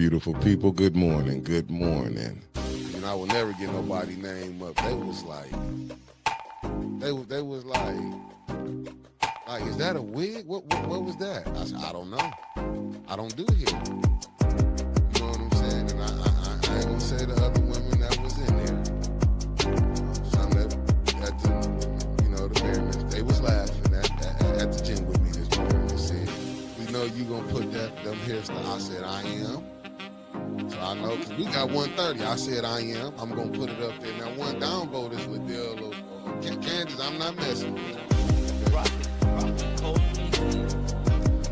beautiful people. Good morning. Good morning. And I will never get nobody name up. They was like, they was like, is that a wig? What was that? I said, I don't know. I don't do hair. You know what I'm saying? And I ain't gonna say the other women that was in there. Some that at the Mariners, they was laughing at the gym with me this morning. They said, we know you gonna put them hairstyles. I said, I am. So I know, because we got 130. I said, I am. I'm going to put it up there. Now, one downvote is Liddell or Kansas. I'm not messing with it. Rocket, cold.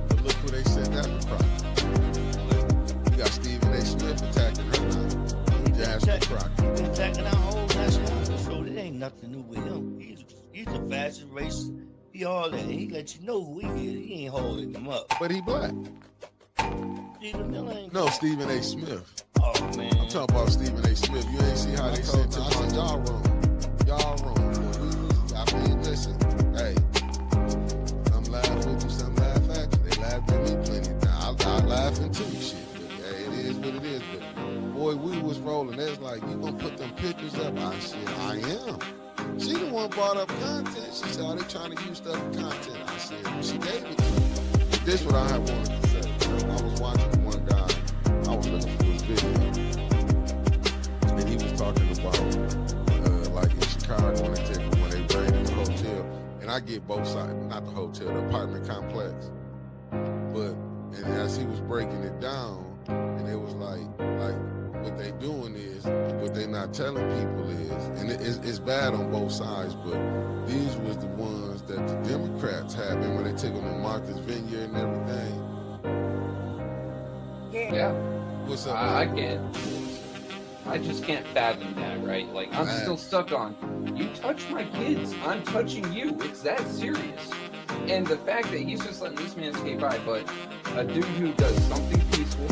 But look who they said that was Crockett. You got Stephen A. Smith attacking her now. Jasmine Crockett. He's attacking our whole national show. It ain't nothing new with him. He's the fastest racer. He all that. He let you know who he is. He ain't holding him up. But he black. Stephen Miller ain't. No, Stephen A. Smith. Oh, man. I'm talking about Stephen A. Smith. You ain't see how they said to us, y'all wrong. Y'all wrong. I mean, listen, hey, some laugh with you, some laugh at you. They laughed at me plenty of times. I laughing too, shit. But hey, it is what it is. But boy, we was rolling. They was like, you gonna put them pictures up? I said, I am. She the one brought up content. She said, are they trying to use stuff for content? I said, well, she gave it to me. This what I have wanted to say. I was watching one guy, I was looking for his video, and he was talking about like in Chicago when they raided the hotel, and I get both sides, not the hotel, the apartment complex, but and as he was breaking it down, and it was like what they doing is, what they not telling people is, and it's bad on both sides, but these was the ones that the Democrats had, and when they took them to Martha's Vineyard and everything. Yeah. What's up? I just can't fathom that, right? Like, I'm still stuck on, you touch my kids, I'm touching you. It's that serious. And the fact that he's just letting this man skate by, but a dude who does something peaceful,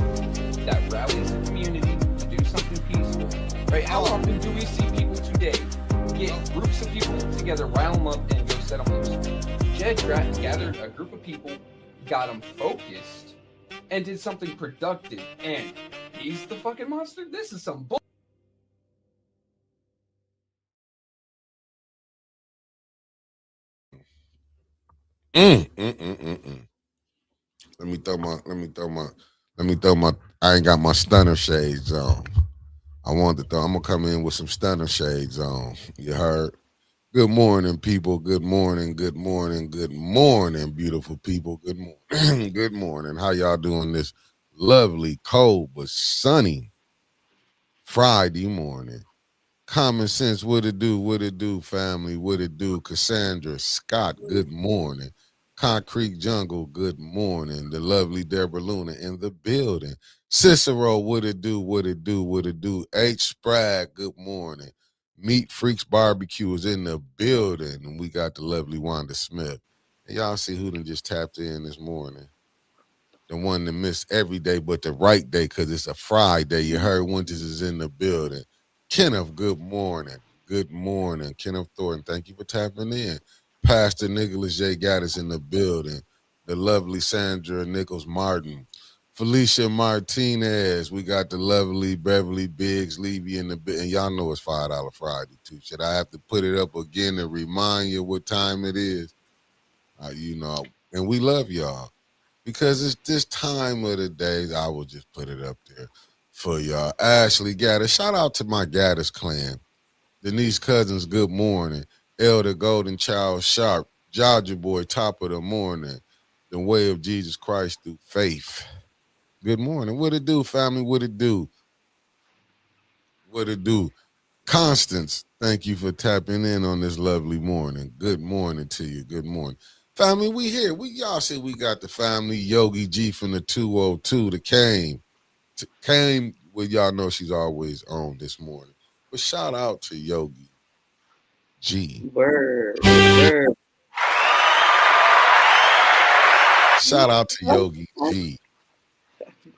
that rallies the community to do something peaceful, right? How often do we see people today get groups of people together, rile them up, and go set them loose? Jed gathered a group of people, got them focused, and did something productive, and he's the fucking monster? This is some bull. Let me throw my, I ain't got my stunner shades on. I'm gonna come in with some stunner shades on. You heard? Good morning, people. Good morning, good morning, good morning, beautiful people. Good morning. Good morning. How y'all doing this lovely, cold, but sunny Friday morning? Common sense, what it do, family, what it do? Cassandra, Scott, good morning. Concrete Jungle, good morning. The lovely Deborah Luna in the building. Cicero, what it do, what it do, what it do? H. Spragg, good morning. Meat Freaks Barbecue is in the building, and we got the lovely Wanda Smith. And y'all see who done just tapped in this morning. The one that missed every day but the right day because it's a Friday. You heard Winters is in the building. Kenneth, good morning. Good morning. Kenneth Thornton, thank you for tapping in. Pastor Nicholas J. Gaddis in the building. The lovely Sandra Nichols Martin. Felicia Martinez. We got the lovely Beverly Biggs Levy in the building. And y'all know it's $5 Friday, too. Should I have to put it up again to remind you what time it is? And we love y'all. Because it's this time of the day, I will just put it up there for y'all. Ashley Gaddis, shout out to my Gaddis clan. Denise Cousins, good morning. Elder Golden Child Sharp, Georgia Boy, top of the morning. The way of Jesus Christ through faith. Good morning. What it do, family? What it do? What it do? Constance, thank you for tapping in on this lovely morning. Good morning to you. Good morning. Family, we here. Y'all see we got the family. Yogi G from the 202 that came. Well, y'all know she's always on this morning. But shout out to Yogi G. Word. Shout out to Yogi G.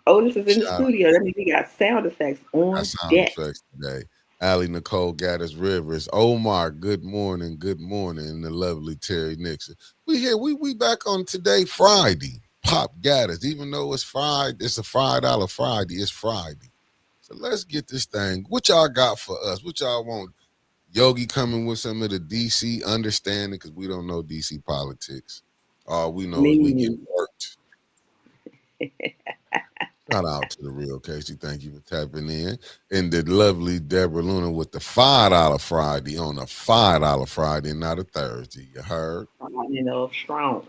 Otis is in the studio. That means we got sound effects on deck. Effects today. Allie Nicole Gaddis Rivers. Omar, good morning. Good morning. And the lovely Terry Nixon. We here. We back on today, Friday. Pop Gaddis. Even though it's Friday, it's a $5 Friday. It's Friday. So let's get this thing. What y'all got for us? What y'all want? Yogi coming with some of the DC understanding because we don't know DC politics. All we know is we get worked. Shout out to the real Casey. Thank you for tapping in. And the lovely Deborah Luna with the $5 Friday on a $5 Friday, not a Thursday. You heard? Strong.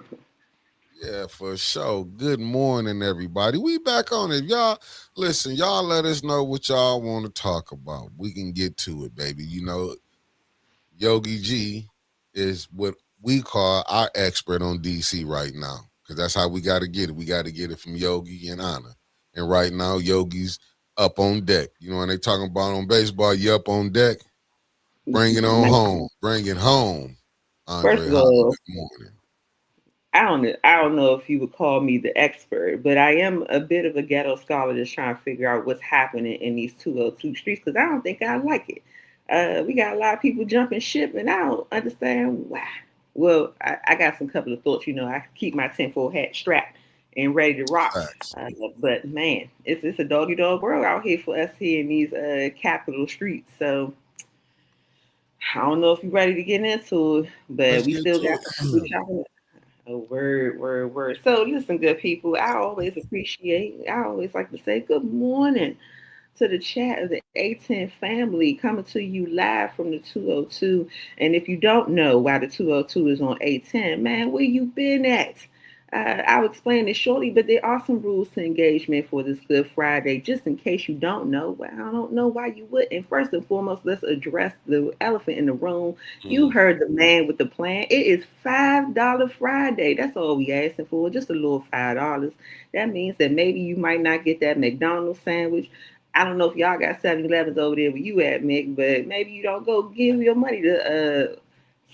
Yeah, for sure. Good morning, everybody. We back on it. Y'all, listen, y'all let us know what y'all want to talk about. We can get to it, baby. You know, Yogi G is what we call our expert on DC right now because that's how we got to get it. We got to get it from Yogi and Anna. And right now, Yogi's up on deck. You know, when they talking about on baseball, you up on deck. Bring it on home. Bring it home. Andre, first of all, good morning. I don't know if you would call me the expert, but I am a bit of a ghetto scholar just trying to figure out what's happening in these 202 streets because I don't think I like it. We got a lot of people jumping ship, and I don't understand why. Well, I got some couple of thoughts. You know, I keep my tinfoil hat strapped and ready to rock. But man, it's a doggy dog world out here for us here in these capital streets. So I don't know if you're ready to get into it, but we still got people chopping. Oh, word. So listen, good people, I always like to say good morning to the chat of the A10 family coming to you live from the 202. And if you don't know why the 202 is on A10, man, where you been at? I'll explain it shortly, but there are some rules to engagement for this Good Friday. Just in case you don't know, well, I don't know why you wouldn't. First and foremost, let's address the elephant in the room. You heard the man with the plan. It is $5 Friday. That's all we asking for, just a little $5. That means that maybe you might not get that McDonald's sandwich. I don't know if y'all got 7-Elevens over there where you at, Mick, but maybe you don't go give your money to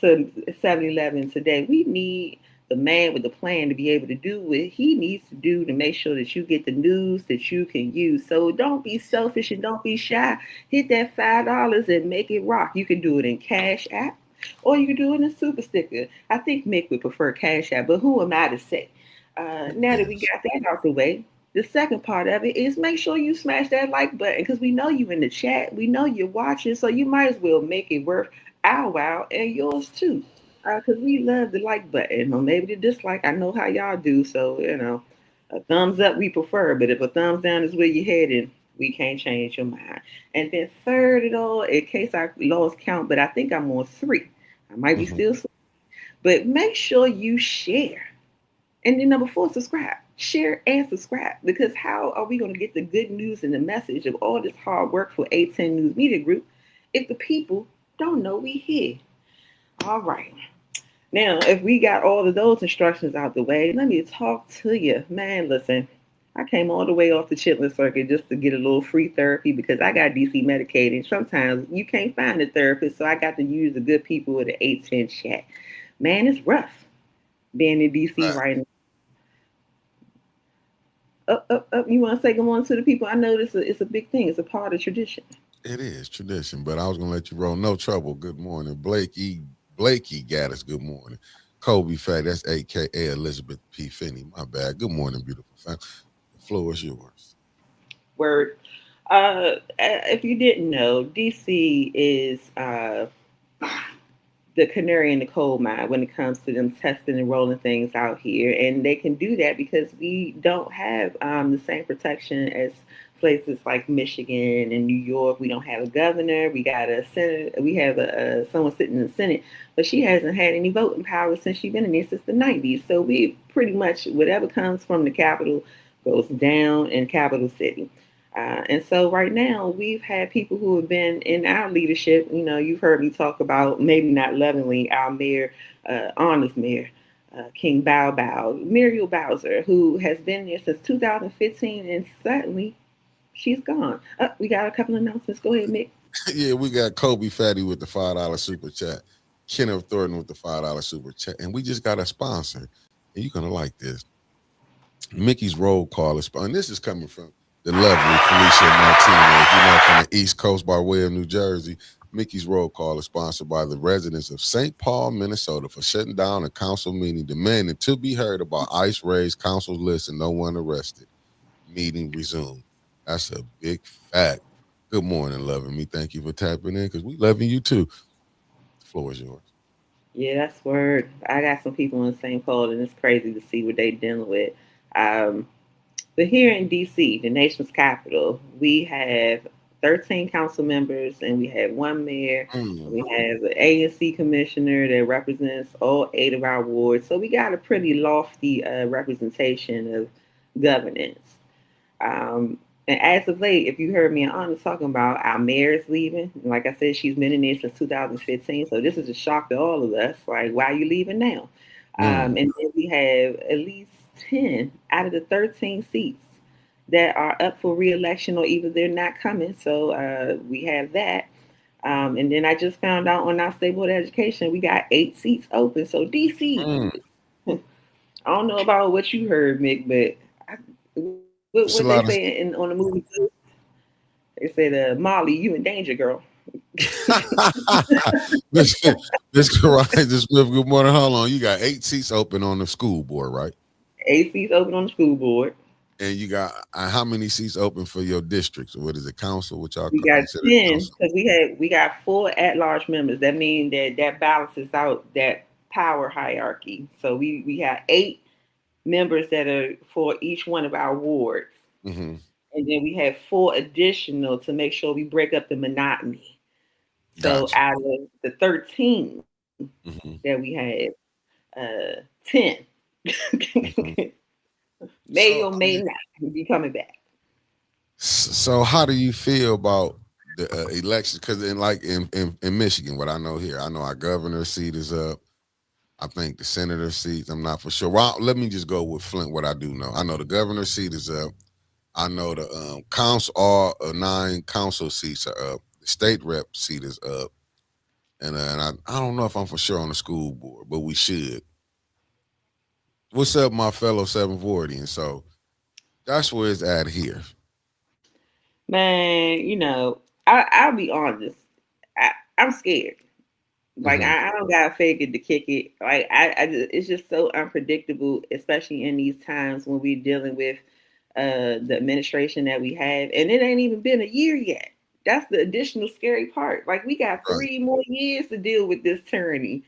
7-Eleven today. We need the man with the plan to be able to do what he needs to do to make sure that you get the news that you can use. So don't be selfish and don't be shy. Hit that $5 and make it rock. You can do it in Cash App or you can do it in Super Sticker. I think Mick would prefer Cash App, but who am I to say? Now that we got that out the way, the second part of it is make sure you smash that like button because we know you in the chat. We know you're watching, so you might as well make it worth our while and yours too. Because we love the like button or maybe the dislike. I know how y'all do. So, you know, a thumbs up we prefer. But if a thumbs down is where you're heading, we can't change your mind. And then third it all, in case I lost count, but I think I'm on 3. I might be still sleeping. But make sure you share. And then number 4, subscribe. Share and subscribe. Because how are we going to get the good news and the message of all this hard work for A10 News Media Group if the people don't know we here? All right. Now, if we got all of those instructions out the way, let me talk to you. Man, listen, I came all the way off the Chitlin circuit just to get a little free therapy because I got DC medicated. Sometimes you can't find a therapist, so I got to use the good people with the A10 chat. Man, it's rough being in DC right now. You want to say good morning to the people? I know it's a big thing. It's a part of tradition. It is tradition, but I was going to let you roll. No trouble. Good morning. Blakey Gaddis, good morning. Kobe Fat, that's a.k.a. Elizabeth P. Finney. My bad. Good morning, beautiful family. The floor is yours. Word. If you didn't know, DC is the canary in the coal mine when it comes to them testing and rolling things out here. And they can do that because we don't have the same protection as places like Michigan and New York. We don't have a governor. We got a senator. We have someone sitting in the Senate, but she hasn't had any voting power since she's been in there since the 90s. So we pretty much, whatever comes from the Capitol goes down in Capital City. And so right now we've had people who have been in our leadership. You know, you've heard me talk about, maybe not lovingly, our mayor, honest mayor, King Bow Bow, Muriel Bowser, who has been there since 2015, and suddenly she's gone. We got a couple of announcements. Go ahead, Mick. Yeah, we got Kobe Fatty with the $5 super chat, Kenneth Thornton with the $5 super chat, and we just got a sponsor, and you're gonna like this. Mickey's Roll Call is, and this is coming from the lovely Felicia Martinez, you know, from the East Coast by way of New Jersey. Mickey's Roll Call is sponsored by the residents of St. Paul, Minnesota, for shutting down a council meeting demanding to be heard about ICE raids, council list, and no one arrested. Meeting resumed. That's a big fact. Good morning, loving me. Thank you for tapping in because we loving you too. The floor is yours. Yeah, that's word. I got some people in St. Paul, and it's crazy to see what they dealing with. Um, but here in DC, the nation's capital, we have 13 council members, and we have one mayor. Mm. We have an ANC commissioner that represents all 8 of our wards. So we got a pretty lofty representation of governance. And as of late, if you heard me and Anna talking about our mayor's leaving, like I said, she's been in there since 2015. So this is a shock to all of us. Like, why are you leaving now? And then we have at least 10 out of the 13 seats that are up for re-election, or either they're not coming. So we have that. And then I just found out on our State Board of Education, we got 8 seats open. So DC, I don't know about what you heard, Mick, but what they say on the movie? They said, Molly, you in danger, girl. Miss Karaja Smith, good morning. Hold on. You got 8 seats open on the school board, right? 8 seats open on the school board. And you got how many seats open for your districts? What is it, council? Which y'all we got 10 because we got 4 at-large members. That means that balances out that power hierarchy. So we have 8 members that are for each one of our wards. Mm-hmm. And then we have 4 additional to make sure we break up the monotony. So out of the 13 that we have, 10 may or may not be coming back. So how do you feel about the election? Because in Michigan, what I know here, I know our governor's seat is up. I think the senator's seats, I'm not for sure. Well, let me just go with Flint, what I do know. I know the governor's seat is up. I know the council, all 9 council seats are up. The state rep seat is up. And I don't know if I'm for sure on the school board, but we should. What's up, my fellow 740? And so that's where it's at here. Man, I'll be honest. I'm scared. Like, I don't got to fake it to kick it. Like, it's just so unpredictable, especially in these times when we're dealing with the administration that we have. And it ain't even been a year yet. That's the additional scary part. Like, we got 3 more years to deal with this tyranny.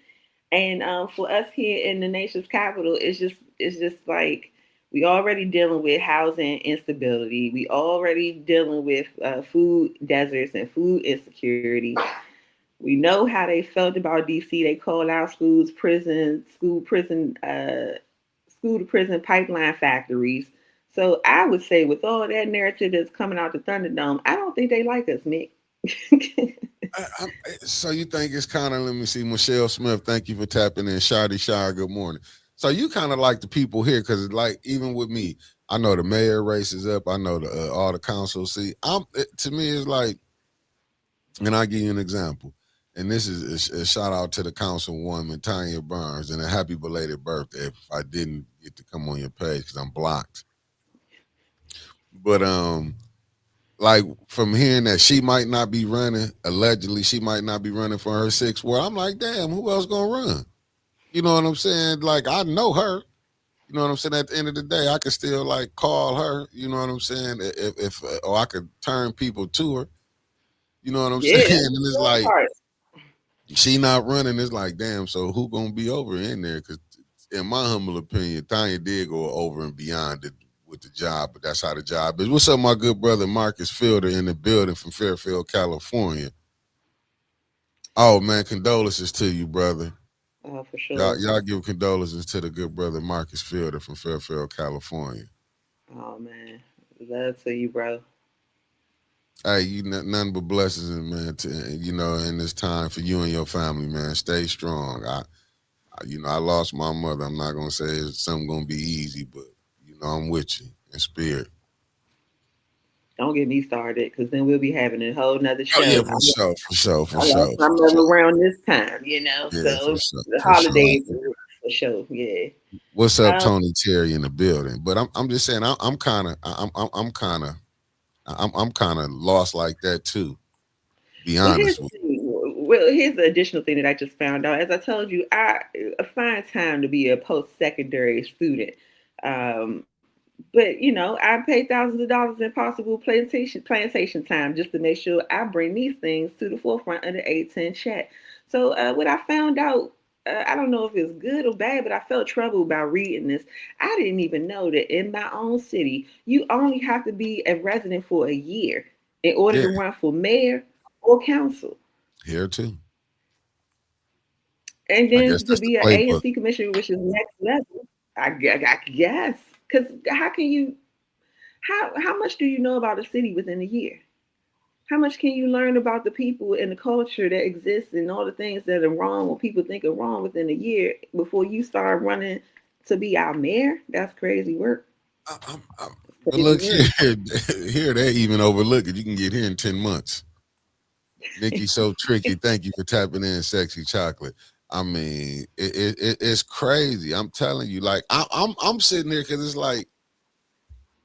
And for us here in the nation's capital, it's just like we already dealing with housing instability. We already dealing with food deserts and food insecurity. We know how they felt about DC. They call our schools school to prison pipeline factories. So I would say, with all that narrative that's coming out the Thunderdome, I don't think they like us, Mick. So you think it's kind of, let me see, Michelle Smith, thank you for tapping in. Shardy Shire, good morning. So you kind of like the people here, because it's like, even with me, I know the mayor race is up. I know all the council seats. To me, it's like, and I'll give you an example. And this is a shout out to the councilwoman, Tanya Burns, and a happy belated birthday if I didn't get to come on your page because I'm blocked. But like, from hearing that she might not be running, allegedly she might not be running for her 6th ward, I'm like, damn, who else gonna run? You know what I'm saying? Like, I know her. You know what I'm saying? At the end of the day, I could still like call her. You know what I'm saying? If or I could turn people to her. You know what I'm saying? And it's like, she not running. It's like, damn, so who gonna be over in there? Because in my humble opinion, Tanya did go over and beyond it with the job, but that's how the job is. What's up, my good brother Marcus Fielder in the building from Fairfield, California? Oh man, condolences to you, brother. Oh, for sure. Y'all give condolences to the good brother Marcus Fielder from Fairfield, California. Oh man, love to you, bro. Hey, you nothing but blessings, man. In this time for you and your family, man. Stay strong. I lost my mother. I'm not gonna say it's something gonna be easy, but I'm with you in spirit. Don't get me started, because then we'll be having a whole nother show. Oh, yeah, for sure. I'm never around this time, Yeah, so the holidays for sure. Yeah. What's up, Tony Terry in the building? But I'm just saying, I'm kind of lost like that too. Be honest with you. well, here's the additional thing that I just found out. As I told you, I find time to be a post-secondary student. Um, but I pay thousands of dollars in possible plantation time just to make sure I bring these things to the forefront of the 810 chat. So what I found out, I don't know if it's good or bad, but I felt trouble by reading this. I didn't even know that in my own city, you only have to be a resident for a year in order Yeah, to run for mayor or council. here too. And I guess then to that's the be an playbook. ANC commissioner, which is next level, I guess. Because how can you, how much do you know about a city within a year? How much can you learn about the people and the culture that exists and all the things that are wrong or people think are wrong within a year before you start running to be our mayor? That's crazy work. But Crazy look here, work. here they even overlook it. You can get here in 10 months. Nikki, so tricky. Thank you for tapping in, sexy chocolate. I mean, it's crazy. I'm telling you, like I'm sitting there because it's like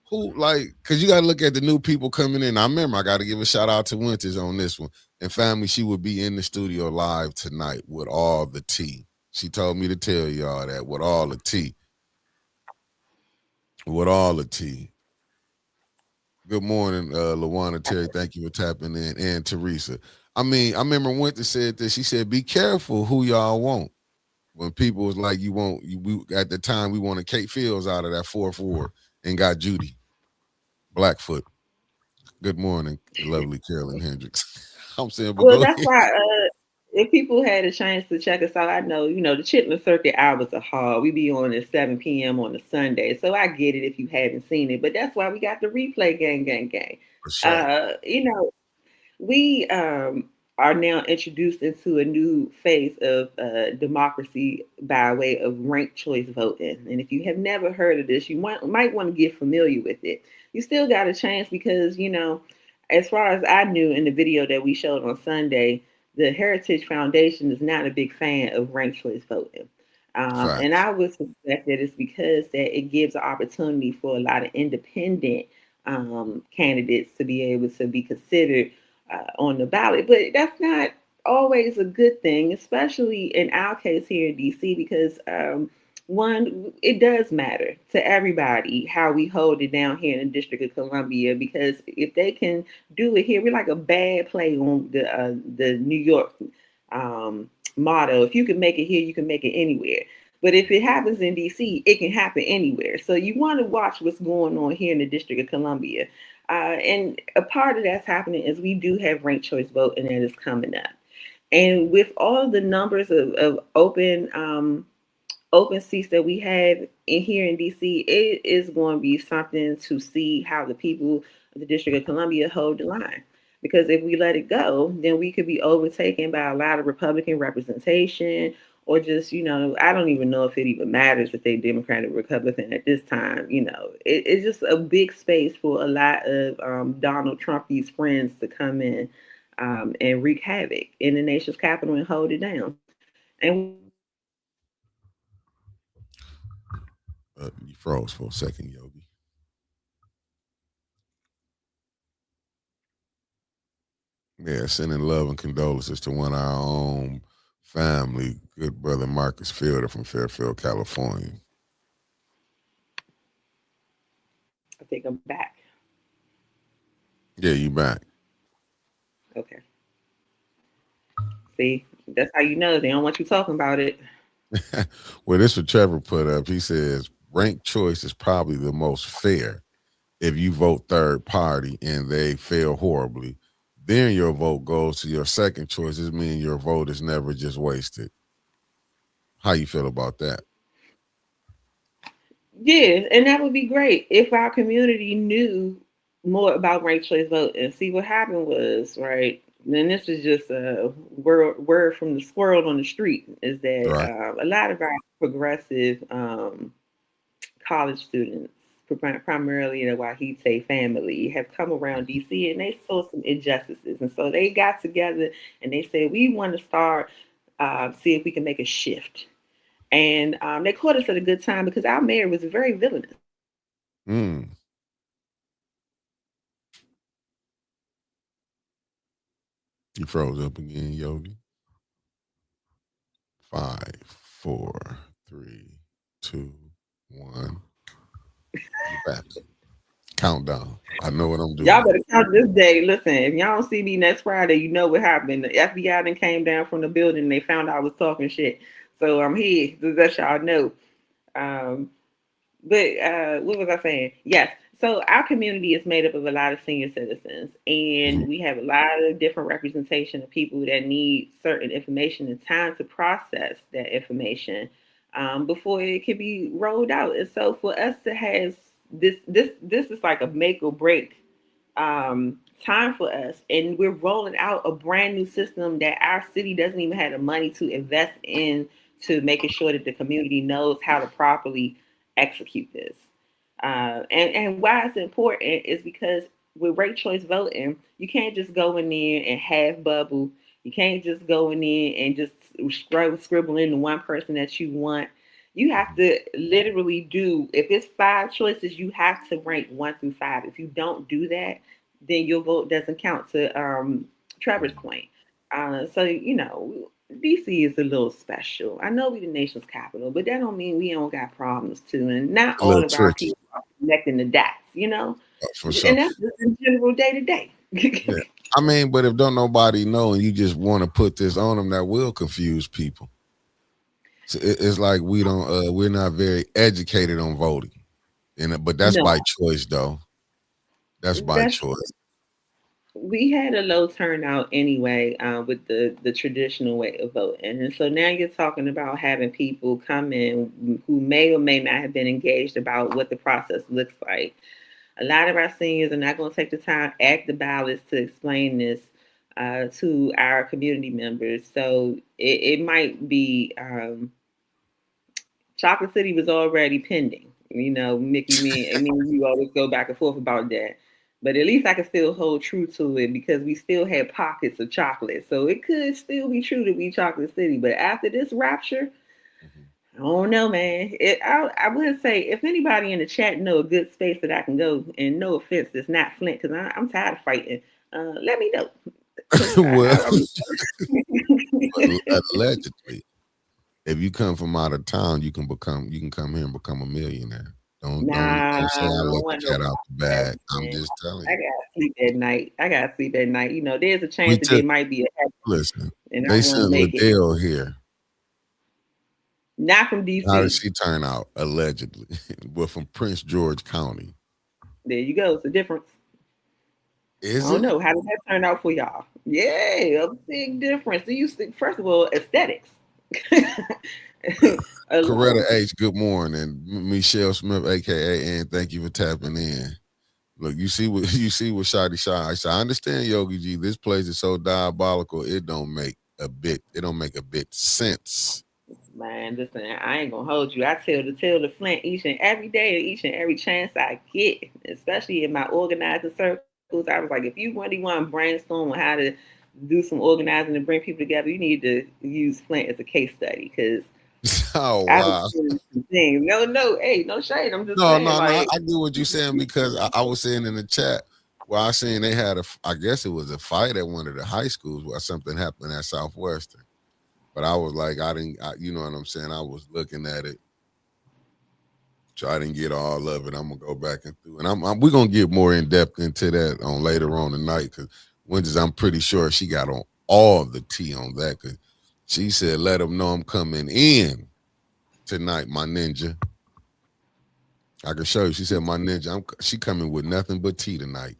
who like because you got to look at the new people coming in. I remember I got to give a shout out to Winters on this one and family. She would be in the studio live tonight with all the tea. She told me to tell y'all that with all the tea, with all the tea. Good morning, Lawana Terry. Thank you for tapping in. And Teresa. I mean, I remember Winter said this. She said, be careful who y'all want. When people was like, you want, we at the time we wanted Kate Fields out of that 4-4 and got Judy Blackfoot. Good morning, lovely Carolyn Hendricks. I'm saying, but Well, go that's ahead. why if people had a chance to check us out, I know, the Chitlin Circuit hours are hard. We be on at 7 p.m. on a Sunday. So I get it if you haven't seen it. But that's why we got the replay gang, gang, gang. For sure. We are now introduced into a new phase of democracy by way of ranked choice voting. And if you have never heard of this, you might want to get familiar with it. You still got a chance because, as far as I knew in the video that we showed on Sunday, the Heritage Foundation is not a big fan of ranked choice voting. And Facts. I would suspect that it's because that it gives an opportunity for a lot of independent candidates to be able to be considered on the ballot. But that's not always a good thing, especially in our case here in DC, because one, it does matter to everybody how we hold it down here in the District of Columbia. Because if they can do it here, we're like a bad play on the New York motto. If you can make it here, you can make it anywhere. But if it happens in DC, it can happen anywhere. So you want to watch what's going on here in the District of Columbia. And a part of that's happening is we do have ranked choice voting that is coming up. And with all the numbers of open seats that we have in here in DC, it is going to be something to see how the people of the District of Columbia hold the line. Because if we let it go, then we could be overtaken by a lot of Republican representation, or just, I don't even know if it even matters if they Democrat or Republican at this time. It's just a big space for a lot of Donald Trump's friends to come in and wreak havoc in the nation's capital and hold it down. And You froze for a second, Yogi. Yeah, sending love and condolences to one of our own family, good brother Marcus Fielder from Fairfield, California. I think I'm back. Yeah, you back. Okay. See, that's how you know they don't want you talking about it. Well, this what Trevor put up. He says ranked choice is probably the most fair. If you vote third party and they fail horribly, then your vote goes to your second choice. This means your vote is never just wasted. How you feel about that? Yeah, and that would be great if our community knew more about ranked choice voting. See, what happened was, right, and this is just a word from the squirrel on the street, is that Right. a lot of our progressive college students, primarily the Wahite family, have come around DC and they saw some injustices. And so they got together and they said, we want to start, see if we can make a shift. And they caught us at a good time because our mayor was very villainous. Mm. You froze up again, Yogi. 5, 4, 3, 2, 1. Back. Countdown. I know what I'm doing. Y'all better count this day. Listen, if y'all don't see me next Friday, you know what happened. The FBI then came down from the building and they found out I was talking shit. So I'm here to let y'all know. But what was I saying? Yes. So our community is made up of a lot of senior citizens, and we have a lot of different representation of people that need certain information and time to process that information before it can be rolled out. And so for us to have this is like a make or break time for us, and we're rolling out a brand new system that our city doesn't even have the money to invest in to making sure that the community knows how to properly execute this. And why it's important is because with ranked choice voting, you can't just go in there and have bubble. You can't just go in there and just scribble in the one person that you want. You have to literally do, if it's 5 choices, you have to rank 1 through 5. If you don't do that, then your vote doesn't count, to Trevor's point. So, DC is a little special. I know we the nation's capital, but that don't mean we don't got problems too. And not all of our people are connecting the dots, For sure. And that's just in general day to day. Yeah. I mean, but if don't nobody know and you just want to put this on them, that will confuse people. So it's like we're not very educated on voting, but that's by choice though. That's by choice. We had a low turnout anyway with the traditional way of voting. And so now you're talking about having people come in who may or may not have been engaged about what the process looks like. A lot of our seniors are not going to take the time at the ballots to explain this to our community members. So it might be Chocolate City was already pending. Mickey, me and you always go back and forth about that. But at least I can still hold true to it because we still had pockets of chocolate. So it could still be true to be Chocolate City. But after this rapture, I don't know, man. I would say if anybody in the chat know a good space that I can go, and no offense, it's not Flint because I'm tired of fighting. Let me know. Allegedly, if you come from out of town, you can come here and become a millionaire. Don't say I let the cat out the bag. I'm just telling you. I gotta sleep at night. There's a chance that there might be a listen. They sent Liddell here. Not from DC. How did she turn out? Allegedly, but from Prince George County. There you go. It's a difference. I don't know. How did that turn out for y'all? Yeah, a big difference. Do you see? First of all, aesthetics. Coretta H, good morning. Michelle Smith, aka Ann, thank you for tapping in. Look, you see what Shadi Shah. I understand, Yogi G. This place is so diabolical. It don't make a bit sense. Man, listen, I ain't gonna hold you. I tell the Flint each and every day, each and every chance I get, especially in my organizing circles. I was like, if you really want to brainstorm on how to do some organizing and bring people together, you need to use Flint as a case study because wow. No, hey, no shade. I'm just saying. I get what you're saying because I was saying in the chat where I seen they had I guess it was a fight at one of the high schools where something happened at Southwestern. But I was like, you know what I'm saying? I was looking at it. So I didn't get all of it. I'm gonna go back and through, and we're gonna get more in depth into that on later on tonight because Wendy's, I'm pretty sure she got on all the tea on that because she said, "Let them know I'm coming in tonight, my ninja." I can show you. She said, "My ninja, she coming with nothing but tea tonight."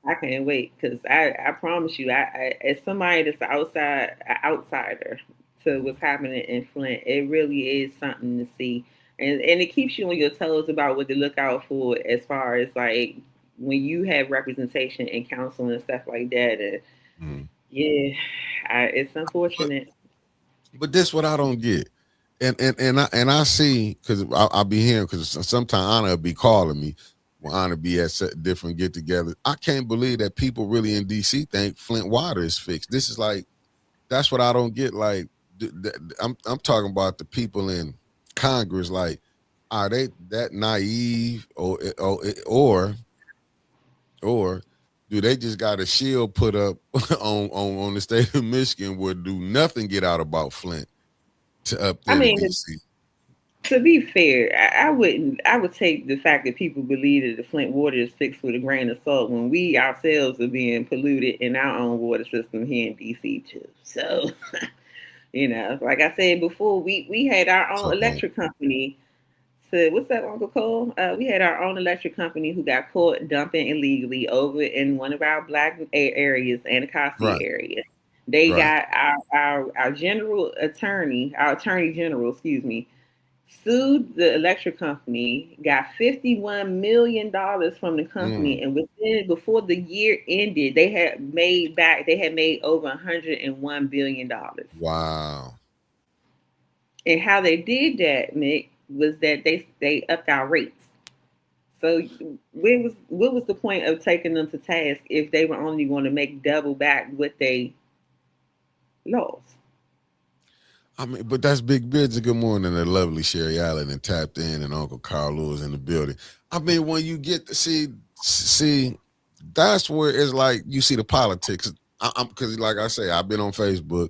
I can't wait because I promise you, I as somebody that's outsider to what's happening in Flint, it really is something to see. And it keeps you on your toes about what to look out for as far as like when you have representation in council and stuff like that. Yeah, it's unfortunate. But this what I don't get, and I see because I'll be hearing because sometimes Anna will be calling me when Anna be at different get-togethers. I can't believe that people really in DC think Flint water is fixed. This is like that's what I don't get. Like I'm talking about the people in Congress, like, are they that naive or do they just got a shield put up on the state of Michigan where do nothing get out about Flint to up I there to mean, DC. to be fair, I wouldn't. I would take the fact that people believe that the Flint water is fixed with a grain of salt when we ourselves are being polluted in our own water system here in DC too. So, like I said before, we had our own So, electric company. So what's that, Uncle Cole? We had our own electric company who got caught dumping illegally over in one of our black areas, Anacostia right, area. They right. got our general attorney, our attorney general, excuse me, sued the electric company, got $51 million from the Mm, company, and before the year ended, they had made over $101 billion. wow. And how they did that, Nick, was that they upped our rates. So what was the point of taking them to task if they were only going to make double back what they lost? I mean, but that's big business. Good morning, the lovely Sherry Allen and tapped in, and Uncle Carl Lewis in the building. I mean, when you get to see, that's where it's like you see the politics. I'm because, like I say, I've been on Facebook.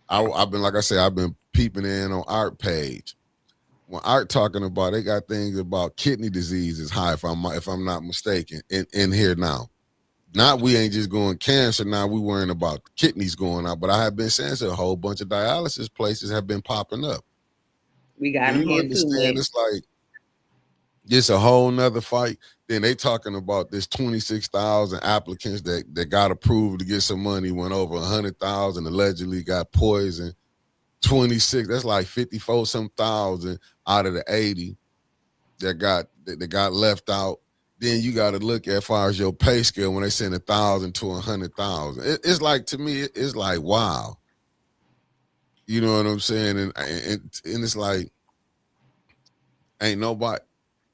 I've been, like I say, I've been peeping in on Art page. When Art talking about, they got things about kidney disease is high. If I'm not mistaken, in here now. Not we ain't just going cancer now. We worrying about kidneys going out. But I have been saying so a whole bunch of dialysis places have been popping up. We got Do them you here too, understand? Nick. It's like it's a whole nother fight. Then they talking about this 26,000 applicants that got approved to get some money, went over 100,000, allegedly got poisoned. 26, that's like 54 some thousand out of the 80 that got left out. Then you got to look at far as your pay scale when they send 1,000 to 100,000. It's like, to me, it's like, wow. You know what I'm saying? And it's like, ain't nobody.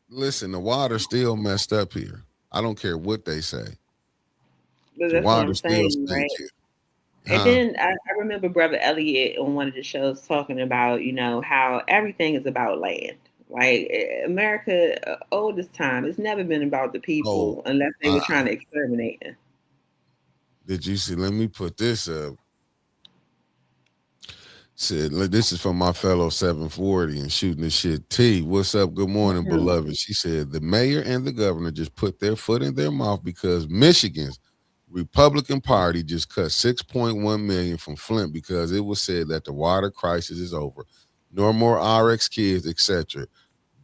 Listen, the water's still messed up here. I don't care what they say. But The that's what water I'm still saying, right? stinks here. And Huh? then I remember Brother Elliot on one of the shows talking about, how everything is about land. Like America, oldest time, it's never been about the Oh, people unless they were uh, trying to exterminate them. did you see? Let me put this up. Said, "Look, this is from my fellow 740 and shooting this shit. T, what's up? Good morning, Mhm. beloved." She said, the mayor and the governor just put their foot in their mouth because Michigan's Republican Party just cut 6.1 million from Flint because it was said that the water crisis is over. No more RX kids, etc.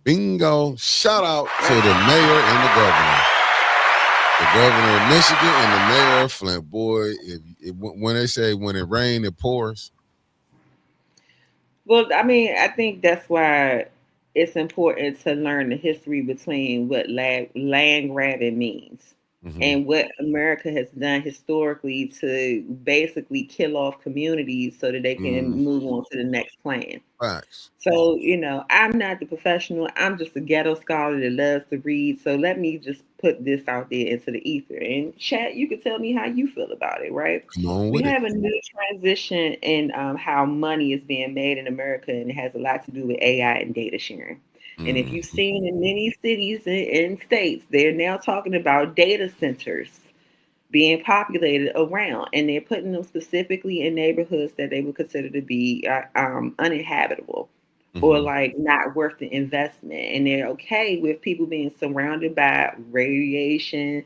Bingo. Shout out to the mayor and the governor. The governor of Michigan and the mayor of Flint. Boy, when they say when it rains, it pours. Well, I mean, I think that's why it's important to learn the history between what land grabbing means Mm-hmm. and what America has done historically to basically kill off communities so that they can Mm, move on to the next plan. facts. So, I'm not the professional. I'm just a ghetto scholar that loves to read. So let me just put this out there into the ether. And chat, you can tell me how you feel about it, right? Come on We with it. have a new transition in how money is being made in America, and it has a lot to do with AI and data sharing. And if Mm, you've seen in many cities and states, they're now talking about data centers being populated around, and they're putting them specifically in neighborhoods that they would consider to be uninhabitable or hmm like not worth the investment. And they're okay with people being surrounded by radiation,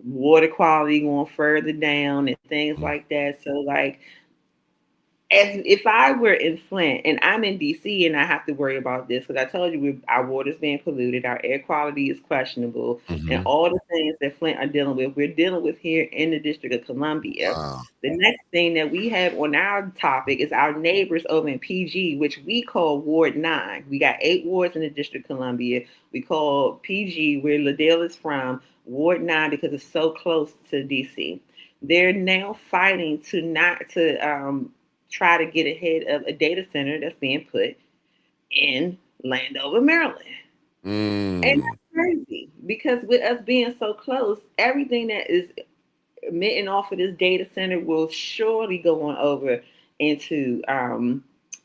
water quality going further down, and things like that. So, like, as if I were in Flint and I'm in DC and I have to worry about this because I told you our water's being polluted, our air quality is questionable, and hmm all the things that Flint are dealing with, we're dealing with here in the District of Columbia. Wow. The next thing that we have on our topic is our neighbors over in PG, which we call Ward 9. We got 8 wards in the District of Columbia. We call PG, where Liddell is from, Ward 9 because it's so close to DC. They're now fighting to not to try to get ahead of a data center that's being put in Landover, Maryland. And Mm, that's crazy because with us being so close, everything that is emitting off of this data center will surely go on over into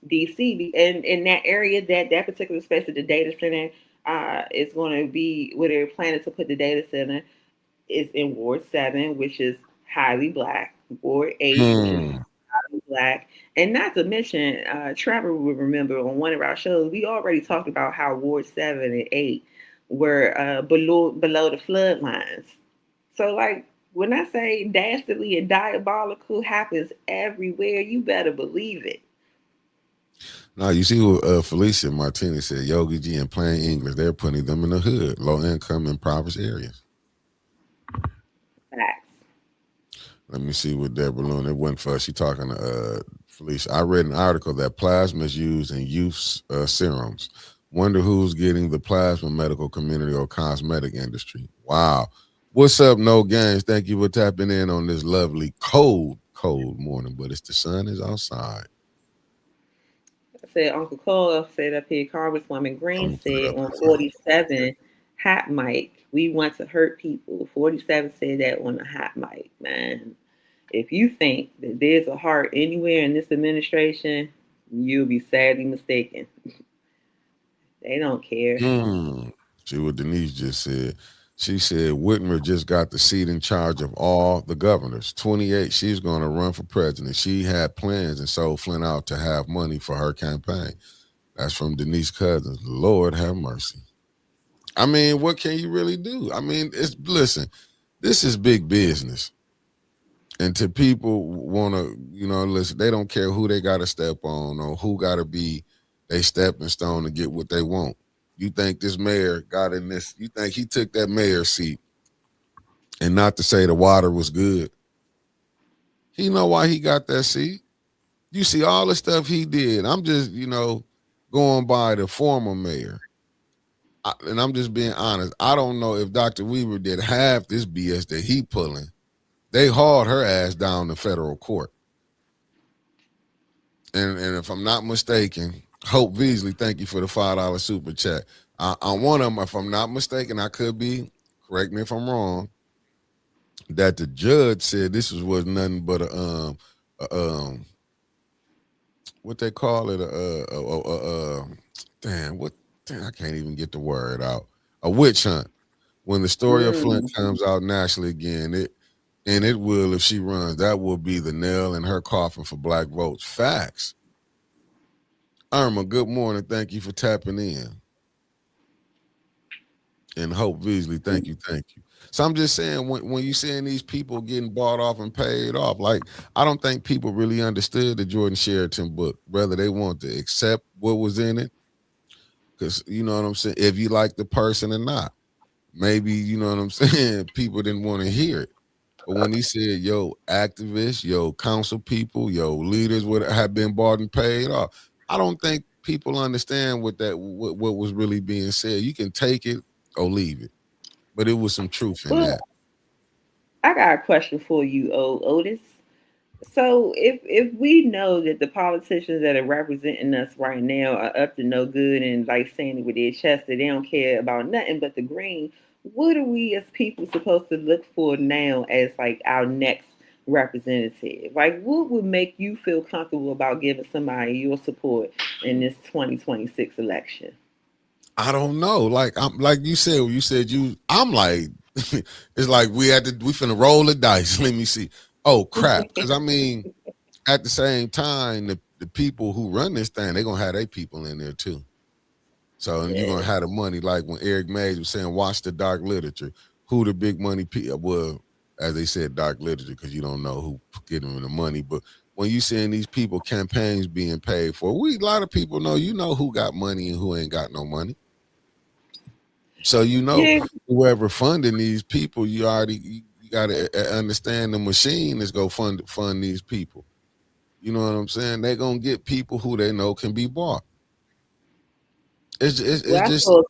DC. And in that area, that particular space of the data center is going to be where they're planning to put the data center is in Ward 7, which is highly black, Ward 8, which is mm, Black. And not to mention, Trevor will remember on one of our shows, we already talked about how Ward 7 and 8 were below the flood lines. So, like, when I say dastardly and diabolical happens everywhere, you better believe it. Now you see what Felicia Martinez said. Yogi G in plain English, they're putting them in the hood, low income, impoverished areas. Facts. Let me see what Deborah Luna went for. She talking to Felicia. I read an article that plasma is used in youth serums. Wonder who's getting the plasma medical community or cosmetic industry. Wow. What's up, No Games? Thank you for tapping in on this lovely, cold morning, but it's the sun is outside. I said Uncle Cole said up here, Congresswoman Green I'm said up. on 47 hot mic, we want to hurt people. 47 said that on a hot mic, man. If you think that there's a heart anywhere in this administration, you'll be sadly mistaken. They don't care. See what Denise just said. She said Whitmer just got the seat in charge of all the governors. 28, she's going to run for president. She had plans and sold Flint out to have money for her campaign. That's from Denise Cousins. Lord have mercy. I mean, what can you really do? I mean, listen, this is big business. And to people want to, listen, they don't care who they got to step on or who got to be a stepping stone to get what they want. You think this mayor got in this, you think he took that mayor seat and not to say the water was good. He know why he got that seat. You see all the stuff he did. I'm just, going by the former mayor. And I'm just being honest. I don't know if Dr. Weaver did half this BS that he pulling. They hauled her ass down to federal court. And if I'm not mistaken, Hope Beasley, thank you for the $5 super chat. On one of them, if I'm not mistaken, I could be, correct me if I'm wrong, that the judge said this was nothing but what they call it, I can't even get the word out. A witch hunt. When the story of Flint comes out nationally again, it will, if she runs, that will be the nail in her coffin for black votes. Facts. Irma, good morning. Thank you for tapping in. And Hope Beasley, thank you. So I'm just saying, when you're seeing these people getting bought off and paid off, like, I don't think people really understood the Jordan Sheraton book, whether they want to accept what was in it. Because, you know what I'm saying, if you like the person or not. Maybe, you know what I'm saying, people didn't want to hear it. But when he said, yo, activists, yo, council people, yo, leaders would have been bought and paid off, I don't think people understand what was really being said. You can take it or leave it. But it was some truth in that. I got a question for you, Otis. So if we know that the politicians that are representing us right now are up to no good and like saying it with their chest that they don't care about nothing but the green, what are we as people supposed to look for now as like our next representative? Like, what would make you feel comfortable about giving somebody your support in this 2026 election? I don't know. Like you said, I'm like, it's like we finna roll the dice. Let me see. Oh crap. Because I mean, at the same time, the people who run this thing, they're gonna have their people in there too. So and you're gonna have the money, like when Eric Mays was saying, watch the dark literature. Who the big money people? Well, as they said, dark literature, because you don't know who getting them the money. But when you seeing these people campaigns being paid for, a lot of people know, who got money and who ain't got no money. So whoever funding these people, you got to understand the machine is go fund these people. You know what I'm saying? They're gonna get people who they know can be bought. It's just. Go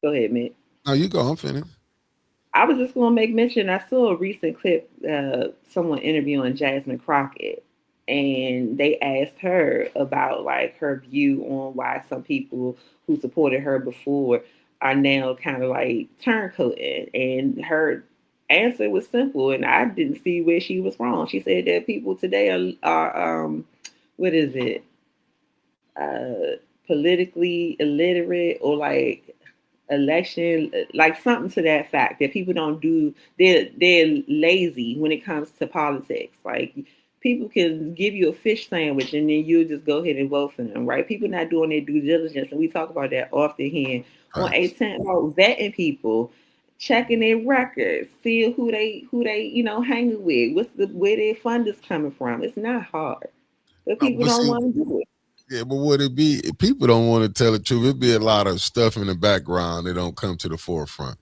ahead, man. No, you go. I'm finished. I was just going to make mention. I saw a recent clip, someone interviewing Jasmine Crockett, and they asked her about like her view on why some people who supported her before are now kind of like turncoating, and her answer was simple, and I didn't see where she was wrong. She said that people today are what is it? Politically illiterate, or like election, like something to that fact, that people don't do, they're lazy when it comes to politics. Like people can give you a fish sandwich and then you'll just go ahead and vote for them, right? People not doing their due diligence, and we talk about that often here on Facts. A10 about vetting people, checking their records, see who they hanging with, what's the where their funders coming from. It's not hard, but people But don't see, want to do it. yeah, but would it be if people don't want to tell the truth? It'd be a lot of stuff in the background that don't come to the forefront.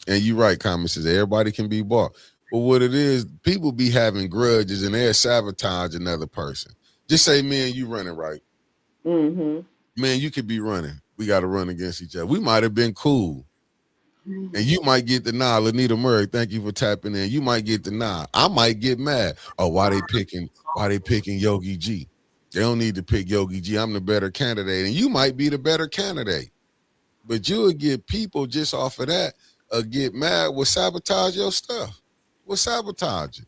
And you're right, Common says everybody can be bought. But what it is, people be having grudges and they'll sabotage another person. Just say me and you running, right? Mm-hmm. Man, you could be running. We got to run against each other. We might have been cool. And you might get the nod. Lanita Murray, thank you for tapping in. You might get the nod. I might get mad. Oh, why they picking Yogi G? They don't need to pick Yogi G. I'm the better candidate. And you might be the better candidate. But you would get people just off of that get mad, will sabotage your stuff. Will sabotage it.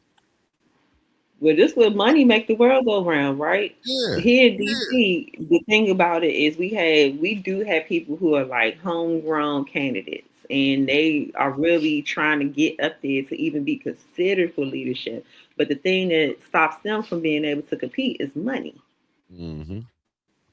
Well, this what money make the world go round, right? Yeah. Here in Yeah. DC, the thing about it is we do have people who are like homegrown candidates, and they are really trying to get up there to even be considered for leadership. But the thing that stops them from being able to compete is money. Mm-hmm.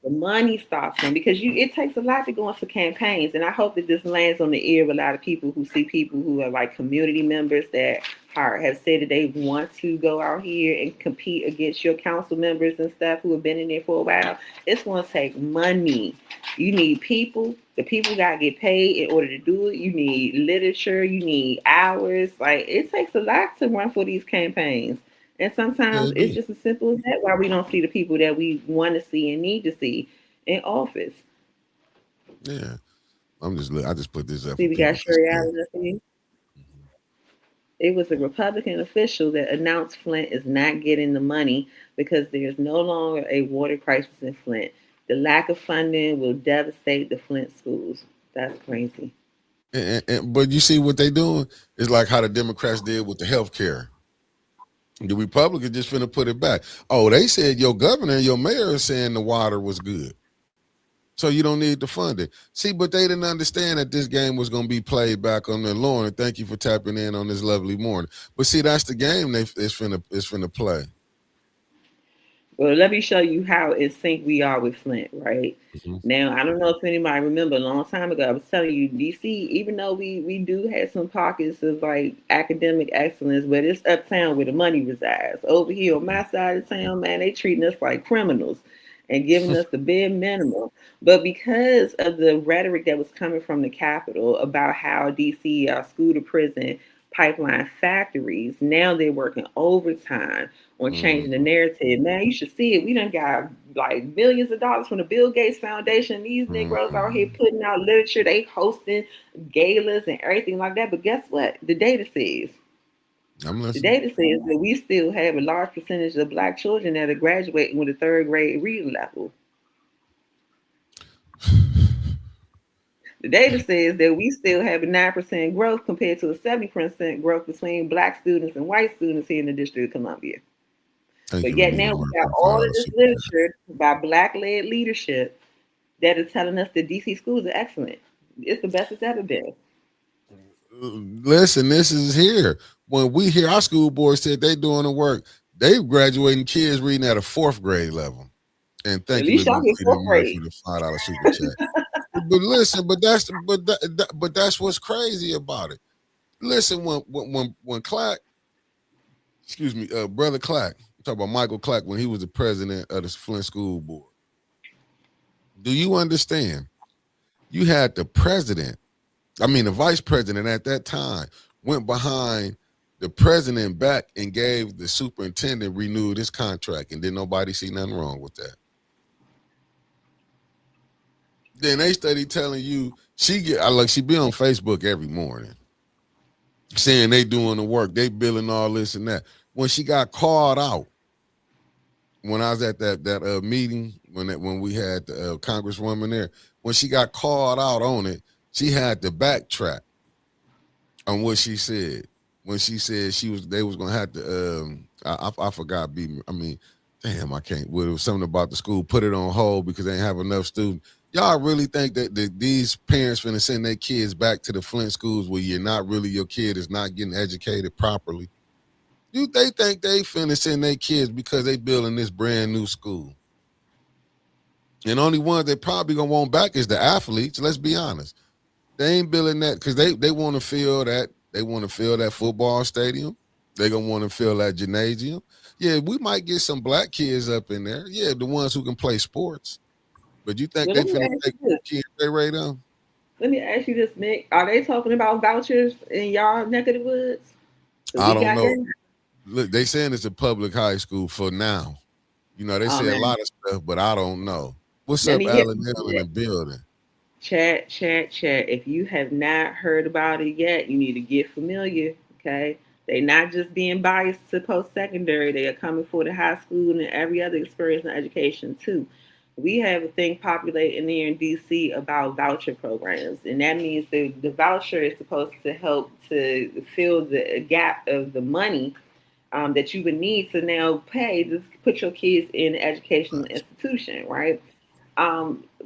The money stops them because it takes a lot to go into campaigns, and I hope that this lands on the ear of a lot of people who see people who are like community members that have said that they want to go out here and compete against your council members and stuff who have been in there for a while. It's going to take money. You need people. The people got to get paid in order to do it. You need literature. You need hours. Like, it takes a lot to run for these campaigns. And sometimes it's just as simple as that, why we don't see the people that we want to see and need to see in office. Yeah. I just put this up. See, we got Sherry Allen up here. It was a Republican official that announced Flint is not getting the money because there's no longer a water crisis in Flint. The lack of funding will devastate the Flint schools. That's crazy. But you see what they doing is like how the Democrats did with the health care. The Republicans just finna put it back. Oh, they said your governor and your mayor is saying the water was good. So you don't need to fund it. See, but they didn't understand that this game was going to be played back on their lawn. And thank you for tapping in on this lovely morning. But see, that's the game it's finna play. Well, let me show you how in sync we are with Flint, right? Mm-hmm. Now, I don't know if anybody remember a long time ago, I was telling you, DC, even though we do have some pockets of like academic excellence, but it's uptown where the money resides. Over here on my side of town, man, they treating us like criminals and giving us the bare minimum. But because of the rhetoric that was coming from the Capitol about how DC are school to prison pipeline factories, now they're working overtime on changing the narrative. Man, you should see it. We done got like millions of dollars from the Bill Gates Foundation. These Negroes out here putting out literature. They hosting galas and everything like that. But guess what? The data says. The data says that we still have a large percentage of Black children that are graduating with a third grade reading level. The data says that we still have a 9% growth compared to a 70% growth between Black students and white students here in the District of Columbia. But yet now we got all of this literature by Black-led leadership that is telling us that DC schools are excellent. It's the best it's ever been. Listen, this is here. When we hear our school board said they doing the work, they graduating kids reading at a 4th grade level. And thank you for the $5 super chat. But listen, but that's what's crazy about it. Listen, when Clack, excuse me, Brother Clack, talk about Michael Clack when he was the president of the Flint School Board. Do you understand? You had the vice president at that time went behind the president back and gave the superintendent renewed his contract, and didn't nobody see nothing wrong with that. Then they study telling you she be on Facebook every morning saying they doing the work, they billing all this and that. When she got called out, when I was at that meeting when we had the Congresswoman there, when she got called out on it, she had to backtrack on what she said. When she said they was gonna have to I forgot I can't. Well, it was something about the school, put it on hold because they ain't have enough students. Y'all really think that these parents finna send their kids back to the Flint schools where your kid is not getting educated properly? They think they finna send their kids because they building this brand new school. And only ones they probably gonna want back is the athletes. Let's be honest. They ain't building that because they want to feel that football stadium. They gonna want to fill that gymnasium. Yeah, we might get some black kids up in there. Yeah, the ones who can play sports. But you think Well, they let me finna ask take you this. kids they rate them? Let me ask you this, Nick. Are they talking about vouchers in y'all neck of the woods? 'Cause I we don't got know. that. Look, they saying it's a public high school for now. They Oh say a man, lot of stuff, but I don't know. What's let up, me hit Alan Hill in the building? chat, chat, chat. If you have not heard about it yet, you need to get familiar. Okay, they not just being biased to post secondary; they are coming for the high school and every other experience in education too. We have a thing populating here in DC about voucher programs, and that means the voucher is supposed to help to fill the gap of the money that you would need to now pay to put your kids in an educational institution, right?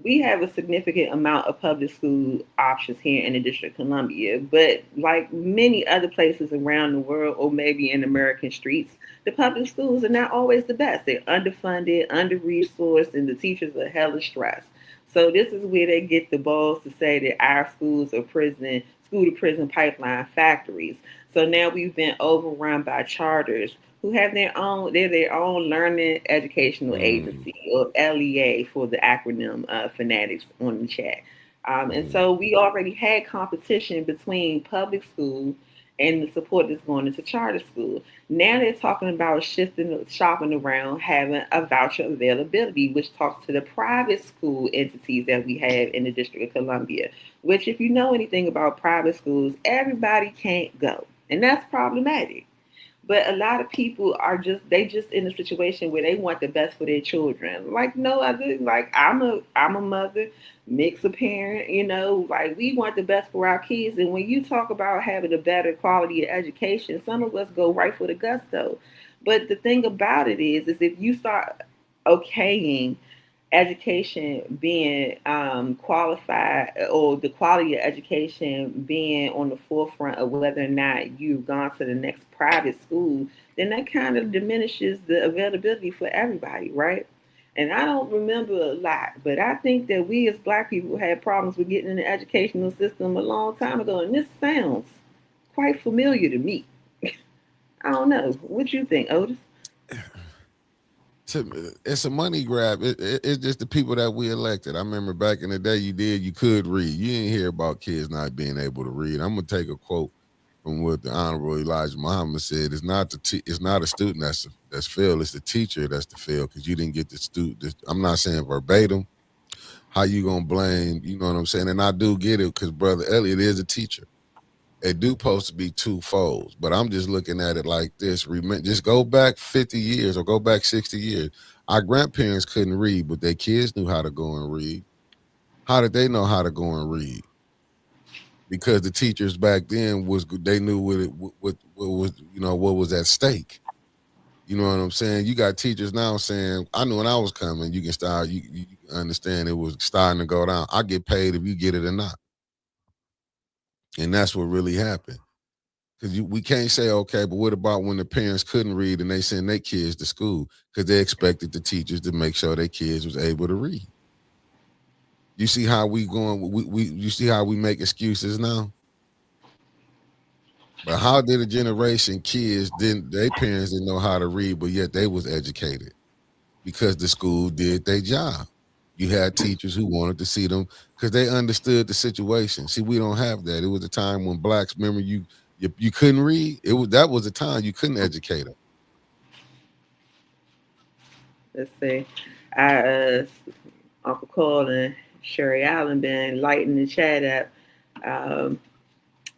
We have a significant amount of public school options here in the District of Columbia, but like many other places around the world, or maybe in American streets, the public schools are not always the best. They're underfunded, under resourced, and the teachers are hella stressed. So this is where they get the balls to say that our schools are school to prison pipeline factories. So now we've been overrun by charters who have their own learning educational Mm, agency, or LEA for the acronym fanatics on the chat. And mm, so we already had competition between public school and the support that's going into charter school. Now they're talking about shopping around, having a voucher availability, which talks to the private school entities that we have in the District of Columbia. Which, if you know anything about private schools, everybody can't go, and that's problematic. But a lot of people are just in a situation where they want the best for their children. Like no other, like I'm a mother, Nick's a parent, like we want the best for our kids. And when you talk about having a better quality of education, some of us go right for the gusto. But the thing about it is if you start okaying education being qualified, or the quality of education being on the forefront of whether or not you've gone to the next private school, then that kind of diminishes the availability for everybody, right? And I don't remember a lot, but I think that we as black people had problems with getting in the educational system a long time ago, and this sounds quite familiar to me. I don't know. What you think, Otis? it's a money grab. It's just the people that we elected. I remember back in the day, you could read. You didn't hear about kids not being able to read. I'm gonna take a quote from what the Honorable Elijah Muhammad said. It's not a student that's failed. It's the teacher that's the fail because you didn't get the student. I'm not saying verbatim. How you gonna blame? You know what I'm saying? And I do get it because Brother Elliot is a teacher. It do supposed to be two folds, but I'm just looking at it like this. Remember, just go back 50 years or go back 60 years. Our grandparents couldn't read, but their kids knew how to go and read. How did they know how to go and read? Because the teachers back then they knew what was what was at stake. You know what I'm saying? You got teachers now saying, "I knew when I was coming. You can start. You understand it was starting to go down. I get paid if you get it or not." And that's what really happened. Because we can't say, okay, but what about when the parents couldn't read and they send their kids to school because they expected the teachers to make sure their kids was able to read. You see how we going? You see how we make excuses now. But how did a generation kids didn't their parents didn't know how to read, but yet they was educated because the school did their job. You had teachers who wanted to see them because they understood the situation. See, we don't have that. It was a time when blacks, remember, you couldn't read. That was a time you couldn't educate them. Let's see. I Uncle Cole and Sherry Allen been lighting the chat up. Um,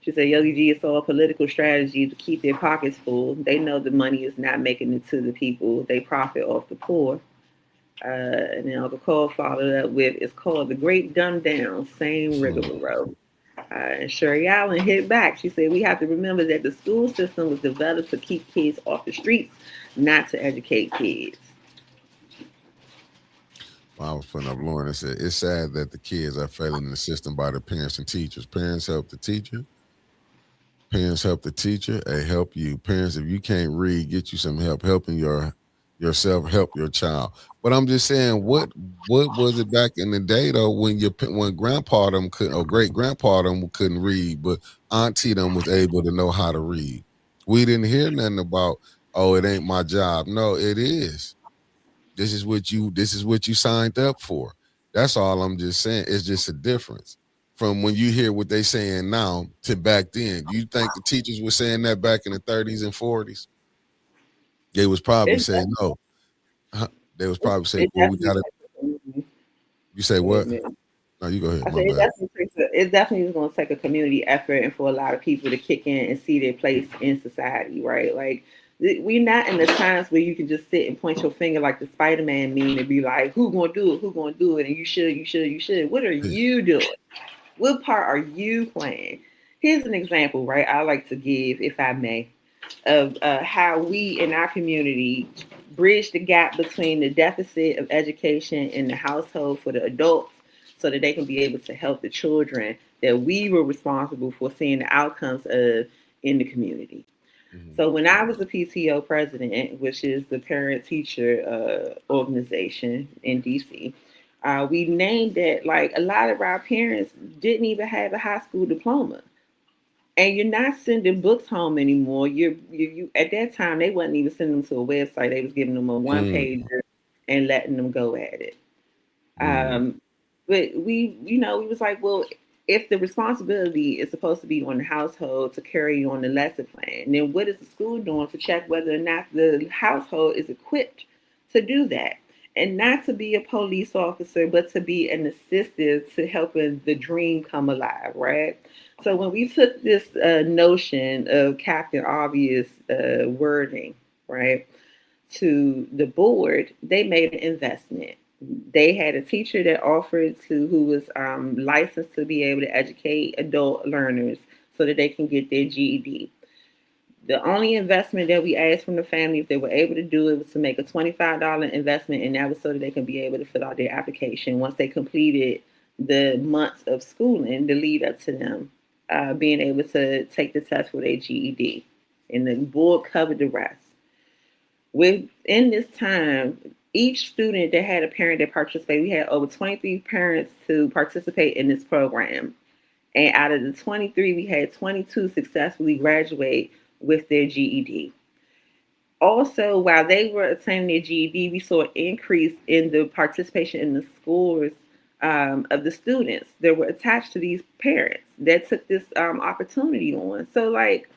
she said Yogi G is all a political strategy to keep their pockets full. They know the money is not making it to the people. They profit off the poor. And then Uncle Cole followed up with, it's called The Great Dumb Down, same rigmarole. And Sherry Allen hit back. She said, we have to remember that the school system was developed to keep kids off the streets, not to educate kids. I was putting up Lauren and said, it's sad that the kids are failing in the system by the parents and teachers. Parents help the teacher. Parents help the teacher, they help you. Parents, if you can't read, get you some help helping yourself, help your child. But I'm just saying, what was it back in the day though when when grandpa them couldn't or great grandpa them couldn't read, but auntie them was able to know how to read. We didn't hear nothing about, oh, it ain't my job. No, it is. This is what you signed up for. That's all I'm just saying. It's just a difference from when you hear what they saying now to back then. You think the teachers were saying that back in the 30s and 40s? They was probably It saying no. They was probably saying, it well, we definitely gotta. takes a community. You say Go what? ahead, man. No, you go ahead. I My said bad. it definitely is going to take a community effort and for a lot of people to kick in and see their place in society, right? Like we're not in the times where you can just sit and point your finger like the Spider-Man meme and be like, "Who gonna do it? Who gonna do it?" And you should, you should, you should. What are Yeah. you doing? What part are you playing? Here's an example, right? I like to give, if I may, of how we in our community bridge the gap between the deficit of education in the household for the adults so that they can be able to help the children that we were responsible for seeing the outcomes of in the community. Mhm. So when I was a PTO president, which is the parent teacher organization in DC, we named it like a lot of our parents didn't even have a high school diploma. And you're not sending books home anymore. You at that time they wasn't even sending them to a website. They was giving them a one Mm, pager and letting them go at it. mm, Um, but we was like, well, if the responsibility is supposed to be on the household to carry on the lesson plan, then what is the school doing to check whether or not the household is equipped to do that? And not to be a police officer, but to be an assistant to helping the dream come alive, right? So when we took this notion of Captain Obvious wording, right, to the board, they made an investment. They had a teacher that offered to who was licensed to be able to educate adult learners so that they can get their GED. The only investment that we asked from the family, if they were able to do it, was to make a $25 investment, and that was so that they can be able to fill out their application once they completed the months of schooling to lead up to them being able to take the test for their GED. And the board covered the rest. Within this time, each student that had a parent that participated, we had over 23 parents to participate in this program. And out of the 23, we had 22 successfully graduate with their GED. Also, while they were attaining their GED, we saw an increase in the participation in the scores of the students that were attached to these parents that took this opportunity on. So, like,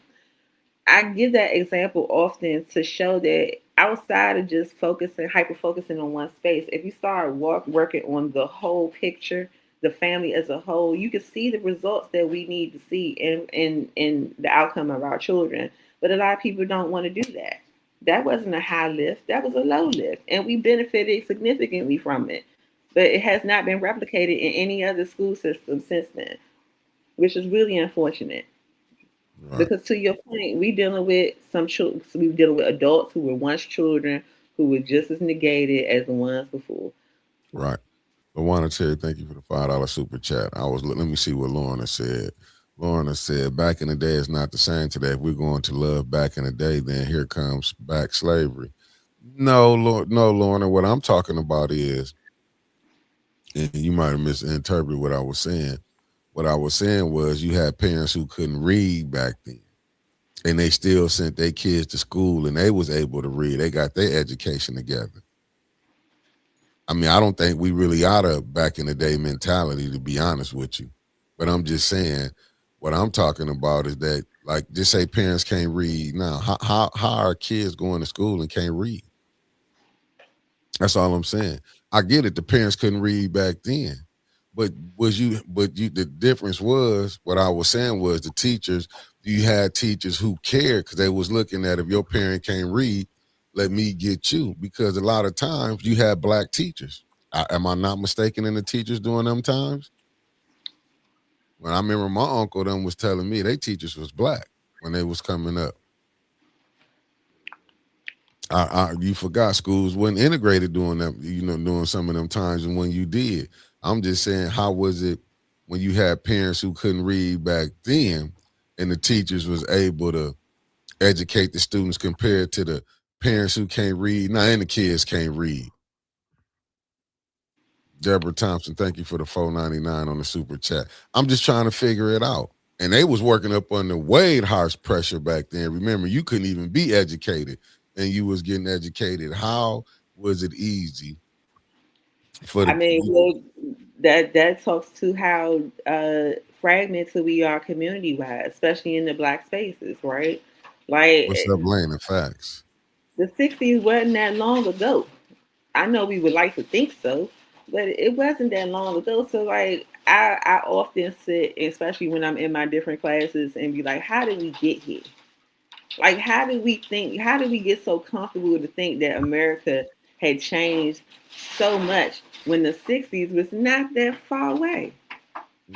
I give that example often to show that outside of just hyper focusing on one space, if you start working on the whole picture, the family as a whole, you can see the results that we need to see in the outcome of our children. But a lot of people don't want to do that. That wasn't a high lift, that was a low lift. And we benefited significantly from it. But it has not been replicated in any other school system since then, which is really unfortunate. right, Because to your point, we dealing with some children. We dealing with adults who were once children who were just as negated as the ones before. right. Luana Terry, thank you for the $5 super chat. Let me see what Lorna said. Lorna said, back in the day is not the same today. If we're going to love back in the day, then here comes back slavery. No, Lord, no, Lorna. What I'm talking about is, and you might have misinterpreted what I was saying. What I was saying was you had parents who couldn't read back then, and they still sent their kids to school, and they was able to read. They got their education together. I mean, I don't think we really out of back in the day mentality, to be honest with you. But I'm just saying, what I'm talking about is that, like, just say parents can't read now. How are kids going to school and can't read? That's all I'm saying. I get it. The parents couldn't read back then, but the difference was what I was saying was the teachers. You had teachers who cared because they was looking at, if your parent can't read, let me get you, because a lot of times you had black teachers. Am I not mistaken in the teachers during them times? When I remember my uncle them was telling me they teachers was black when they was coming up. You forgot schools wasn't integrated during them, during some of them times, and when you did. I'm just saying, how was it when you had parents who couldn't read back then, and the teachers was able to educate the students compared to the parents who can't read. Now, and the kids can't read. Deborah Thompson, thank you for the $4.99 on the super chat. I'm just trying to figure it out. And they was working up under way harsh pressure back then. Remember, you couldn't even be educated, and you was getting educated. How was it easy for the? I mean, well, that talks to how fragmented we are community wise, especially in the Black spaces, right? Like What's up, Lane? The facts. the '60s wasn't that long ago. I know we would like to think so, but it wasn't that long ago. So like I often sit, especially when I'm in my different classes, and be like, how did we get here? Like how did we think, how did we get so comfortable to think that America had changed so much when the '60s was not that far away?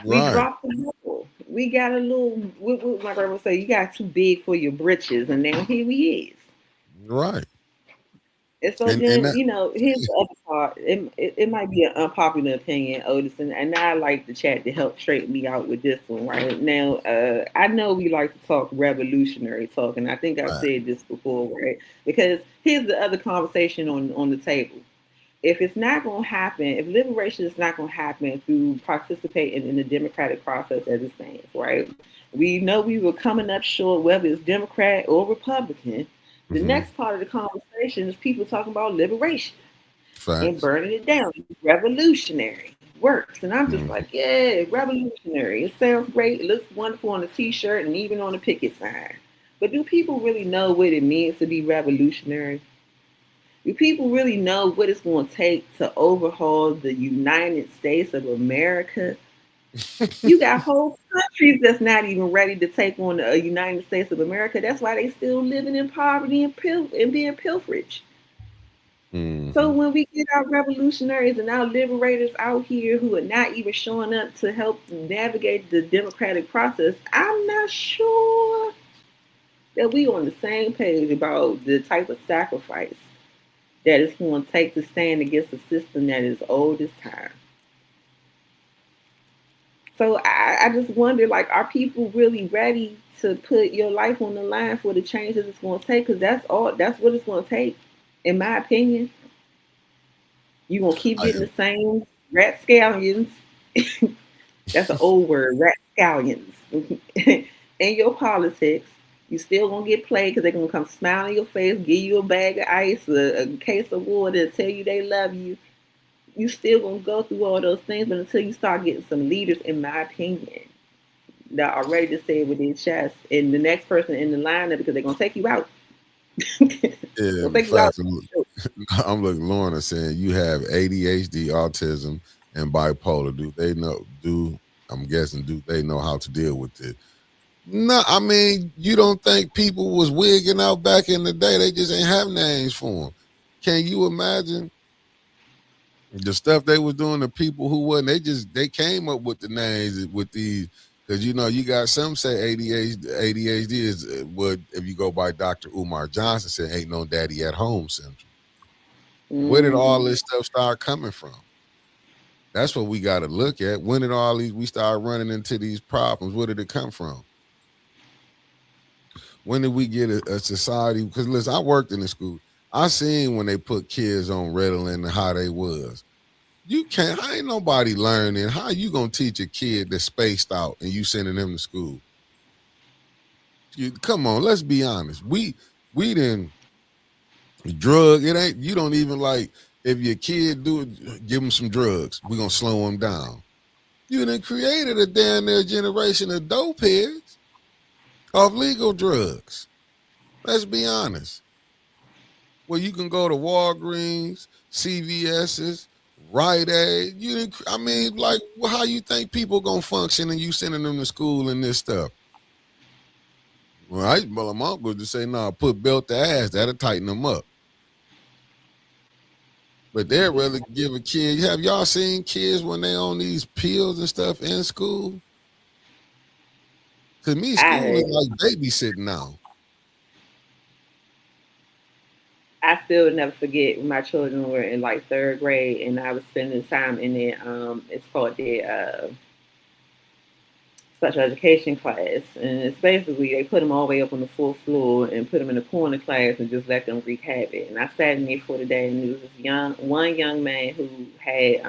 We Right, dropped the ball. We got a little, what my grandma say, you got too big for your britches, and now here we is. right. And so And then, that, here's the other part. It might be an unpopular opinion, Otis, and I like the chat to help straighten me out with this one right now. I know we like to talk revolutionary talk, and I think I've right. said this before, right? Because here's the other conversation on the table. If it's not going to happen, if liberation is not going to happen through participating in the democratic process as it stands, right? We know we were coming up short, whether it's Democrat or Republican. The Mm-hmm. next part of the conversation is people talking about liberation and Facts. burning it down. Revolutionary works. And I'm just Mm-hmm. like, yeah, revolutionary. It sounds great. It looks wonderful on a t-shirt and even on a picket sign. But do people really know what it means to be revolutionary? Do people really know what it's going to take to overhaul the United States of America? You got whole countries that's not even ready to take on the United States of America. That's why they still living in poverty and being pilferage. So Mm-hmm. when we get our revolutionaries and our liberators out here who are not even showing up to help navigate the democratic process, I'm not sure that we on the same page about the type of sacrifice that it's going to take to stand against a system that is old as time. So I just wonder, like, are people really ready to put your life on the line for the changes it's going to take? Because that's all. That's what it's going to take, in my opinion. You're going to keep I, getting the same rat scallions. That's an old word, rat scallions. In your politics, you still gonna get played because they're gonna come smile in your face, give you a bag of ice, a case of water, and tell you they love you. You still gonna go through all those things, but until you start getting some leaders, in my opinion, that are ready to say it with their chest, and the next person in the lineup because they're gonna take you out. yeah, They'll take you out. facts. I'm looking. Lorna saying you have ADHD, autism, and bipolar. Do they know? I'm guessing? Do they know how to deal with it? No, I mean, you don't think people was wigging out back in the day? They just ain't have names for them. Can you imagine the stuff they was doing to people who wasn't? They came up with the names with these because you got some say ADHD is what if you go by Dr. Umar Johnson said ain't no daddy at home syndrome. Where did all Mm-hmm. this stuff start coming from? That's what we got to look at. When did all these we start running into these problems? Where did it come from? When did we get a society? Because listen, I worked in the school. I seen when they put kids on Ritalin and how they was. You can't. How ain't nobody learning? How you gonna teach a kid that's spaced out and you sending them to school? Come on, let's be honest. We didn't drug. It ain't. You don't even like if your kid do it. Give them some drugs. We gonna slow them down. You done created a damn near generation of dope heads of legal drugs. Let's be honest. Well, you can go to Walgreens, CVS's, Rite Aid. You didn't, I mean, like, how you think people gonna function and you sending them to school and this stuff? Well, my uncle just say, "No, put belt to ass. That'll tighten them up." But they'd rather give a kid. Have y'all seen kids when they on these pills and stuff in school? To me, I school is have. like babysitting now. I still never forget when my children were in like third grade and I was spending time in their it's called their special education class, and it's basically they put them all the way up on the fourth floor and put them in the corner class and just let them wreak havoc. And I sat in there for the day, and there was this one young man who had,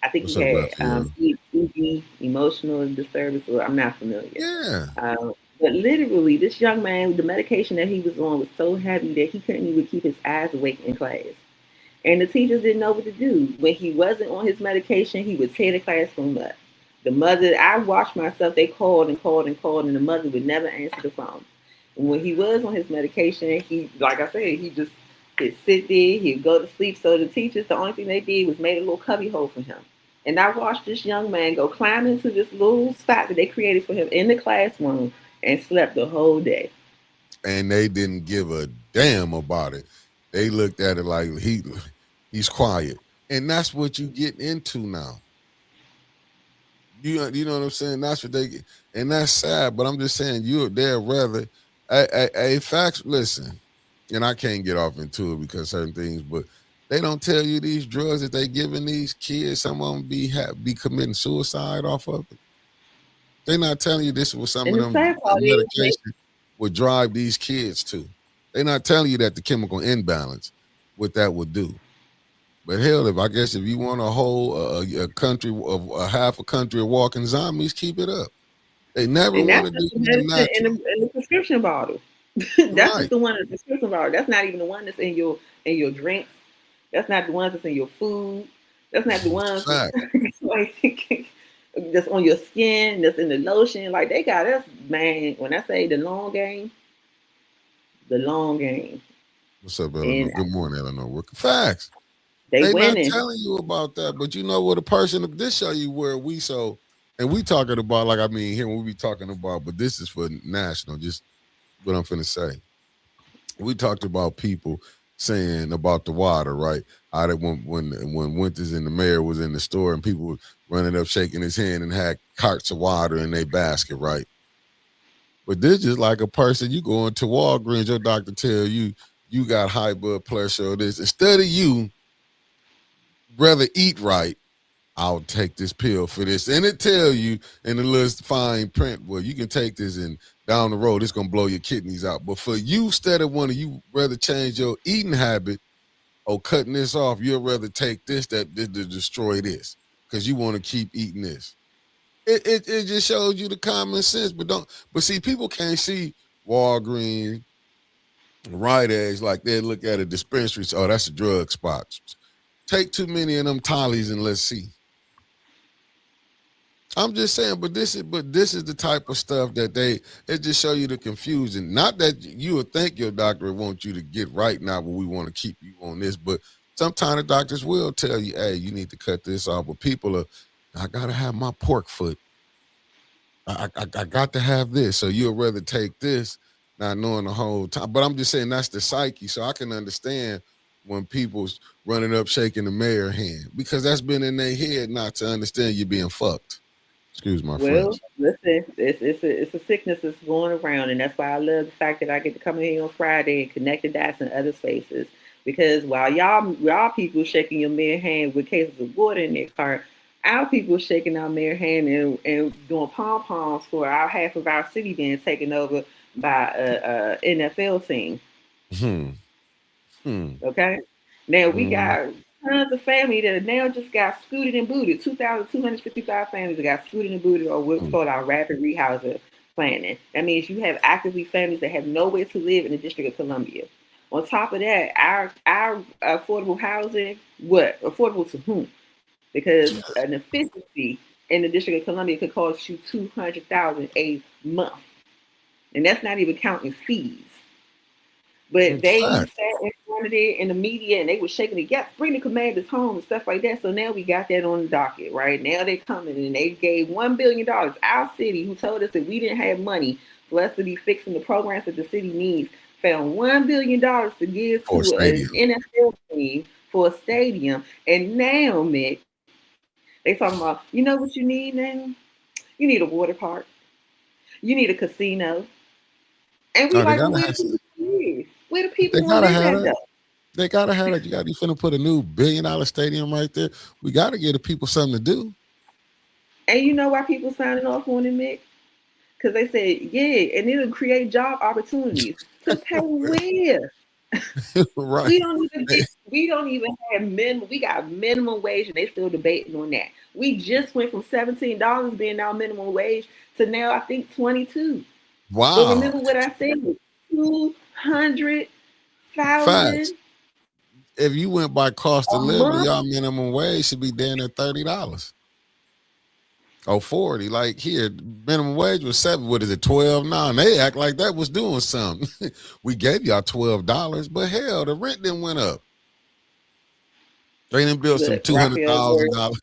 I think What's he up, had Raphael? ED, emotional disturbance, or I'm not familiar. Yeah. But literally, this young man, the medication that he was on was so heavy that he couldn't even keep his eyes awake in class. And the teachers didn't know what to do. When he wasn't on his medication, he would tear the classroom up. The mother, I watched myself, they called and called and called, and the mother would never answer the phone. And when he was on his medication, he, like I said, he just he'd sit there, he'd go to sleep. So the teachers, the only thing they did was made a little cubby hole for him. And I watched this young man go climb into this little spot that they created for him in the classroom and slept the whole day. And they didn't give a damn about it. They looked at it like he's quiet. And that's what you get into now. You know what I'm saying? That's what they get. And that's sad, but I'm just saying they're rather a facts. Listen, and I can't get off into it because certain things, but they don't tell you these drugs that they giving these kids, some of them be committing suicide off of it. They're not telling you this was some And of the them sad part is, medication would drive these kids to. They're not telling you that the chemical imbalance, what that would do. But hell, if you want a whole a country of a half a country of walking zombies, keep it up. They never and want that's to do just the nothing medicine in natural. the prescription bottle. That's Right. just the one in the prescription bottle. That's not even the one that's in your drinks. That's not the ones that's in your food. That's not the ones Fact. that's, like, that's on your skin. That's in the lotion. Like they got us, man. When I say the long game, the long game, What's up, Eleanor? and Good morning, Eleanor. Facts. they They not winning. telling you about that, but you know what? A person this show you where we so and we talking about like I mean here we be talking about, but this is for national. Just what I'm finna say. We talked about people saying about the water, right? How that when Winters and the mayor was in the store and people were running up shaking his hand and had carts of water in their basket, right? But this is like a person you go into Walgreens, your doctor tell you you got high blood pressure or this. Instead of you rather eat right, I'll take this pill for this. And it tell you in the little fine print, well, you can take this and down the road, it's gonna blow your kidneys out. But for you, instead of wanting you rather change your eating habit or cutting this off, you'll rather take this to destroy this because you want to keep eating this. It just shows you the common sense, but see, people can't see Walgreens, Rite Aids like they look at a dispensary. Oh, that's a drug spot. Take too many of them Tollies and let's see. I'm just saying, but this is the type of stuff that it just show you the confusion. Not that you would think your doctor would want you to get right now, but we want to keep you on this. But sometimes the doctors will tell you, hey, you need to cut this off. But people I gotta have my pork foot. I got to have this. So you'll rather take this, not knowing the whole time. But I'm just saying that's the psyche. So I can understand when people's running up shaking the mayor hand because that's been in their head not to understand you being fucked. Excuse my Well, French. listen, it's a sickness that's going around, and that's why I love the fact that I get to come in here on Friday and connect the dots in other spaces. Because while y'all people shaking your mayor hand with cases of water in their car, our people shaking our mayor hand and doing pom poms for our half of our city being taken over by a NFL team. Hmm. Hmm. Okay, now we Mm. got tons of family that now just got scooted and booted. 2,255 families that got scooted and booted, or what's called our rapid rehousing planning. That means you have actively families that have nowhere to live in the District of Columbia. On top of that, our affordable housing, what affordable to whom? Because an efficiency in the District of Columbia could cost you $200,000 a month, and that's not even counting fees. But they sat in front of it in the media and they were shaking it. Yes, bring the commanders home and stuff like that. So now we got that on the docket, right? Now they're coming and they gave $1 billion. Our city, who told us that we didn't have money for us to be fixing the programs that the city needs, found $1 billion to give to an NFL team for a stadium. And now, Mick, they talking about, you know what you need now? You need a water park. You need a casino. And we like, where the people they gotta have that? They gotta have it. You finna put a new $1 billion stadium right there. We gotta give the people something to do. And you know why people signing off on it, Mick? Because they said, yeah, and it'll create job opportunities. To pay where? Right. We don't even have minimum. We got minimum wage, and they still debating on that. We just went from $17 being our minimum wage to now I think 22. But Wow. remember what I said: 200,000 Facts. If you went by cost a of living, month. y'all minimum wage should be down at $30. Oh, 40. Like here, minimum wage was 7. What is it, 12 now? And they act like that was doing something. We gave y'all $12, but hell, the rent then went up. They done built some Look, Raphael $200,000.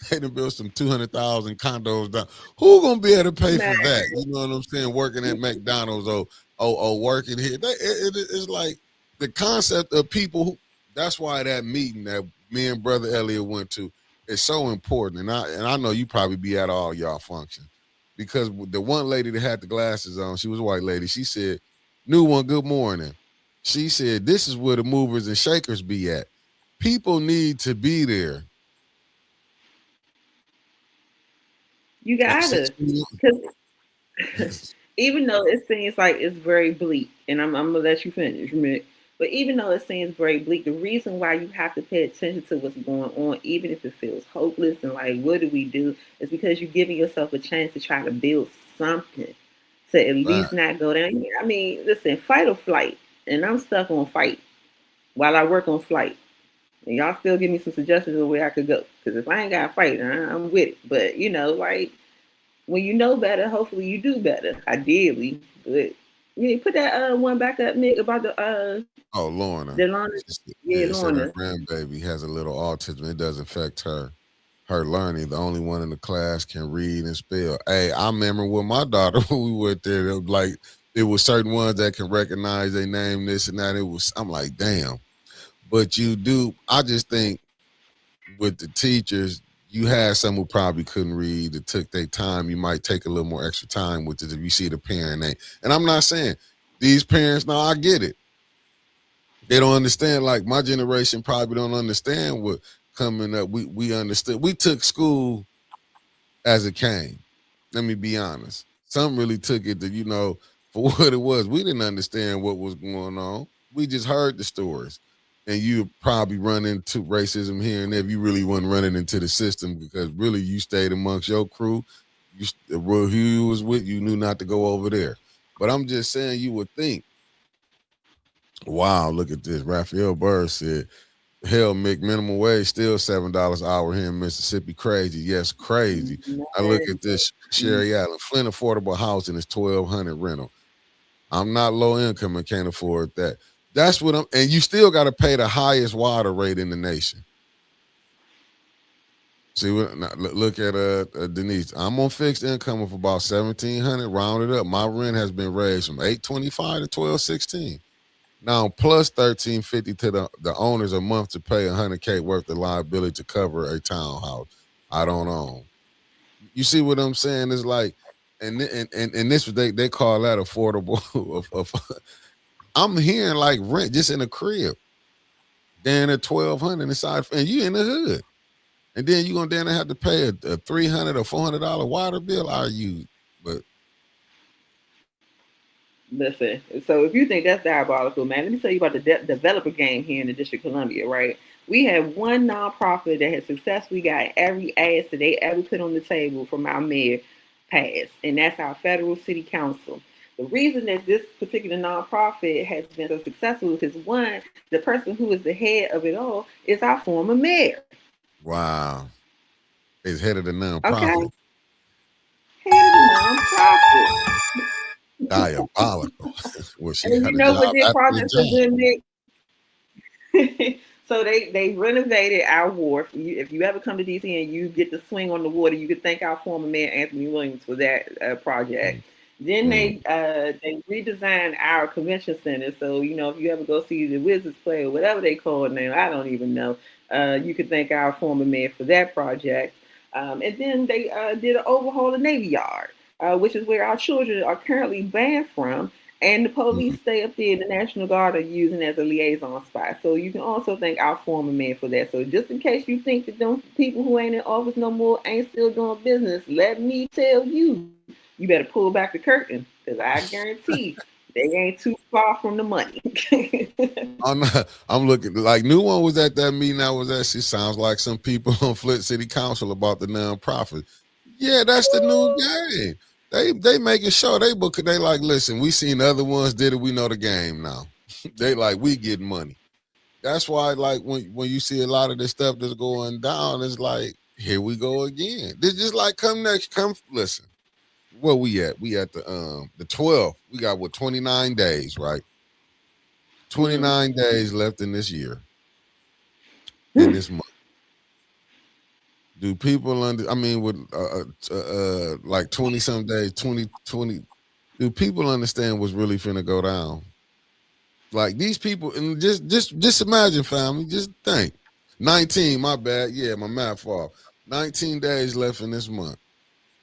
They done built some 200,000 condos down. Who gonna be able to pay for man, that? You know what I'm saying? Working at McDonald's or working here. It's like the concept of people who, that's why that meeting that me and Brother Elliot went to is so important. And I know you probably be at all y'all functions. Because the one lady that had the glasses on, she was a white lady. She said, "New one, good morning." She said, "This is where the movers and shakers be at. People need to be there." you At gotta, 6 p.m. because even though it seems like it's very bleak, and I'm gonna let you finish, Mick. But even though it seems very bleak, the reason why you have to pay attention to what's going on, even if it feels hopeless and like, what do we do, is because you're giving yourself a chance to try to build something to at Right. least not go down. I mean, listen, fight or flight, and I'm stuck on fight while I work on flight. And y'all still give me some suggestions of where I could go. Because if I ain't got to fight, I'm with it. But, like when you know better, hopefully you do better, ideally. But put that one back up, Nick, about Oh, Lorna. the Lorna. Yeah, Yeah, said her Lorna. grandbaby has a little autism. It does affect her learning. The only one in the class can read and spell. Hey, I remember with my daughter when we went there, it was like there was certain ones that can recognize their name, this and that. I'm like, damn. But you do, I just think with the teachers, you had some who probably couldn't read. It took their time. You might take a little more extra time with it if you see the parent name. And I'm not saying these parents, no, I get it. They don't understand. Like my generation probably don't understand what coming up. We understood. We took school as it came. Let me be honest. Some really took it to, for what it was. We didn't understand what was going on. We just heard the stories. And you probably run into racism here and there if you really wasn't running into the system because really you stayed amongst your crew. The who you was with, you knew not to go over there. But I'm just saying you would think, wow, look at this. Raphael Burr said, hell, Mick, minimum wage still $7 an hour here in Mississippi. Crazy. Yes, crazy. I look at this, Sherry Allen, Flint affordable housing is $1,200 rental. I'm not low income and can't afford that. That's what and you still got to pay the highest water rate in the nation. See, look at Denise. I'm on fixed income of about $1,700, rounded up. My rent has been raised from $825 to $1,216. Now plus $1,350 to the owners a month to pay $100K worth of liability to cover a townhouse I don't own. You see what I'm saying? It's like, and this they call that affordable. I'm hearing like rent just in a crib, down at $1,200 inside, and you in the hood, and then you gonna then have to pay a $300 or $400 water bill. Are you? But Listen, so if you think that's diabolical, man, let me tell you about the developer game here in the District of Columbia, right? We have one nonprofit that has successfully got every ask that they ever put on the table from our mayor passed, and that's our federal city council. The reason that this particular nonprofit has been so successful is one, the person who is the head of it all is our former mayor. wow, it's head of the nonprofit. Okay. Head of the nonprofit. Diabolical. Well, she And had you a know job what their after the project has job. been, Nick? So they renovated our wharf. If you ever come to DC and you get to swing on the water, you could thank our former mayor Anthony Williams for that project. Then they redesigned our convention center. So if you ever go see the Wizards play or whatever they call it now, I don't even know. You could thank our former mayor for that project. And then they did an overhaul of Navy Yard, which is where our children are currently banned from. And the police stay up there. The National Guard are using as a liaison spot. So you can also thank our former mayor for that. So just in case you think that them people who ain't in office no more ain't still doing business, let me tell you, you better pull back the curtain because I guarantee they ain't too far from the money. I'm looking like New One was at that meeting I was at. She sounds like some people on Flint City Council about the nonprofit. Yeah, that's the new game. They making sure they book it. They like, listen, we seen other ones did it. We know the game now. They like, we getting money. That's why, like, when you see a lot of this stuff that's going down, it's like, here we go again. This just like come listen. Where we at? We at the 12th. We got 29 days, right? 29 days left in this year. In this month. Do people with like 20 some days, 20, do people understand what's really finna go down? Like these people, and just imagine, family, just think. 19, my bad. Yeah, my math off. 19 days left in this month.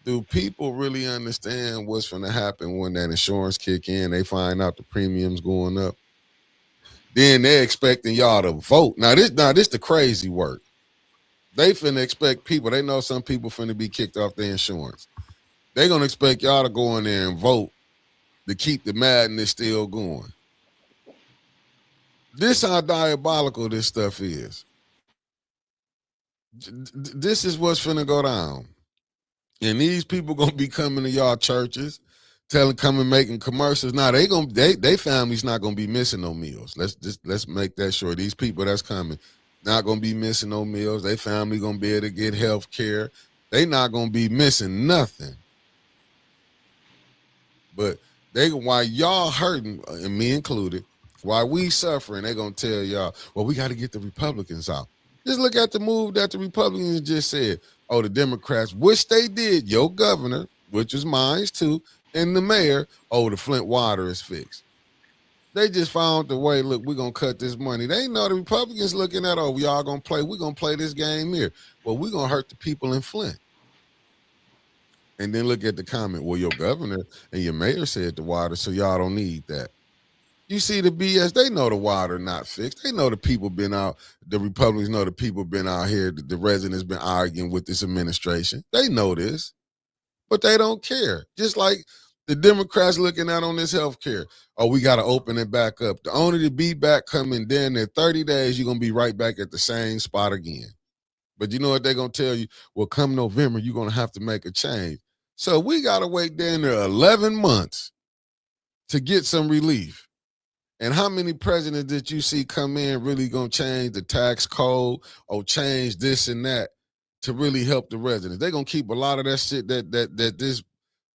Do people really understand what's finna happen when that insurance kick in? They find out the premiums going up. Then they're expecting y'all to vote. Now this the crazy work. They finna expect people. They know some people finna be kicked off their insurance. They gonna expect y'all to go in there and vote to keep the madness still going. This how diabolical this stuff is. This is what's finna go down. And these people gonna be coming to y'all churches, coming making commercials. Now they families not gonna be missing no meals. Let's make that sure. These people that's coming not gonna be missing no meals. They family gonna be able to get health care. They not gonna be missing nothing. But while y'all hurting, and me included, while we suffering, they gonna tell y'all, well, we got to get the Republicans out. Just look at the move that the Republicans just said. Oh, the Democrats, which they did, your governor, which is mine too, and the mayor, oh, the Flint water is fixed. They just found the way, look, we're going to cut this money. They know the Republicans looking at, oh, we're going to play this game here. Well, we're going to hurt the people in Flint. And then look at the comment, well, your governor and your mayor said the water, so y'all don't need that. You see the BS, they know the water not fixed. They know the people been out, the Republicans know the people been out here, the residents been arguing with this administration. They know this, but they don't care. Just like the Democrats looking at on this health care. Oh, we got to open it back up. The only to be back coming then in 30 days, you're going to be right back at the same spot again. But you know what they're going to tell you? Well, come November, you're going to have to make a change. So we got to wait down there 11 months to get some relief. And how many presidents did you see come in really going to change the tax code or change this and that to really help the residents? They're going to keep a lot of that shit that this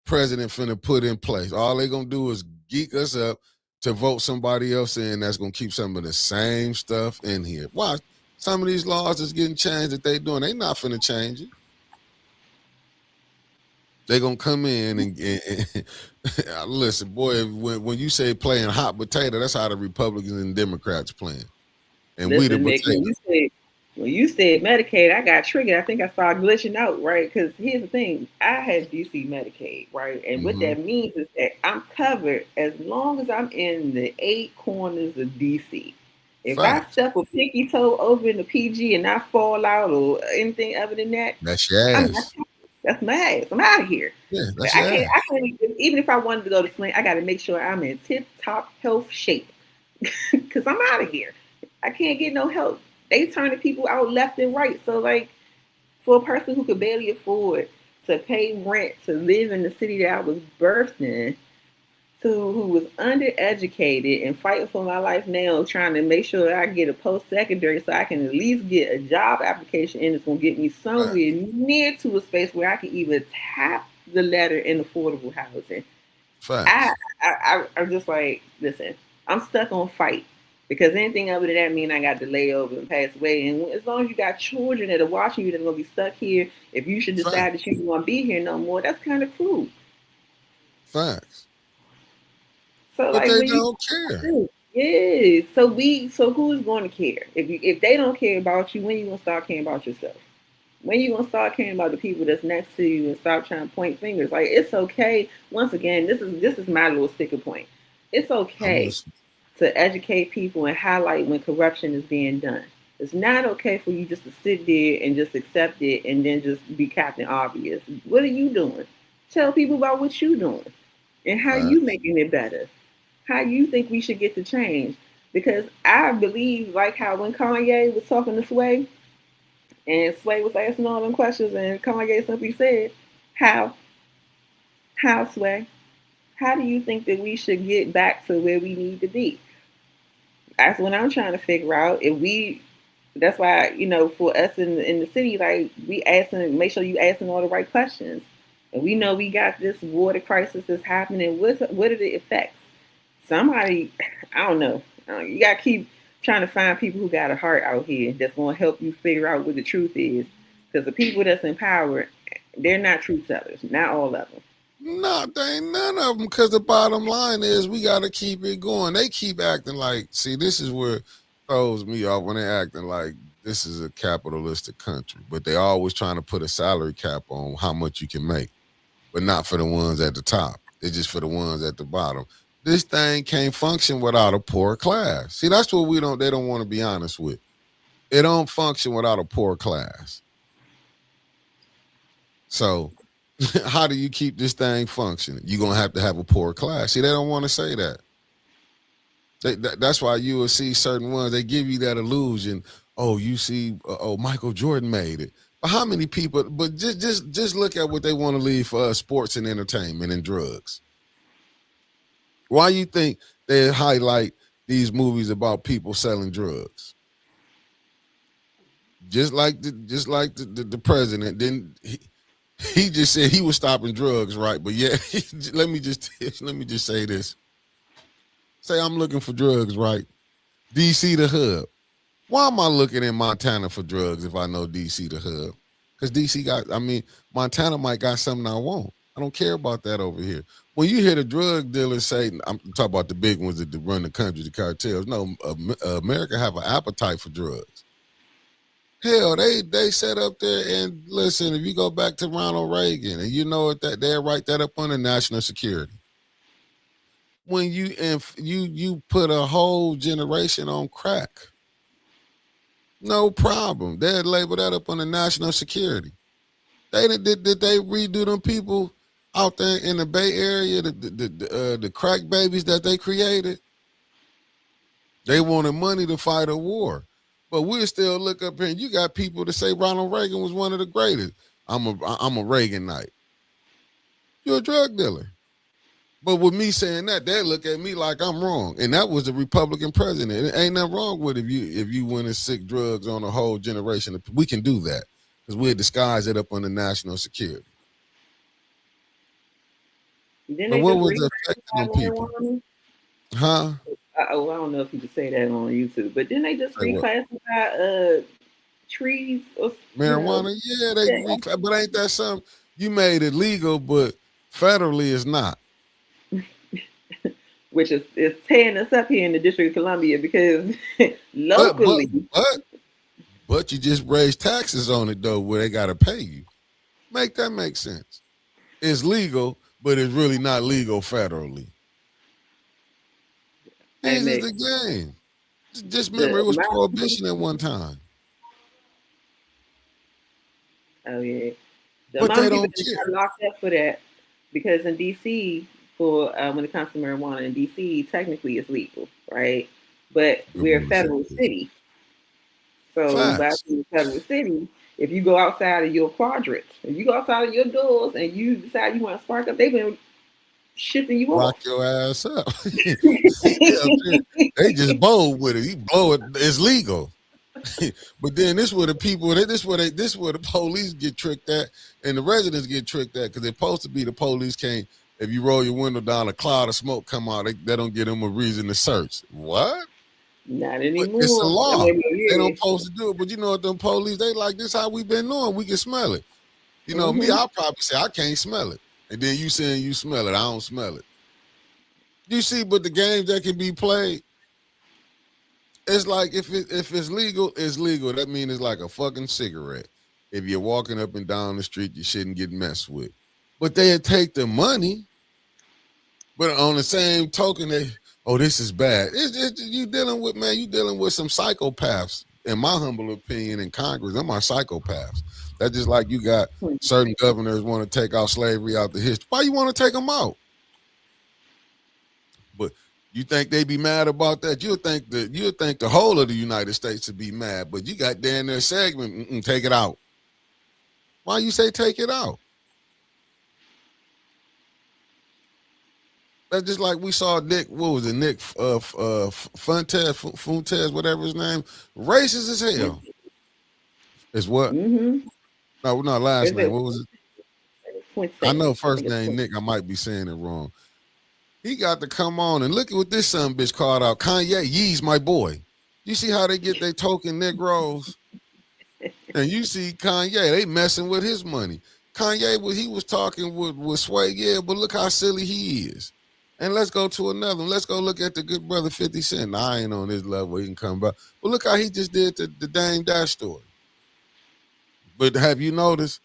president finna put in place. All they going to do is geek us up to vote somebody else in that's going to keep some of the same stuff in here. Watch, some of these laws that's getting changed that they doing, they not finna change it. They gonna come in and listen, boy. When you say playing hot potato, that's how the Republicans and Democrats playing. And listen, we the Nick, potato. when you said Medicaid, I got triggered. I think I started glitching out, right? Because here's the thing: I had DC Medicaid, right? And what that means is that I'm covered as long as I'm in the 8 corners of DC. If I step a pinky toe over in the PG and I fall out or anything other than that, that's your ass. That's my ass. I'm out of here. Yeah, I can't, even if I wanted to go to Flint, I got to make sure I'm in tip-top health shape because I'm out of here. I can't get no help. They turning people out left and right. So, like, for a person who could barely afford to pay rent to live in the city that I was birthed in, who was undereducated and fighting for my life now, trying to make sure that I get a post-secondary so I can at least get a job application in that's going to get me somewhere near to a space where I can even tap the letter in affordable housing. I'm just like, listen, I'm stuck on fight because anything other than that mean I got to lay over and pass away. And as long as you got children that are watching you that are going to be stuck here, if you should decide that you don't want to be here no more, that's kind of cruel. Facts. So but like, they don't care. Yeah. So who's going to care? If they don't care about you, when you gonna start caring about yourself? When you gonna start caring about the people that's next to you and stop trying to point fingers? Like, it's okay. Once again, this is my little sticker point. it's I'm okay listening. to educate people and highlight when corruption is being done. It's not okay for you just to sit there and just accept it and then just be Captain Obvious. What are you doing? Tell people about what you're doing and how you Facts. making it better. How you think we should get to change. Because I believe, like how when Kanye was talking to Sway and Sway was asking all them questions and Kanye simply said, How? How, Sway? How do you think that we should get back to where we need to be? That's what I'm trying to figure out. If we, that's why for us in the city, like we asking, make sure you asking all the right questions. And we know we got this water crisis that's happening. What are the effects? Somebody, I don't know. You gotta keep trying to find people who got a heart out here that's gonna help you figure out what the truth is. Because the people that's in power, they're not truth tellers. Not all of them. No, they ain't none of them. Because the bottom line is we got to keep it going. They keep acting like, see, this is where it throws me off when they acting like this is a capitalistic country, but they always trying to put a salary cap on how much you can make, but not for the ones at the top. It's just for the ones at the bottom. This thing can't function without a poor class. See, that's what they don't want to be honest with. It don't function without a poor class. So how do you keep this thing functioning? You're going to have a poor class. See, they don't want to say that. That's why you will see certain ones, they give you that illusion. Oh, you see, Michael Jordan made it. But how many people, but just look at what they want to leave for us, sports and entertainment and drugs. Why you think they highlight these movies about people selling drugs? Just like the president, then he just said he was stopping drugs, right? But yeah, let me just say this. Say I'm looking for drugs, right? DC the hub. Why am I looking in Montana for drugs if I know DC the hub? Because Montana might got something I want. I don't care about that over here. When you hear the drug dealers say, I'm talking about the big ones that run the country, the cartels. No, America have an appetite for drugs. Hell, they set up there and listen. If you go back to Ronald Reagan, and you know that they write that up under national security. When you put a whole generation on crack, no problem. They'd label that up under national security. Did they redo them people out there in the Bay Area, the crack babies that they created? They wanted money to fight a war. But we'll still look up here and you got people to say Ronald Reagan was one of the greatest. I'm a Reaganite. You're a drug dealer. But with me saying that, they look at me like I'm wrong. And that was the Republican president. It ain't nothing wrong with if you went and sick drugs on a whole generation. We can do that because we'll disguise it up under national security. But what was affecting them people? Huh? I don't know if you can say that on YouTube, but didn't they just reclassify trees or marijuana? Yeah, but ain't that something? You made it legal, but federally it's not. Which is tearing us up here in the District of Columbia because locally. But you just raise taxes on it though, where they gotta pay you. Make that make sense. It's legal, but it's really not legal federally. This is the game. Just remember, it was prohibition at one time. Oh yeah, but they don't care. Locked up for that because in DC, for when it comes to marijuana in DC, technically it's legal, right? But we're a federal city, so back in the federal city, if you go outside of your quadrant, if you go outside of your doors and you decide you want to spark up, they've been shifting you Lock off. Your ass up. They just bold with it. You blow it, it's legal. But then this where the police get tricked at and the residents get tricked at because they're supposed to be the police can't. If you roll your window down, a cloud of smoke come out. They don't give them a reason to search. What? Not anymore. But it's a law. They don't supposed to do it. But you know what? Them police, they like this. How we been knowing? We can smell it. You know me. I'll probably say I can't smell it, and then you saying you smell it. I don't smell it. You see, but the games that can be played, it's like if it's legal, it's legal. That means it's like a fucking cigarette. If you're walking up and down the street, you shouldn't get messed with. But they'd take the money. But on the same token, oh, this is bad. You dealing with, man, you dealing with some psychopaths, in my humble opinion, in Congress. Them are psychopaths. That's just like you got certain governors want to take out slavery out the history. Why you want to take them out? But you think they be mad about that? You'll think the whole of the United States would be mad, but you got there in their segment, take it out. Why you say take it out? That's just like we saw Nick, what was it, Nick Fuentes, whatever his name, racist as hell. Is what? Mm-hmm. No, last Is name. it What was it? Fuentes? I know first think it's name Fuentes. Nick. I might be saying it wrong. He got to come on and look at what this son bitch called out. Kanye, Yee's my boy. You see how they get their token Negroes? And you see Kanye, they messing with his money. Kanye, he was talking with Sway, yeah, but look how silly he is. And let's go to another one. Let's go look at the good brother 50 Cent. Now, I ain't on this level. He can come back. But look how he just did the Dame Dash story. But have you noticed?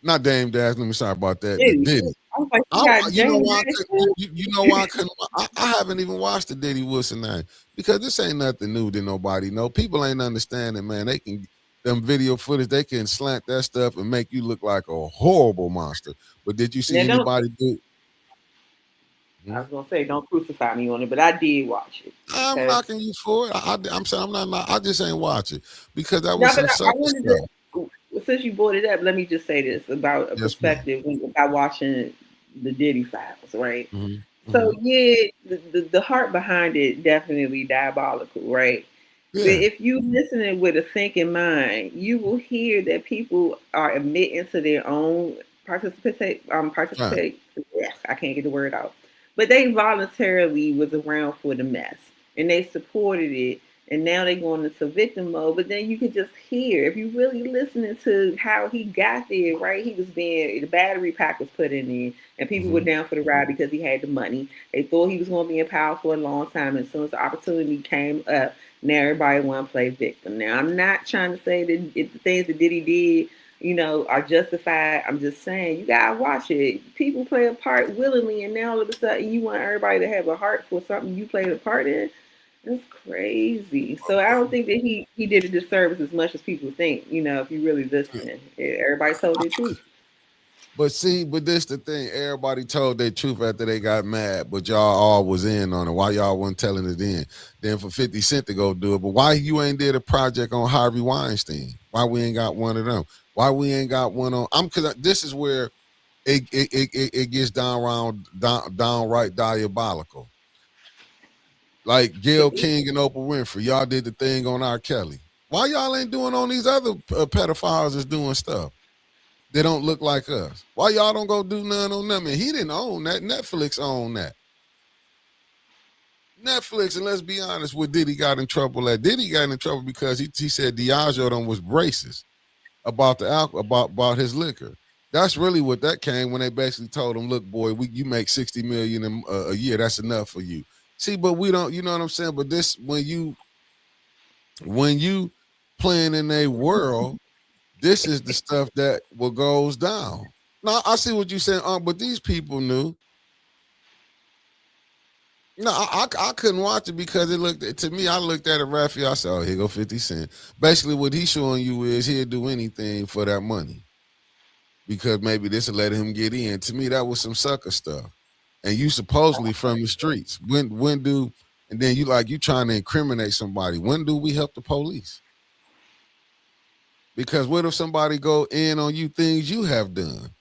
Not Dame Dash. Let me sorry about that. The Diddy. I was like, You know why I couldn't? I haven't even watched the Diddy Wilson name because this ain't nothing new to nobody. No, people ain't understanding, man. They can them video footage. They can slant that stuff and make you look like a horrible monster. But did you see anybody do? I was gonna say, don't crucify me on it, but I did watch it. I'm knocking you for it. I'm saying I'm not. I just ain't watch it because that was some sucker stuff. Since you brought it up, let me just say this about a perspective about watching the Diddy Files, right? Mm-hmm. So yeah, the heart behind it definitely diabolical, right? Yeah. But if you listening with a thinking mind, you will hear that people are admitting to their own participate. Right. Yeah, I can't get the word out. But they voluntarily was around for the mess and they supported it. And now they're going into victim mode. But then you can just hear, if you really listening to how he got there, right? He was the battery pack was put in there and people were down for the ride because he had the money. They thought he was going to be in power for a long time. And as soon as the opportunity came up, now everybody want to play victim. Now, I'm not trying to say that the things that Diddy did, are justified. I'm just saying you gotta watch it. People play a part willingly, and now all of a sudden you want everybody to have a heart for something you played a part in. That's crazy. So I don't think that he did a disservice as much as people think. If you really listen, everybody told their truth. But this the thing. Everybody told their truth after they got mad, but y'all all was in on it. Why y'all wasn't telling it then? Then for 50 Cent to go do it. But why you ain't did a project on Harvey Weinstein? Why we ain't got one of them? Why we ain't got one on? Because this is where it gets downright diabolical. Like Gayle King and Oprah Winfrey, y'all did the thing on R. Kelly. Why y'all ain't doing on these other pedophiles that's doing stuff? They don't look like us. Why y'all don't go do none on them? And he didn't own that. Netflix owned that. Netflix, and let's be honest, what Diddy got in trouble at? Diddy got in trouble because he said Diageo done was racist about the alcohol, about his liquor. That's really what that came when they basically told him, look, boy, you make $60 million a year. That's enough for you. See, but we don't, you know what I'm saying? But this, when you playing in a world, this is the stuff that what goes down. Now, I see what you're saying, but these people knew. No, I couldn't watch it because it looked to me. I looked at it, Raphael. I said, "Oh, here go 50 Cent." Basically, what he's showing you is he'll do anything for that money because maybe this will let him get in. To me, that was some sucker stuff. And you supposedly from the streets. When do and then you trying to incriminate somebody? When do we help the police? Because what if somebody go in on you things you have done?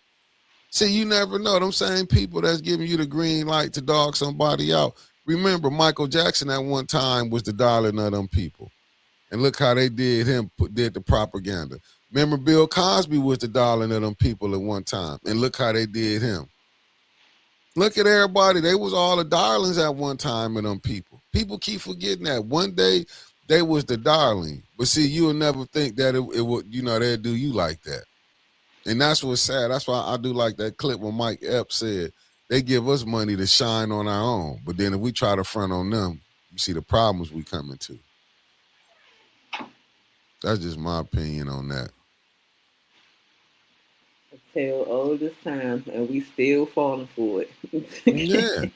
See, you never know. Them same people that's giving you the green light to dog somebody out. Remember, Michael Jackson at one time was the darling of them people. And look how they did the propaganda. Remember, Bill Cosby was the darling of them people at one time. And look how they did him. Look at everybody. They was all the darlings at one time of them people. People keep forgetting that. One day, they was the darling. But see, you'll never think that it would, they'll do you like that. And that's what's sad. That's why I do like that clip when Mike Epps said, they give us money to shine on our own. But then if we try to front on them, you see the problems we come into. That's just my opinion on that. Tell all this time, and we still falling for it. Yeah.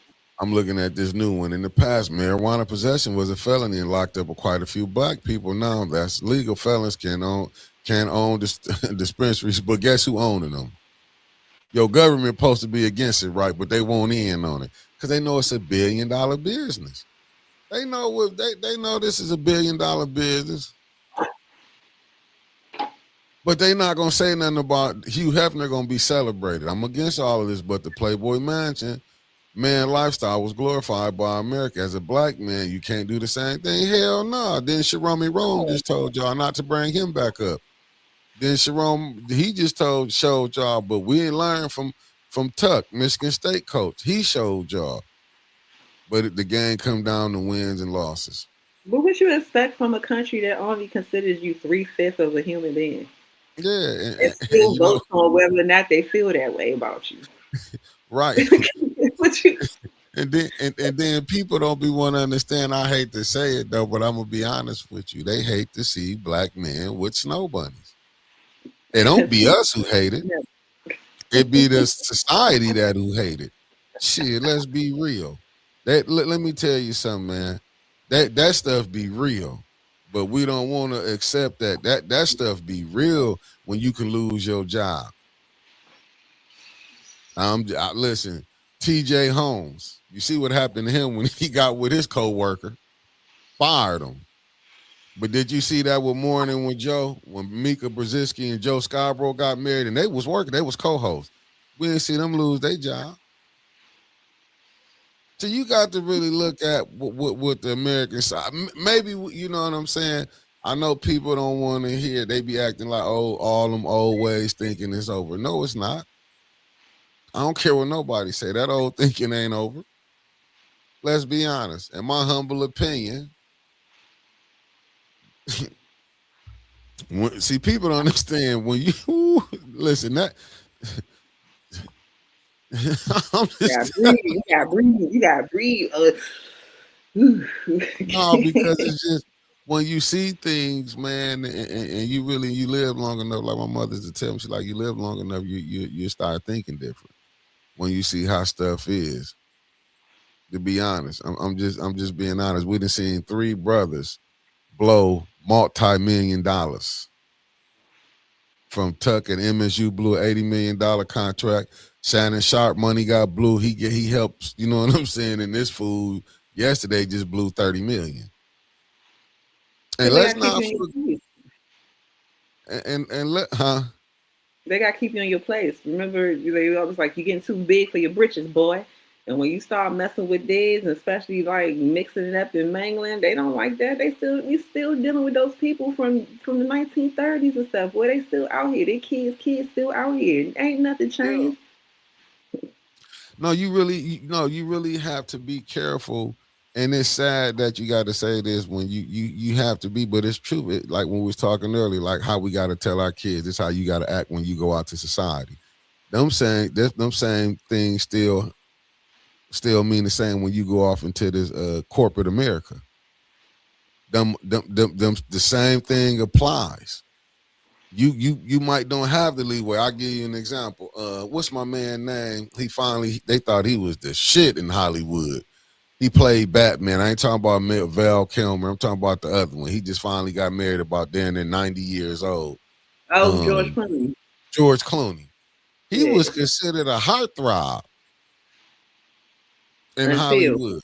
I'm looking at this new one. In the past, marijuana possession was a felony and locked up quite a few black people. Now that's legal. Felons can own dispensaries, but guess who owning them? Your government supposed to be against it, right? But they won't in on it because they know it's $1 billion business. They know they know this is $1 billion business. But they not gonna say nothing about Hugh Hefner gonna be celebrated. I'm against all of this, but the Playboy Mansion man lifestyle was glorified by America. As a black man, you can't do the same thing. Hell no. Then Sharon Rome just told y'all not to bring him back up. Then Sharon, he just showed y'all, but we ain't learned from Tuck, Michigan State coach. He showed y'all. But the game come down to wins and losses. But what you expect from a country that only considers you 3/5 of a human being? Yeah. It still votes on whether or not they feel that way about you. Right. What you And then people don't be want to understand. I hate to say it though, but I'm gonna be honest with you. They hate to see black men with snow bunnies. It don't be us who hate it. It be the society that who hate it. Shit, let's be real. Let me tell you something, man. That stuff be real, but we don't want to accept that stuff be real when you can lose your job. Listen, TJ Holmes. You see what happened to him when he got with his co-worker, fired him. But did you see that with Morning with Joe when Mika Brzezinski and Joe Scarborough got married and they was working, they was co-hosts. We didn't see them lose their job. So you got to really look at what the American side. Maybe you know what I'm saying. I know people don't want to hear. They be acting like all them old ways thinking it's over. No, it's not. I don't care what nobody say. That old thinking ain't over. Let's be honest. In my humble opinion. See, people don't understand when you listen. That you gotta breathe. No, because it's just when you see things, man, and you live long enough. Like my mother's to tell me, she's like, you live long enough, you start thinking different when you see how stuff is. To be honest, I'm just being honest. We done seen 3 brothers blow multi-million dollars. From Tuck and MSU blew an $80 million contract. Shannon Sharp money got blew. He helps, you know what I'm saying? And this fool yesterday just blew $30 million. And let's not they got to keep you in your place. Remember, they always like, you getting too big for your britches, boy. And when you start messing with these, and especially like mixing it up and mangling, they don't like that. We still dealing with those people from the 1930s and stuff. Boy, they still out here. They kids still out here. Ain't nothing changed. No, you really have to be careful. And it's sad that you got to say this when you have to be, but it's true. Like when we was talking earlier, like how we got to tell our kids, this is how you got to act when you go out to society. Them same things still mean the same when you go off into this corporate America. The same thing applies. You might don't have the leeway. I'll give you an example. What's my man name? They thought he was the shit in Hollywood. He played Batman. I ain't talking about Val Kilmer. I'm talking about the other one. He just finally got married about then and 90 years old. Oh, George Clooney. George Clooney. He was considered a heartthrob in Hollywood.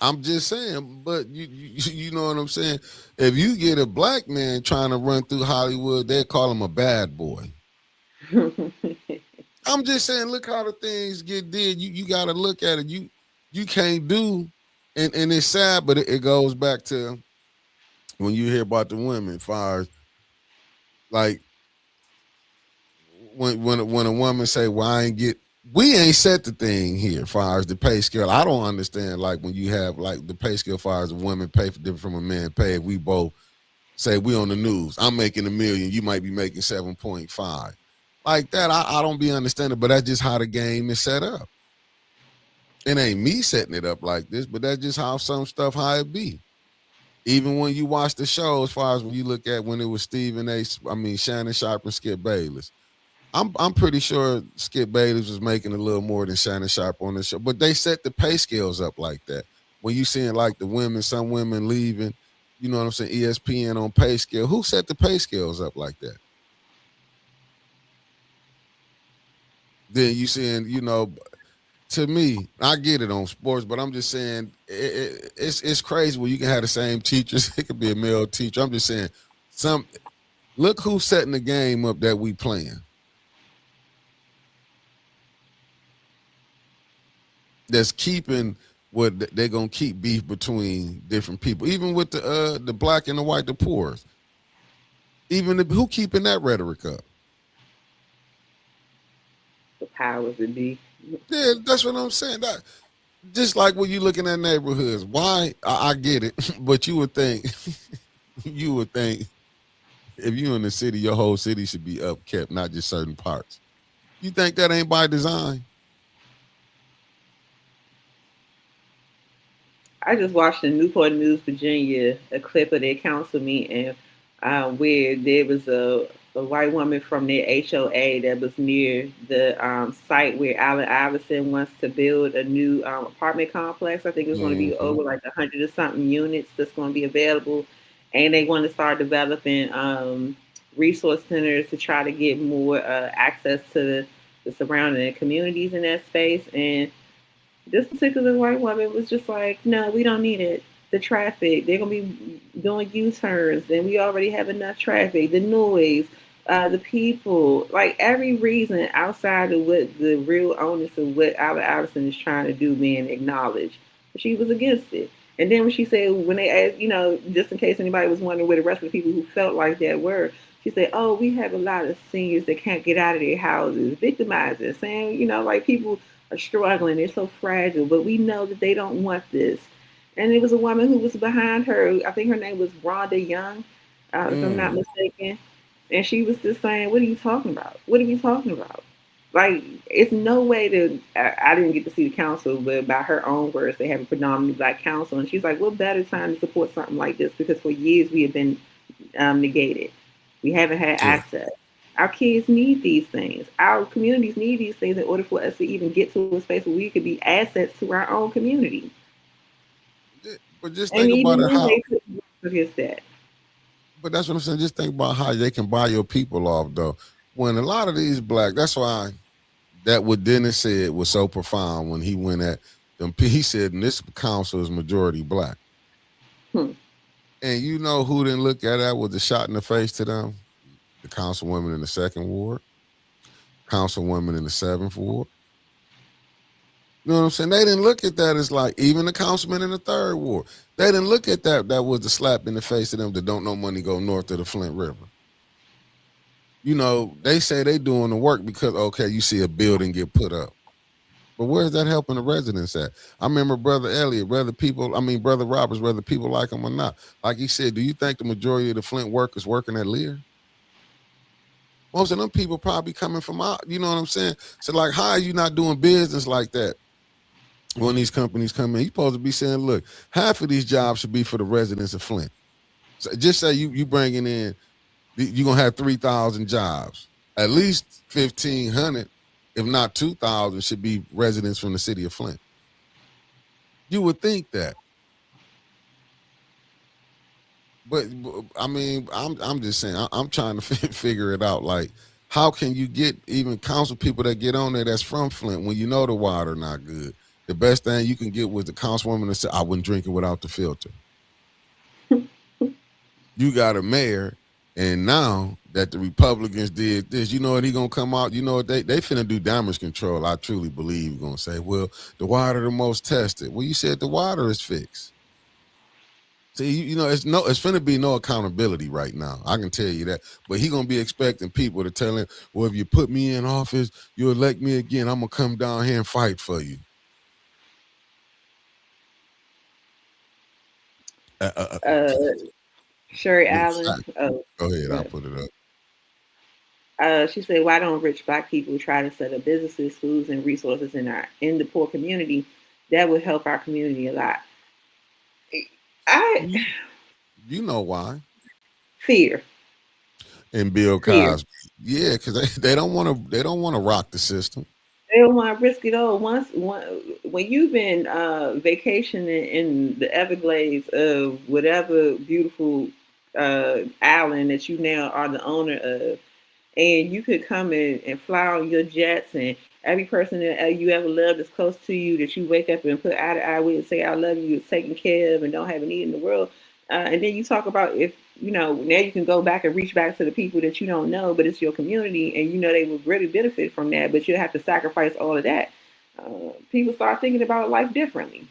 I'm just saying, but you know what I'm saying? If you get a black man trying to run through Hollywood, they call him a bad boy. I'm just saying, look how the things get did. You got to look at it. You can't do, and it's sad, but it goes back to when you hear about the women, far as like when a woman say, "Well, we ain't set the thing here, far as the pay scale." I don't understand, like when you have like the pay scale, far as a woman pay for different from a man pay. We both say we on the news. I'm making $1 million. You might be making 7.5. Like that, I don't be understanding, but that's just how the game is set up. It ain't me setting it up like this, but that's just how some stuff how it be. Even when you watch the show, as far as when you look at when it was Shannon Sharp and Skip Bayless. I'm pretty sure Skip Bayless was making a little more than Shannon Sharp on the show, but they set the pay scales up like that. When you seeing like the women, some women leaving, you know what I'm saying? ESPN on pay scale. Who set the pay scales up like that? Then you seeing, you know, to me, I get it on sports, but I'm just saying it's crazy when you can have the same teachers. It could be a male teacher. I'm just saying, look who's setting the game up that we playing. That's keeping what they're gonna keep beef between different people, even with the black and the white, the poor. Even who keeping that rhetoric up? The powers that be. Yeah, that's what I'm saying. That just like when you looking at neighborhoods, why I get it, but you would think if you in the city, your whole city should be upkept, not just certain parts. You think that ain't by design? I just watched in Newport News, Virginia, a clip of their council meeting where there was a white woman from their HOA that was near the site where Allen Iverson wants to build a new apartment complex. I think it's going to be over like 100 or something units that's going to be available. And they want to start developing resource centers to try to get more access to the surrounding communities in that space. And this particular white woman was just like, no, we don't need it. The traffic, they're going to be doing U-turns, and we already have enough traffic, the noise, the people, like every reason outside of what the real onus of what Allen Iverson is trying to do being acknowledged. She was against it. And then when she said, when they asked, you know, just in case anybody was wondering where the rest of the people who felt like that were, she said, oh, we have a lot of seniors that can't get out of their houses, victimizing, saying, you know, like people are struggling, they're so fragile, but we know that they don't want this. And it was a woman who was behind her. I think her name was Rhonda Young, if I'm not mistaken. And she was just saying, what are you talking about? What are we talking about? Like, it's no way to, I didn't get to see the council, but by her own words, they have a predominantly black council. And she's like, what better time to support something like this? Because for years we have been negated. We haven't had access. Our kids need these things. Our communities need these things in order for us to even get to a space where we could be assets to our own community. But just think about it, how against that. But that's what I'm saying. Just think about how they can buy your people off, though. When a lot of these black, that's why that what Dennis said was so profound when he went at them. He said, and this council is majority black. And you know who didn't look at that with the shot in the face to them? The councilwomen in the 2nd Ward, councilwomen in the 7th Ward. You know what I'm saying? They didn't look at that as like, even the councilman in the 3rd Ward. They didn't look at that. That was the slap in the face of them that don't know money go north of the Flint River. You know, they say they doing the work because, okay, you see a building get put up. But where's that helping the residents at? I remember Brother Elliott, Brother Roberts, whether people like him or not. Like he said, do you think the majority of the Flint workers working at Lear? Most of them people probably coming from out, you know what I'm saying? So like, how are you not doing business like that? When these companies come in, you're supposed to be saying, look, half of these jobs should be for the residents of Flint. So just say you bringing in, you're going to have 3,000 jobs. At least 1,500, if not 2,000, should be residents from the city of Flint. You would think that. But I mean, I'm just saying, I'm trying to figure it out. Like, how can you get even council people that get on there that's from Flint when you know the water not good? The best thing you can get was the councilwoman that said, I wouldn't drink it without the filter. You got a mayor, and now that the Republicans did this, you know what he gonna come out? You know what they finna do damage control. I truly believe he's gonna say, well, the water the most tested. Well, you said the water is fixed. See, you know, it's finna be no accountability right now. I can tell you that. But he gonna be expecting people to tell him, well, if you put me in office, you elect me again, I'm gonna come down here and fight for you. Sherry Allen. Go ahead, I'll put it up. She said, why don't rich black people try to set up businesses, schools, and resources in the poor community? That would help our community a lot. You know why? Fear. and Bill Fear. Cosby. Yeah, because they don't want to rock the system. They don't want to risk it all. When you've been vacationing in the Everglades of whatever beautiful island that you now are the owner of, and you could come in and fly on your jets, and every person that you ever loved is close to you, that you wake up and put eye to eye with and say I love you, is taken care of and don't have a need in the world. And then you talk about, if now you can go back and reach back to the people that you don't know, but it's your community, and they would really benefit from that, but you have to sacrifice all of that. People start thinking about life differently.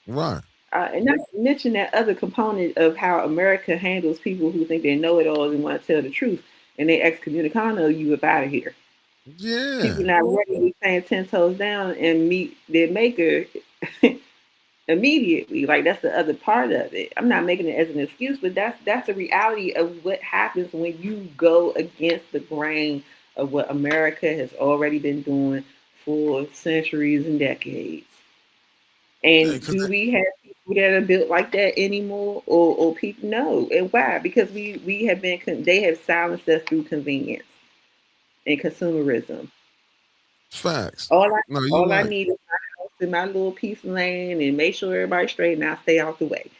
Right. And not to mention that other component of how America handles people who think they know it all and want to tell the truth, and they excommunicado you up out of here. Yeah. People not ready to stand 10 toes down and meet their maker immediately. Like, that's the other part of it. I'm not making it as an excuse, but that's the reality of what happens when you go against the grain of what America has already been doing for centuries and decades. And 'Cause do we have people that are built like that anymore, or people? No. And why? Because we have been they have silenced us through convenience and consumerism. facts. All I No, you're all I right. need is my house and my little piece of land, and make sure everybody's straight, and I stay out the way.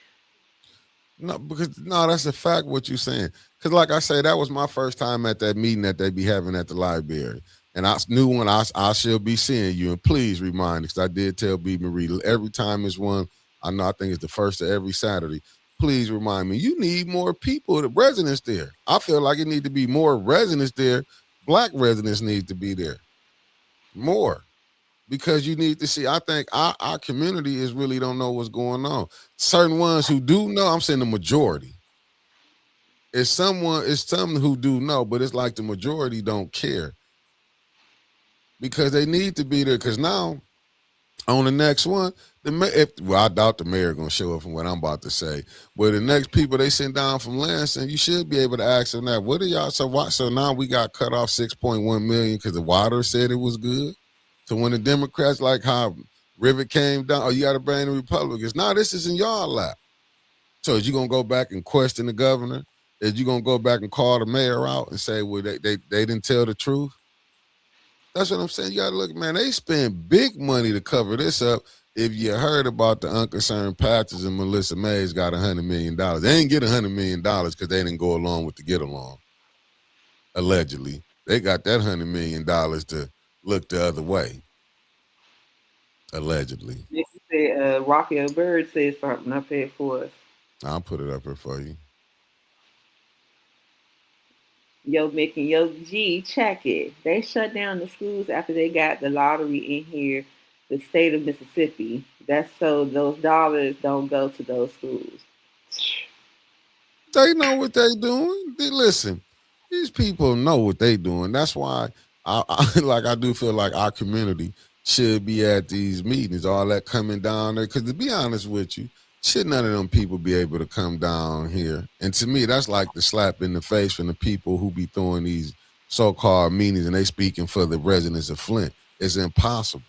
No, because no, that's a fact what you're saying. Because like I say, that was my first time at that meeting that they be having at the library. And I knew when I shall be seeing you. And please remind us, 'cause I did tell B Marie every time it's one, I know I think it's the first of every Saturday. Please remind me, you need more people, the residents there. I feel like it need to be more residents there. Black residents need to be there. More. Because you need to see, I think our community is really don't know what's going on. Certain ones who do know, I'm saying the majority. It's some who do know, but it's like the majority don't care because they need to be there. Because now on the next one, I doubt the mayor gonna show up from what I'm about to say. But the next people they send down from Lansing, you should be able to ask them that. What are y'all? So what? So now we got cut off 6.1 million because the water said it was good. So when the Democrats, like how Rivet came down, oh, you got to blame the Republicans. Now this is in y'all lap. So is you gonna go back and question the governor? Is you gonna go back and call the mayor out and say, well, they didn't tell the truth? That's what I'm saying. You gotta look, man. They spend big money to cover this up. If you heard about the unconcerned pastors and Melissa Mays got $100 million, they didn't get $100 million because they didn't go along with the get along. Allegedly, they got that $100 million to look the other way. Allegedly, Nick said, Raphael Bird said something up here for us. I'll put it up here for you. Yo, Mick and Yo G, check it. They shut down the schools after they got the lottery in here, the state of Mississippi. That's so those dollars don't go to those schools. They know what they doing. Listen, these people know what they doing. That's why I do feel like our community should be at these meetings, all that coming down there. Because to be honest with you, should none of them people be able to come down here? And to me, that's like the slap in the face from the people who be throwing these so-called meetings and they speaking for the residents of Flint. It's impossible.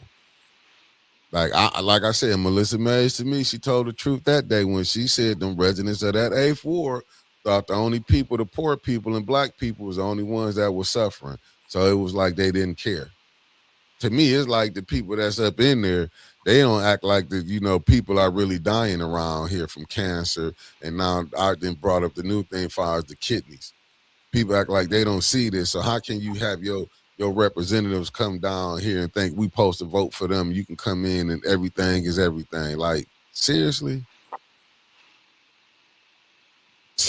Like I said, Melissa Mays to me, she told the truth that day when she said them residents of that A4 thought the only people, the poor people and black people, was the only ones that were suffering. So it was like they didn't care. To me, it's like the people that's up in there, they don't act like the people are really dying around here from cancer. And now I then brought up the new thing as far as the kidneys. People act like they don't see this. So how can you have your representatives come down here and think we supposed to vote for them? You can come in and everything is everything. Like, seriously?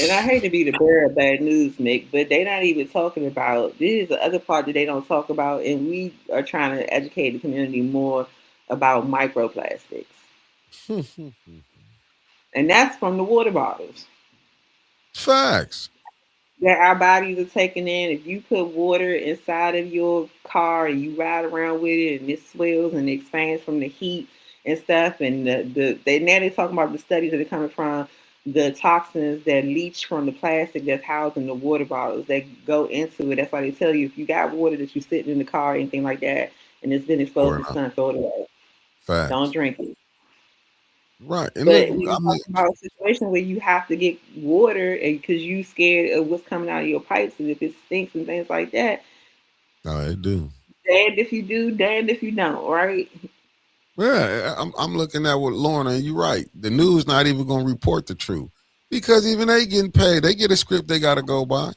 And I hate to be the bearer of bad news, Mick, but they're not even talking about, this is the other part that they don't talk about, and we are trying to educate the community more about microplastics. And that's from the water bottles Facts. that our bodies are taking in. If you put water inside of your car and you ride around with it and it swells and it expands from the heat and stuff, and they're talking about the studies that are coming from the toxins that leach from the plastic that's housed in the water bottles that go into it. That's why they tell you if you got water that you sitting in the car or anything like that and it's been exposed to sun, throw it away. Don't Facts. drink it. Right. And But then when I you talk mean, about a situation where you have to get water and because you scared of what's coming out of your pipes and if it stinks and things like that, no, they do. damned if you do, damned if you don't, right? Yeah, I'm looking at what Lorna, and you're right. The news not even gonna report the truth. Because even they getting paid. They get a script they gotta go by.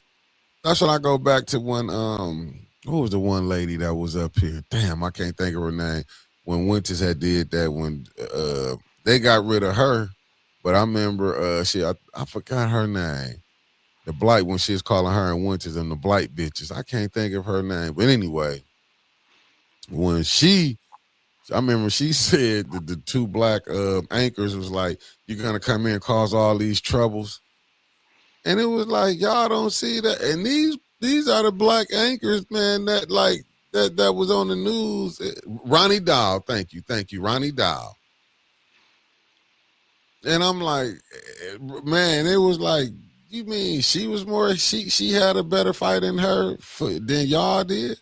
That's when I go back to when who was the one lady that was up here? Damn, I can't think of her name. When Winters had did that when they got rid of her, but I remember I forgot her name. The blight when she was calling her and Winters and the blight bitches. I can't think of her name. But anyway, when I remember she said that the two black anchors was like, "You're gonna come in and cause all these troubles," and it was like y'all don't see that. And these are the black anchors, man. That like that was on the news. Ronnie Dow, thank you, Ronnie Dow. And I'm like, man, it was like, you mean she was more she had a better fight in her than y'all did?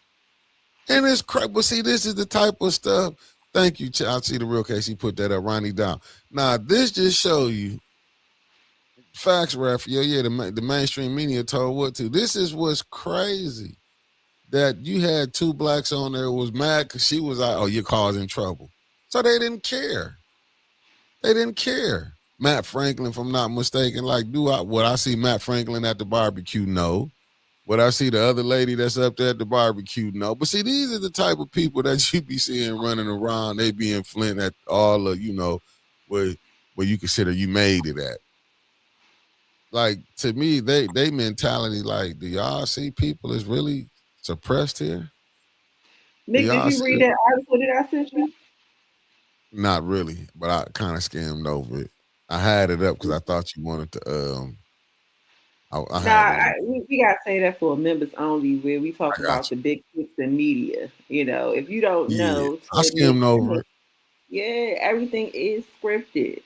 And it's crazy. But see, this is the type of stuff. Thank you, I see the real case. He put that up, Ronnie Down. Now, this just show you facts, ref. Yeah, the mainstream media told what to. This is what's crazy. That you had two blacks on there who was mad because she was like, oh, you're causing trouble. So they didn't care. They didn't care. Matt Franklin, if I'm not mistaken, like, would I see Matt Franklin at the barbecue? No. Would I see the other lady that's up there at the barbecue? No. But see, these are the type of people that you be seeing running around. They be in Flint at all of, where you consider you made it at. Like, to me, they mentality, like, do y'all see people is really suppressed here? Do Nick, did y'all you see read it? that article that I sent you? Not really, but I kind of skimmed over it. I had it up because I thought you wanted to. I Nah, had it up. we gotta say that for members only, where we talk I got about the big six in media. You know, if you don't you. Yeah, know, I to Nick skimmed over Smith, it. yeah, everything is scripted.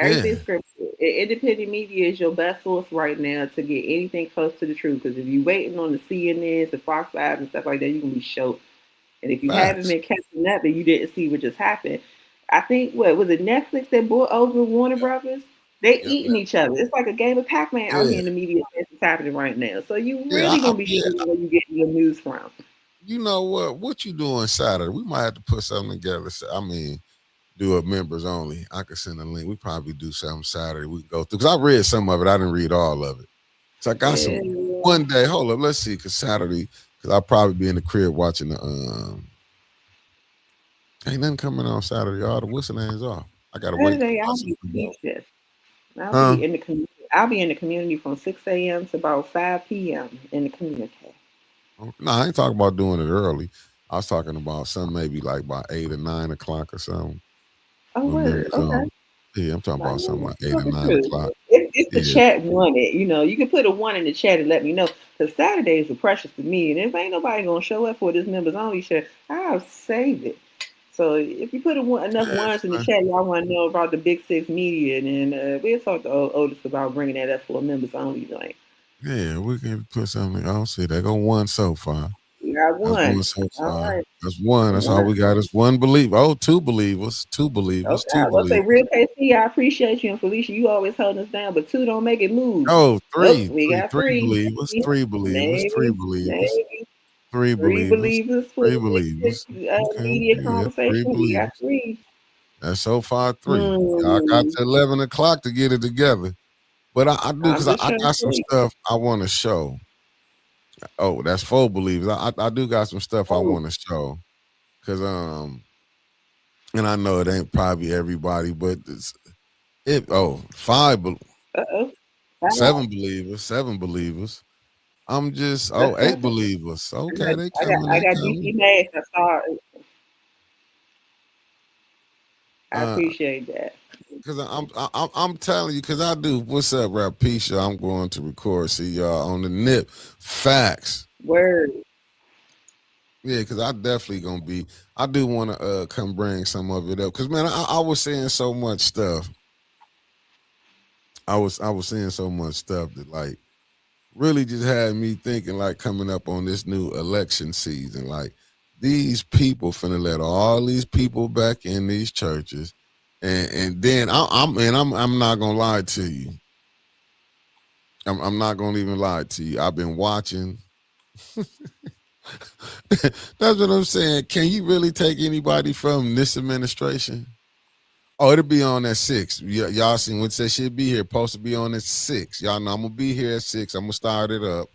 Yeah, Everything's scripted. Independent media is your best source right now to get anything close to the truth. Because if you're waiting on the CNNs, the Fox 5 and stuff like that, you can be shook. And if you haven't facts. been catching up and you didn't see what just happened, I think what was it Netflix that bought over Warner Brothers? They Yep. eating each other. It's like a game of Pac-Man out Yeah, here in the media that's happening right now. So you yeah, really gonna be sure where you getting your news from. You know what? What you doing Saturday? We might have to put something together. I mean, do a members only. I could send a link. We probably do something Saturday. We can go through because I read some of it. I didn't read all of it. So I got some Yeah. one day. Hold up, let's see. Because Saturday, because I'll probably be in the crib watching the. Ain't nothing coming on Saturday. All the whistle names off. I gotta wait to Saturday I'll watch be the football. teaching. I'll Huh? be in the community. I'll be in the community from 6 a.m. to about 5 p.m. in the community. No, I ain't talking about doing it early. I was talking about some maybe like by 8 or 9 o'clock or something. Oh, When word. members Okay. on. Yeah, I'm talking Like, about something yeah, like 8 or talking 9 true. o'clock. If the Yeah, chat want it, you can put a one in the chat and let me know. Because Saturdays are precious to me. And if ain't nobody going to show up for this members only shit, I'll save it. So if you put enough yeah, ones in the man. chat, y'all want to know about the Big Six media, and then we'll talk to Otis about bringing that up for a members only night. Yeah, we can put something. I don't see that. Go one so far. We got That's one one. so All far. right. That's one. That's all One. we got is one believer. Oh, two believers. Two believers. Okay, I Two was gonna say believers. real KC, I appreciate you and Felicia. You always holding us down, but two don't make it move. Oh, Oh, three. we Three. got Three three. believers. Three believers. Three Maybe, believers. maybe Three three believers. believers for Three the Big Six believers. Okay. media Yeah, three conversation. We got believers. three. That's so far three. Y'all got Hmm. to 11 o'clock to get it together. But I do I'm because I, just I trying to got some see. stuff I want to show. Oh, that's four believers. I do got some stuff I Oh, want to show. Cause and I know it ain't probably everybody, but five, uh-oh. seven believers. I'm just I 8 believers. got, Okay, they I got, coming, I they got coming. DC Max. I saw it. I Uh, appreciate that. cause I'm telling you, cause I do. What's up, Rapisha? I'm going to record. See y'all on the nip. Facts. Word. Yeah, because I definitely gonna be. I do want to come bring some of it up. Cause man, I was seeing so much stuff. I was seeing so much stuff that like really just had me thinking like coming up on this new election season. Like these people finna let all these people back in these churches, And then I'm not gonna lie to you. I'm not gonna even lie to you. I've been watching. That's what I'm saying. Can you really take anybody from this administration? Oh, it'll be on at 6. Y'all seen what said she'll be here. Supposed to be on at 6. Y'all know I'm gonna be here at 6. I'm gonna start it up.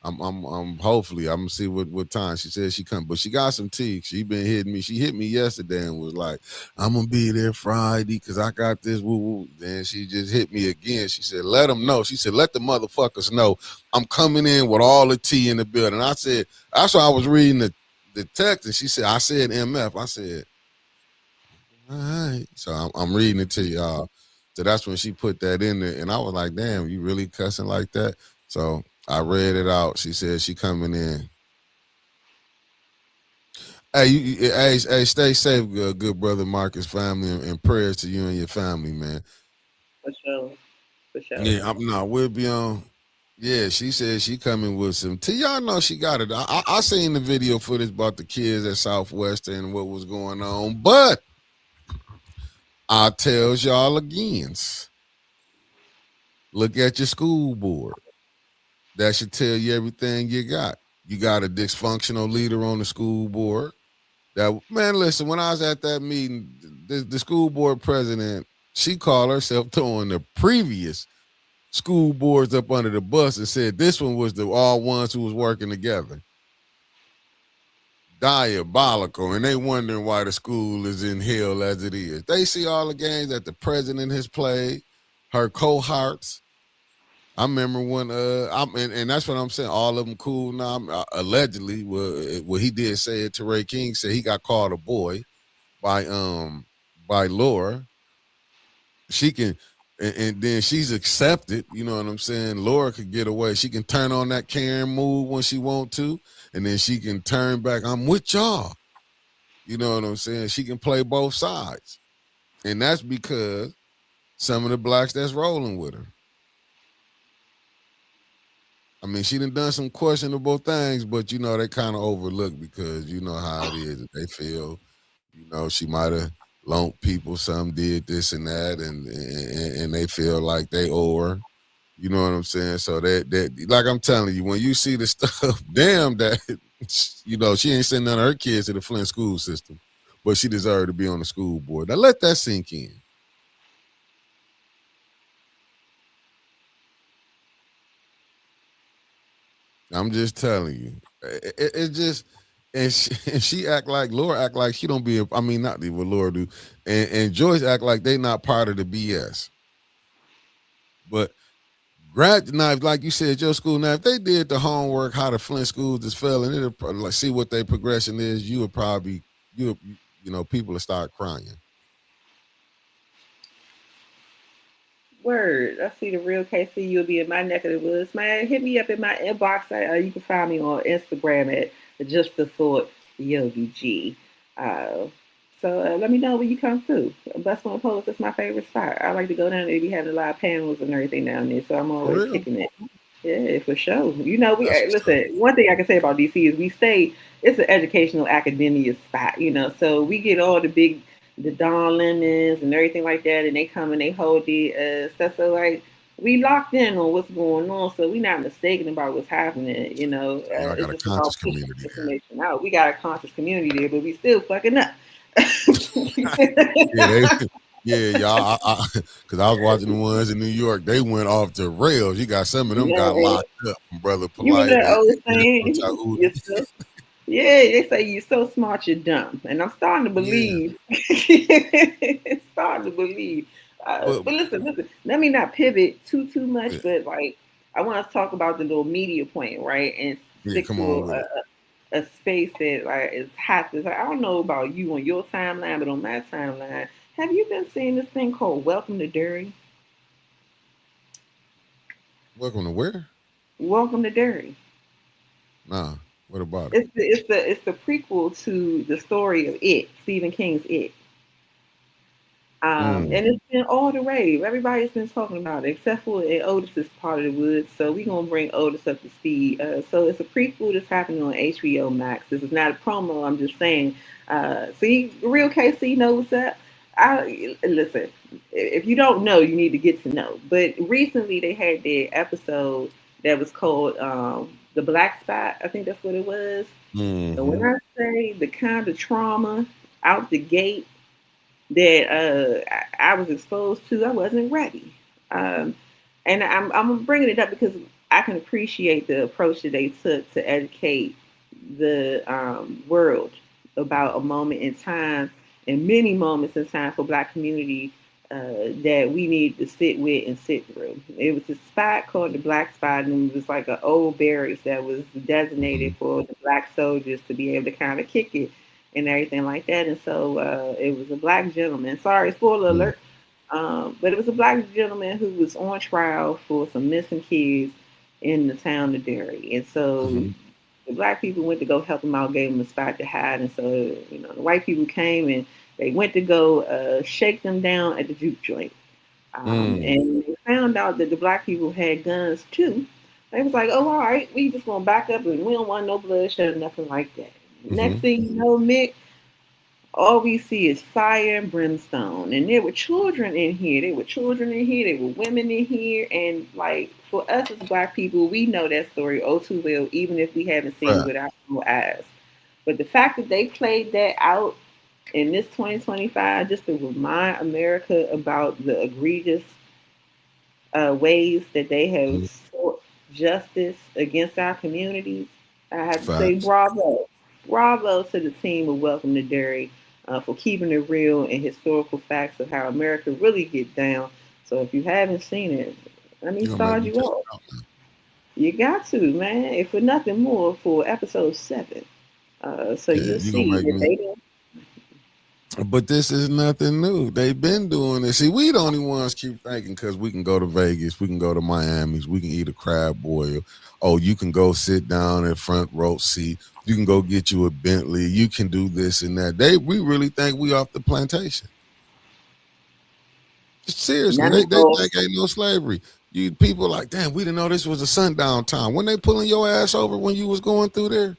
I'm hopefully I'm gonna see what time she said she come, but she got some tea. She been hitting me. She hit me yesterday and was like, "I'm gonna be there Friday because I got this woo woo." Then she just hit me again. She said, "Let them know." She said, "Let the motherfuckers know I'm coming in with all the tea in the building." I said, "That's why I was reading the text," and she said, "I said MF." I said, "All right." So I'm reading it to y'all. So that's when she put that in there, and I was like, "Damn, you really cussing like that?" So I read it out. She said she coming in. Hey, stay safe, good brother Marcus family, and prayers to you and your family, man. For sure. For sure. Yeah, we'll be on. Yeah, she said she coming with some tea. Y'all know she got it. I seen the video footage about the kids at Southwestern and what was going on, but I tells y'all again, look at your school board. That should tell you everything you got. You got a dysfunctional leader on the school board. That man, listen, when I was at that meeting, the school board president, she called herself throwing the previous school boards up under the bus and said this one was the all ones who was working together. Diabolical, and they wondering why the school is in hell as it is. They see all the games that the president has played, her cohorts. I remember when and that's what I'm saying. All of them cool now. Allegedly, well, he did say it to Ray King. Said he got called a boy by Laura. She can, and then she's accepted. You know what I'm saying? Laura could get away. She can turn on that Karen move when she want to, and then she can turn back. I'm with y'all. You know what I'm saying? She can play both sides, and that's because some of the blacks that's rolling with her. I mean, she done some questionable things, but, you know, they kind of overlook because you know how it is. They feel, you know, she might have loaned people, some did this and that, and they feel like they owe her. You know what I'm saying? So that like I'm telling you, when you see the stuff, damn that, you know, she ain't sending none of her kids to the Flint school system, but she deserved to be on the school board. Now let that sink in. I'm just telling you, it just and she act like Laura act like she don't be. I mean, not what Laura do, and Joyce act like they not part of the BS. But now, like you said, your school now, if they did the homework, how the Flint schools is failing, it'll probably, like, see what their progression is. You would probably you know people will start crying. Word. I see the real KC. You'll be in my neck of the woods, man. Hit me up in my inbox. You can find me on Instagram at Just the Thought Yogi G. So let me know when you come through. Busman Post is my favorite spot. I like to go down there. They be having a lot of panels and everything down there, so I'm always kicking it. Yeah, for sure. You know, listen. One thing I can say about DC is we stay. It's an educational academia spot. You know, so we get all the Don Lemons and everything like that, and they come and they hold the stuff. So like we locked in on what's going on, so we're not mistaken about what's happening. You know, I got a conscious community information out. We got a conscious community there, but we still fucking up. Yeah, y'all. Because I was watching the ones in New York, they went off the rails. You got some of them got locked up, Brother Polite. You know that old saying? Yeah, they say you're so smart, you're dumb, and I'm starting to believe. Yeah. Starting to believe. But listen. Let me not pivot too much, but like I want to talk about the little media point, right? And stick to a space that like is hot. Like, I don't know about you on your timeline, but on my timeline, have you been seeing this thing called Welcome to Derry? Welcome to where? Welcome to Derry. Nah. What about it? It's the prequel to the story of It, Stephen King's It. And it's been all the rave. Everybody's been talking about it, except for Otis is part of the woods. So we're gonna bring Otis up to speed. So it's a prequel that's happening on HBO Max. This is not a promo. I'm just saying. See, real KC knows that. I listen. If you don't know, you need to get to know. But recently, they had their episode that was called "The Black Spot." I think that's what it was. And when Mm-hmm. I say the kind of trauma out the gate that I was exposed to, I wasn't ready. Um, and I'm bringing it up because I can appreciate the approach that they took to educate the world about a moment in time and many moments in time for Black community that we need to sit with and sit through. It was a spot called the Black Spot, and it was like an old barracks that was Mm-hmm. designated for the Black soldiers to be able to kind of kick it and everything like that. And so it was a Black gentleman. Sorry, spoiler alert. But it was a Black gentleman who was on trial for some missing kids in the town of Derry. And so Mm-hmm. the Black people went to go help him out, gave him a spot to hide. And so, the white people came and they went to go shake them down at the juke joint. Mm-hmm. And they found out that the Black people had guns too. They was like, oh, all right, we just gonna back up and we don't want no bloodshed or nothing like that. Next Mm-hmm. thing you know, Mick, all we see is fire and brimstone. And there were children in here. There were children in here. There were women in here. And like for us as Black people, we know that story oh too well, even if we haven't seen it Right. with our own eyes. But the fact that they played that out in this 2025, just to remind America about the egregious ways that they have Mhm. sought justice against our communities, I have to say Facts. bravo. Bravo to the team of Welcome to Dairy for keeping it real and historical facts of how America really get down. So if you haven't seen it, let me You're gonna make start me you check off. it out. You got to, man. If for nothing more, for episode 7. So Yeah, you'll you're gonna see make that me. they don't. But this is nothing new. They've been doing this. See, we the only ones keep thinking because we can go to Vegas, we can go to Miami's, we can eat a crab boil. Oh, you can go sit down in front row seat. You can go get you a Bentley. You can do this and that. We really think we off the plantation. Seriously, None they of they those. think ain't no slavery. You people like, damn, we didn't know this was a sundown time. When they pulling your ass over when you was going through there,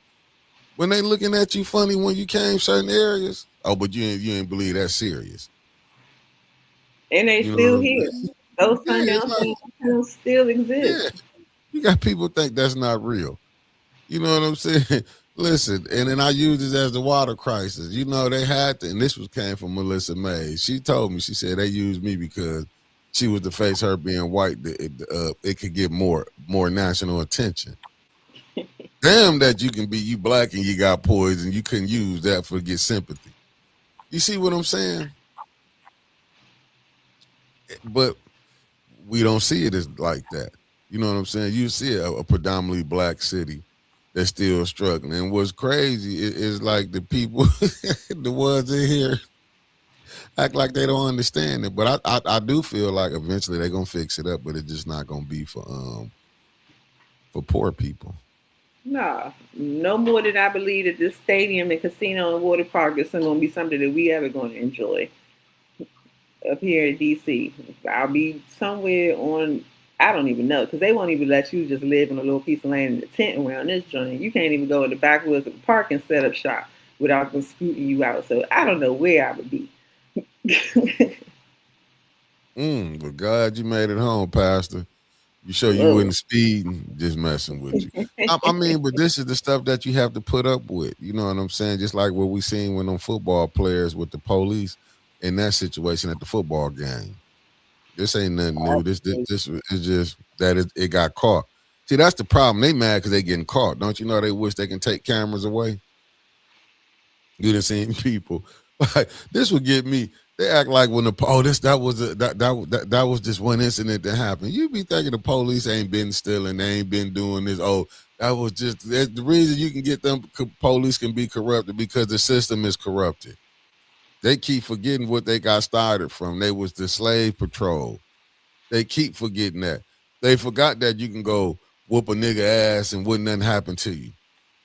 when they looking at you funny when you came certain areas. Oh, but you ain't believe that's serious. And they You know what still I'm here. saying? Those Yeah, it's sundown like towns still exist. yeah. You got people think that's not real. You know what I'm saying? Listen, and then I use this as the water crisis. You know, they had to, and this was came from Melissa May. She told me, she said they used me because she was the face, her being white, it could get more national attention. Damn that you can be you black and you got poison. You couldn't use that for get sympathy. You see what I'm saying? But we don't see it as like that. You know what I'm saying? You see a predominantly black city that's still struggling. And what's crazy is like the people, the ones in here, act like they don't understand it. But I do feel like eventually they're gonna fix it up, but it's just not gonna be for poor people. Nah, no more than I believe that this stadium and casino and water park is going to be something that we ever going to enjoy up here in DC. I'll be somewhere on, I don't even know, because they won't even let you just live in a little piece of land in a tent around this joint. You can't even go in the backwoods of the park and set up shop without them scooting you out. So I don't know where I would be. But God, you made it home, Pastor. You sure you Whoa. wouldn't speed and just messing with you. I mean, but this is the stuff that you have to put up with. You know what I'm saying? Just like what we seen when them football players with the police in that situation at the football game. This ain't nothing new. This is just that it got caught. See, that's the problem. They mad because they getting caught. Don't you know they wish they can take cameras away? You done seen people like this would get me. They act like when the this that was that was just one incident that happened. You be thinking the police ain't been stealing, they ain't been doing this. Oh, that was just that's the reason you can get them. Police can be corrupted because the system is corrupted. They keep forgetting what they got started from. They was the slave patrol. They keep forgetting that. They forgot that you can go whoop a nigga ass and wouldn't nothing happen to you.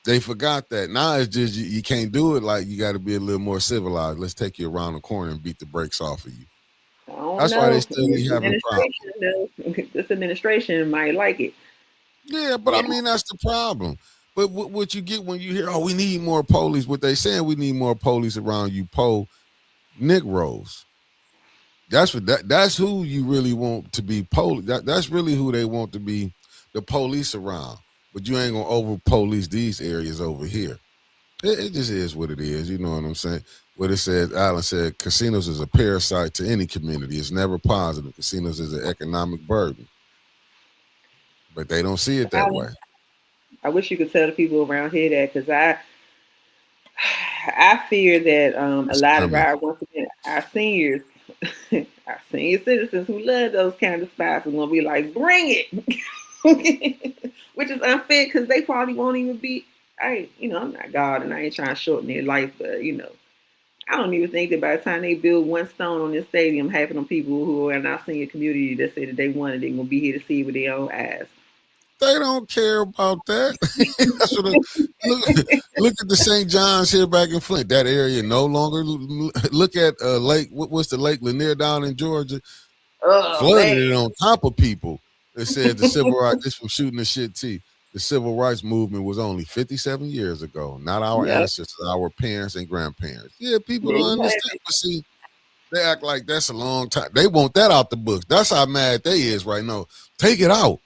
They forgot that. Now it's just you can't do it like you got to be a little more civilized. Let's take you around the corner and beat the brakes off of you. I don't That's why they know. still be having problems. This administration might like it. Yeah, but I Yeah. mean that's the problem. But what you get when you hear, oh, we need more police. What they saying, we need more police around you, Negroes. That's who you really want to be that's really who they want to be the police around. But you ain't gonna over police these areas over here. It just is what it is. You know what I'm saying? What it said, Alan said, casinos is a parasite to any community. It's never positive. Casinos is an economic burden. But they don't see it that way. I wish you could tell the people around here that, because I fear that a lot of our seniors, our senior citizens who love those kind of spots are gonna be like, bring it, which is unfair because they probably won't even be. I'm not God and I ain't trying to shorten their life, but I don't even think that by the time they build one stone on this stadium, half of them people who are in our senior community that say that they wanted, they're gonna be here to see it with their own eyes. They don't care about that. That's what look at the St. John's here back in Flint. That area no longer. Look at Lake. What's the Lake Lanier down in Georgia? Flooded it on top of people. It said the civil rights. This was shooting the shit tea. The civil rights movement was only 57 years ago. Not our ancestors, our parents and grandparents. Yeah, people don't understand. But see, they act like that's a long time. They want that out the books. That's how mad they is right now. Take it out.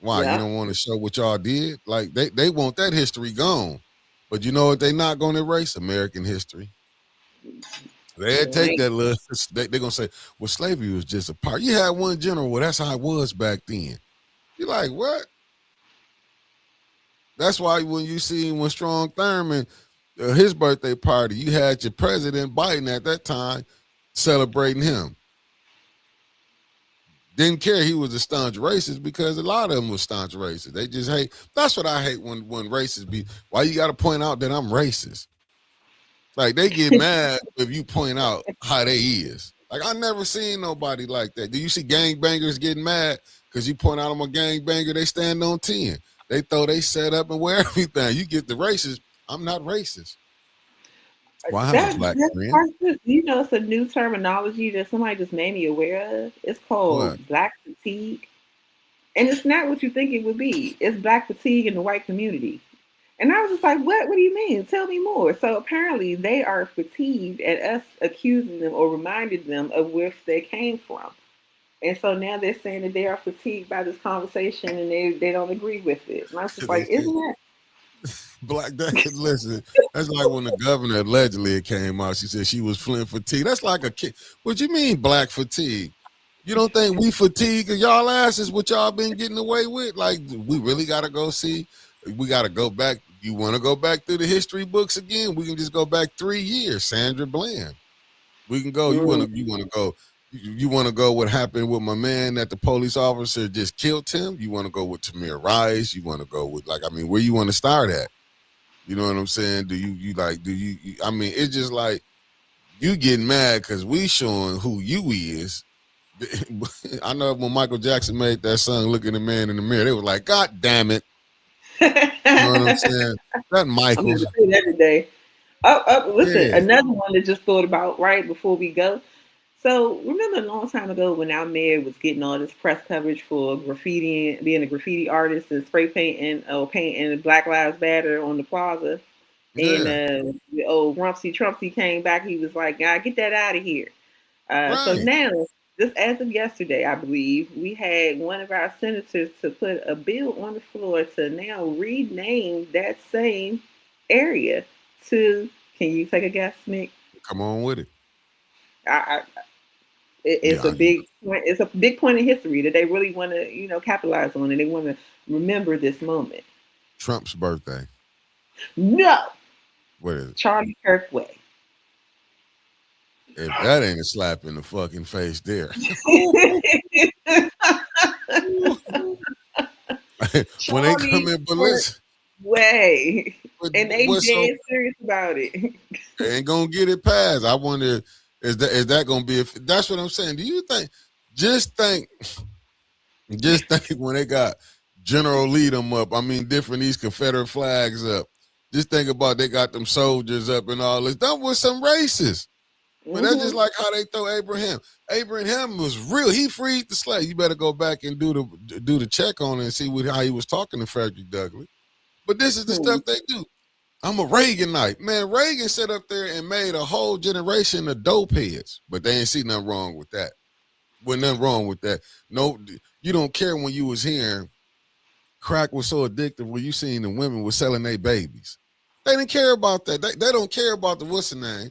Why? You don't want to show what y'all did? Like they want that history gone. But you know what? They're not going to erase American history. They take that little. They're gonna say, "Well, slavery was just a part." You had one general. Well, that's how it was back then. You're like, what? That's why when you see when Strom Thurmond, his birthday party, you had your president Biden at that time celebrating him. Didn't care he was a staunch racist because a lot of them were staunch racist. They just hate. That's what I hate when racists be. Why you got to point out that I'm racist? Like they get mad if you point out how they is. Like I never seen nobody like that. Do you see gangbangers getting mad because you point out I'm a gangbanger? They stand on 10. They throw they set up and wear everything. You get the racist. I'm not racist. Why have a black friend? It's a new terminology that somebody just made me aware of. It's called black fatigue. And it's not what you think it would be. It's black fatigue in the white community. And I was just like, what? What do you mean? Tell me more. So apparently they are fatigued at us accusing them or reminding them of where they came from. And so now they're saying that they are fatigued by this conversation and they don't agree with it. And I was just like, isn't that? Black, listen, that's like when the governor allegedly came out. She said she was Flint fatigue. That's like a kid. What you mean black fatigue? You don't think we fatigue of y'all asses what y'all been getting away with? Like we really got to go see. We got to go back. You want to go back through the history books again? We can just go back 3 years. Sandra Bland. We can go. You want to go. You want to go what happened with my man that the police officer just killed him? You want to go with Tamir Rice? You want to go with where you want to start at? You know what I'm saying? I mean, it's just like you getting mad because we showing who you is. I know when Michael Jackson made that song, Look at the Man in the Mirror, they was like, God damn it. You know what I'm saying? That Michael. I'm going to say that today. Listen, another one that just thought about right before we go. So remember a long time ago when our mayor was getting all this press coverage for graffiti, being a graffiti artist and spray painting or painting Black Lives Matter on the plaza. Yeah. And the old Rumpsy Trumpsy came back. He was like, "God, get that out of here." So now, just as of yesterday, I believe, we had one of our senators to put a bill on the floor to now rename that same area to, can you take a guess, Mick? Come on with it. It's a big point. It's a big point in history that they really want to, capitalize on, and they want to remember this moment. Trump's birthday. No. What is it? Charlie Kirk Way. If that ain't a slap in the fucking face there. When they come in ballistic. Way. And they dead serious about it. They ain't gonna get it passed. I wonder, is that gonna be? That's what I'm saying. Do you think? Just think when they got General Lee them up. I mean, different these Confederate flags up. Just think about they got them soldiers up and all this. That was some racist. But that's just like how they throw Abraham. Abraham was real. He freed the slave. You better go back and do the check on it and see how he was talking to Frederick Douglass. But this is the stuff they do. I'm a Reaganite. Man, Reagan sat up there and made a whole generation of dope heads. But they ain't see nothing wrong with that. Wasn't nothing wrong with that. No, you don't care when you was hearing crack was so addictive when you seen the women was selling their babies. They didn't care about that. They don't care about the what's the name.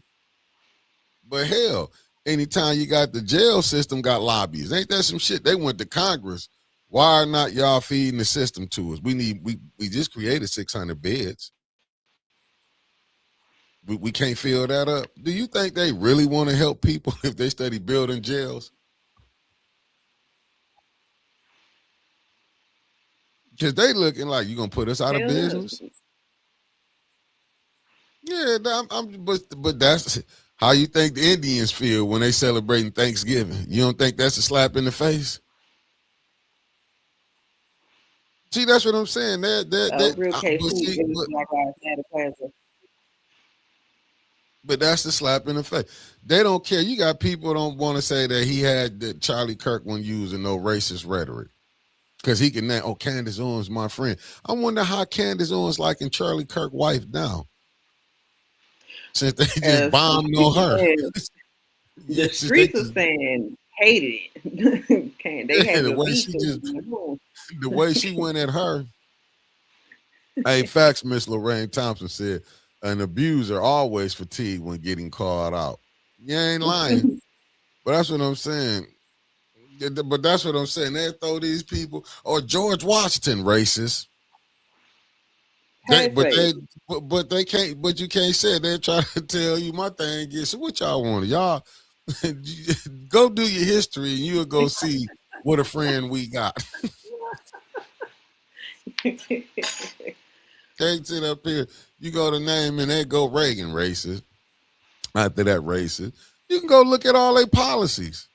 But hell, anytime you got the jail system got lobbyists. Ain't that some shit? They went to Congress. Why are not y'all feeding the system to us? We just created 600 beds. We can't fill that up. Do you think they really want to help people if they study building jails? Because they looking like you gonna put us out of business. Yeah, but that's how you think the Indians feel when they celebrating Thanksgiving. You don't think that's a slap in the face? See, that's what I'm saying. But that's the slap in the face. They don't care. You got people don't want to say that he had that Charlie Kirk when using no racist rhetoric. Because he can now, Candace Owens, my friend. I wonder how Candace Owens liking Charlie Kirk's wife now. Since they just bombed on her. The streets are saying hated it. They had the way she went at her. Hey, facts, Miss Lorraine Thompson said, an abuser always fatigued when getting called out. You ain't lying. But that's what I'm saying. But that's what I'm saying. They throw these people or George Washington racist. But they can't. But you can't say it. They're trying to tell you. My thing is, so what y'all want? Y'all go do your history, and you'll go see what a friend we got. Can't sit up here. You go to name and they go Reagan racist. After that racist, you can go look at all their policies.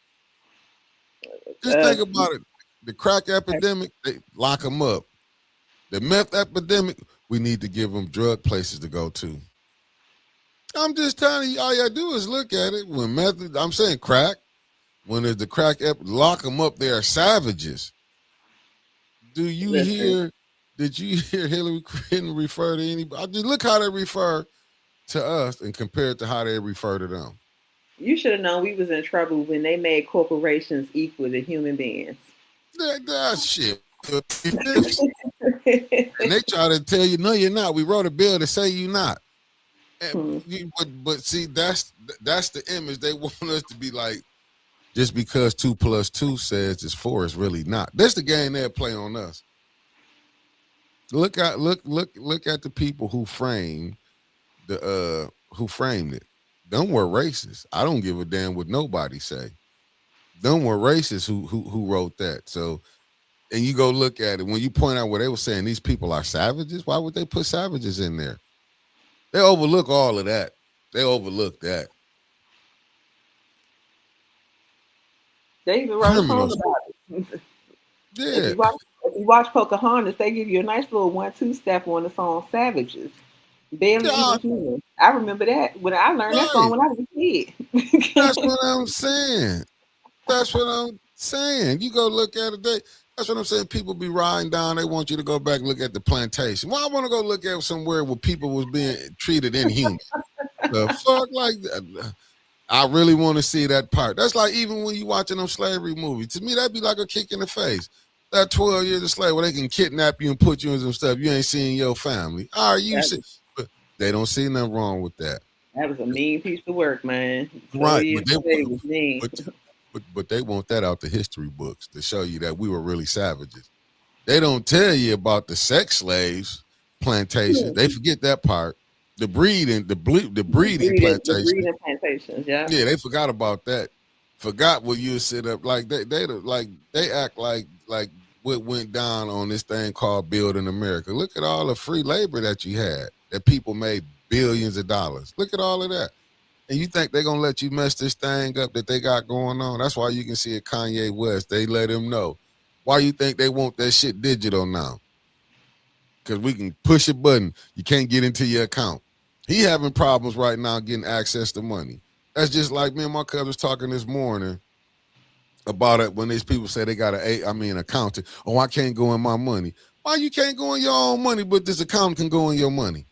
Just think about it. The crack epidemic, they lock them up. The meth epidemic, we need to give them drug places to go to. I'm just telling you, all you gotta do is look at it. When meth, I'm saying crack, when there's the crack, lock them up. They are savages. Did you hear Hillary Clinton refer to anybody? Just look how they refer to us and compare it to how they refer to them. You should have known we was in trouble when they made corporations equal to human beings. That shit. And they try to tell you, no, you're not. We wrote a bill to say you're not. But see, that's the image they want us to be like. Just because 2 + 2 says it's 4, it's really not. That's the game they'll play on us. Look at the people who framed it. Them were racist. I don't give a damn what nobody say. Them were racists who wrote that. So, and you go look at it. When you point out where they were saying these people are savages, why would they put savages in there? They overlook all of that. They overlook that. They even wrote a song about it. Yeah. If you watch Pocahontas, they give you a nice little 1-2 step on the song "Savages." Barely even human. I remember that when I learned that song when I was a kid. That's what I'm saying. That's what I'm saying. You go look at it. That's what I'm saying. People be riding down. They want you to go back and look at the plantation. Well, I want to go look at somewhere where people was being treated inhuman. The fuck like that. I really want to see that part. That's like even when you watching them slavery movies. To me, that'd be like a kick in the face. That 12 years of slavery where they can kidnap you and put you in some stuff. You ain't seeing your family. All right, you see. They don't see nothing wrong with that. That was a mean piece of work, man. Right, but they want that out the history books to show you that we were really savages. They don't tell you about the sex slaves plantation. Yeah. They forget that part. The breeding plantations. Yeah, they forgot about that. Forgot what you sit up like they act like what went down on this thing called Building America. Look at all the free labor that you had. That people made billions of dollars. Look at all of that. And you think they're going to let you mess this thing up that they got going on? That's why you can see it Kanye West. They let him know. Why you think they want that shit digital now? Because we can push a button. You can't get into your account. He having problems right now getting access to money. That's just like me and my cousin was talking this morning about it when these people say they got an accountant. Oh, I can't go in my money. Why you can't go in your own money, but this accountant can go in your money?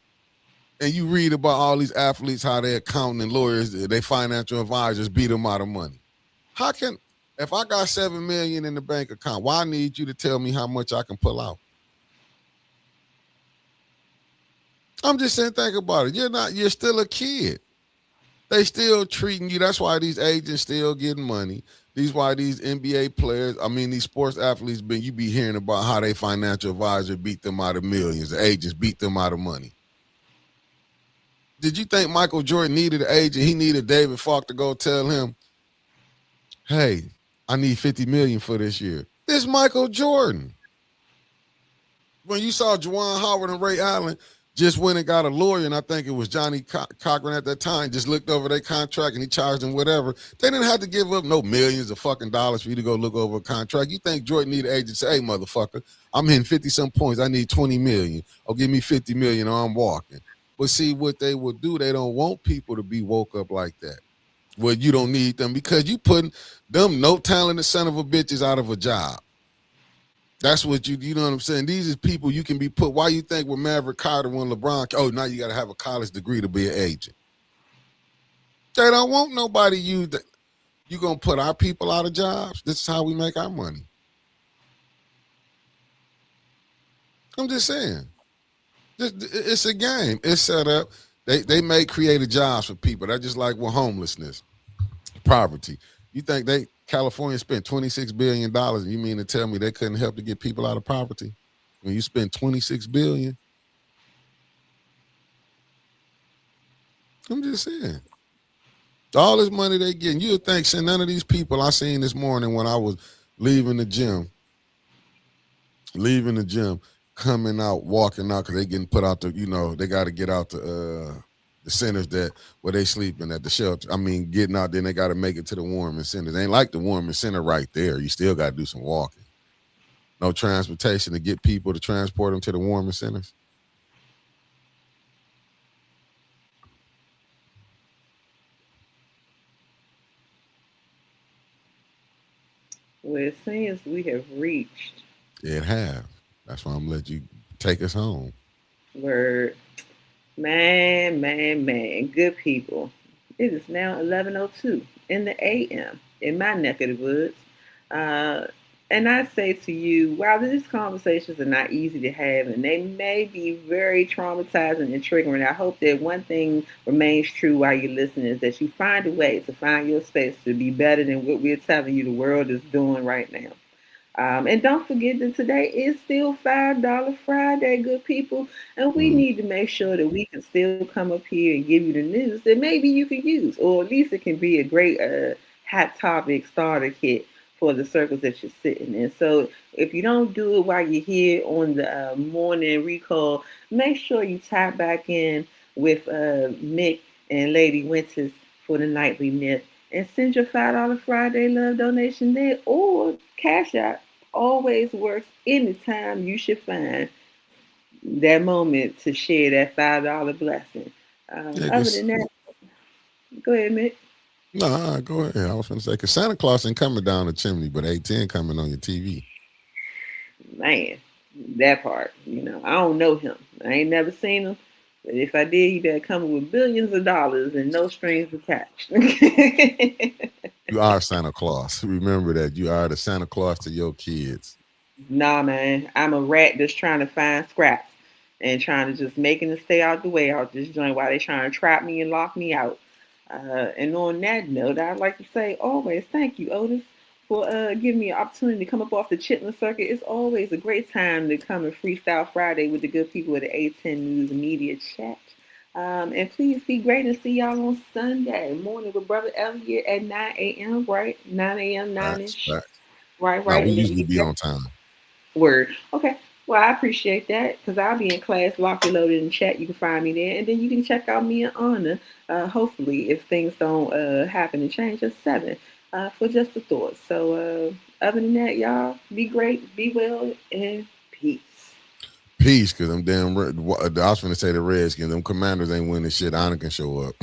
And you read about all these athletes, how their accountant and lawyers, their financial advisors beat them out of money. How can If I got $7 million in the bank account, why I need you to tell me how much I can pull out? I'm just saying, think about it. You're still a kid. They still treating you. That's why these agents still getting money. Why these NBA players, these sports athletes, you be hearing about how they financial advisor beat them out of millions. The agents beat them out of money. Did you think Michael Jordan needed an agent? He needed David Falk to go tell him, hey, I need $50 million for this year. This Michael Jordan. When you saw Juwan Howard and Ray Allen just went and got a lawyer, and I think it was Johnny Cochran at that time, just looked over their contract and he charged them whatever. They didn't have to give up no millions of fucking dollars for you to go look over a contract. You think Jordan needed an agent to say, hey, motherfucker, I'm hitting 50-some points. I need 20 million. Or give me 50 million or I'm walking. But see, what they will do, they don't want people to be woke up like that. Well, you don't need them because you putting them no talented son of a bitches out of a job. That's what you know what I'm saying? These is people you can be put. Why you think with Maverick Carter when LeBron, now you got to have a college degree to be an agent. They don't want nobody you going to put our people out of jobs. This is how we make our money. I'm just saying. It's a game. It's set up. They may create jobs for people. That's just like with homelessness, poverty. You think California spent $26 billion, and you mean to tell me they couldn't help to get people out of poverty? When you spend $26 billion? I'm just saying. All this money they getting, you would think none of these people I seen this morning when I was leaving the gym, coming out, walking out, because they getting put out they got to get out the centers where they sleeping at the shelter. Getting out, then they got to make it to the warming centers. Ain't like the warming center right there. You still got to do some walking. No transportation to get people to transport them to the warming centers. Well, it seems we have reached. It have. That's why I'm gonna let you take us home. Word. Man, good people. It is now 11:02 in the a.m. in my neck of the woods. And I say to you, while these conversations are not easy to have and they may be very traumatizing and triggering, I hope that one thing remains true while you're listening is that you find a way to find your space to be better than what we're telling you the world is doing right now. And don't forget that today is still $5 Friday, good people. And we need to make sure that we can still come up here and give you the news that maybe you can use, or at least it can be a great hot topic starter kit for the circles that you're sitting in. So if you don't do it while you're here on the morning recall, make sure you tap back in with Mick and Lady Winters for the nightly nip and send your $5 Friday love donation there, or Cash App always works anytime you should find that moment to share that $5 blessing. Other than that, go ahead, Mick. Nah, go ahead. I was going to say, because Santa Claus ain't coming down the chimney, but A10 coming on your TV. Man, that part, I don't know him. I ain't never seen him. But if I did, he better come with billions of dollars and no strings attached. You are Santa Claus. Remember that. You are the Santa Claus to your kids. Nah, man. I'm a rat that's trying to find scraps and trying to just making it stay out the way out this joint while they trying to trap me and lock me out. And on that note, I'd like to say always thank you, Otis, for giving me an opportunity to come up off the Chitlin circuit. It's always a great time to come and Freestyle Friday with the good people at the A10 News Media Chat. And please be great and see y'all on Sunday morning with Brother Elliot at 9 a.m., right? 9 a.m., 9-ish. Right. No, we usually be on time. Word. Okay. Well, I appreciate that because I'll be in class, locked and loaded in the chat. You can find me there. And then you can check out me and Anna, hopefully, if things don't happen and change, at 7 for Just a Thought. So other than that, y'all, be great, be well, and peace. Peace, because them damn, I was going to say the Redskins, them Commanders ain't winning shit. Anna can show up.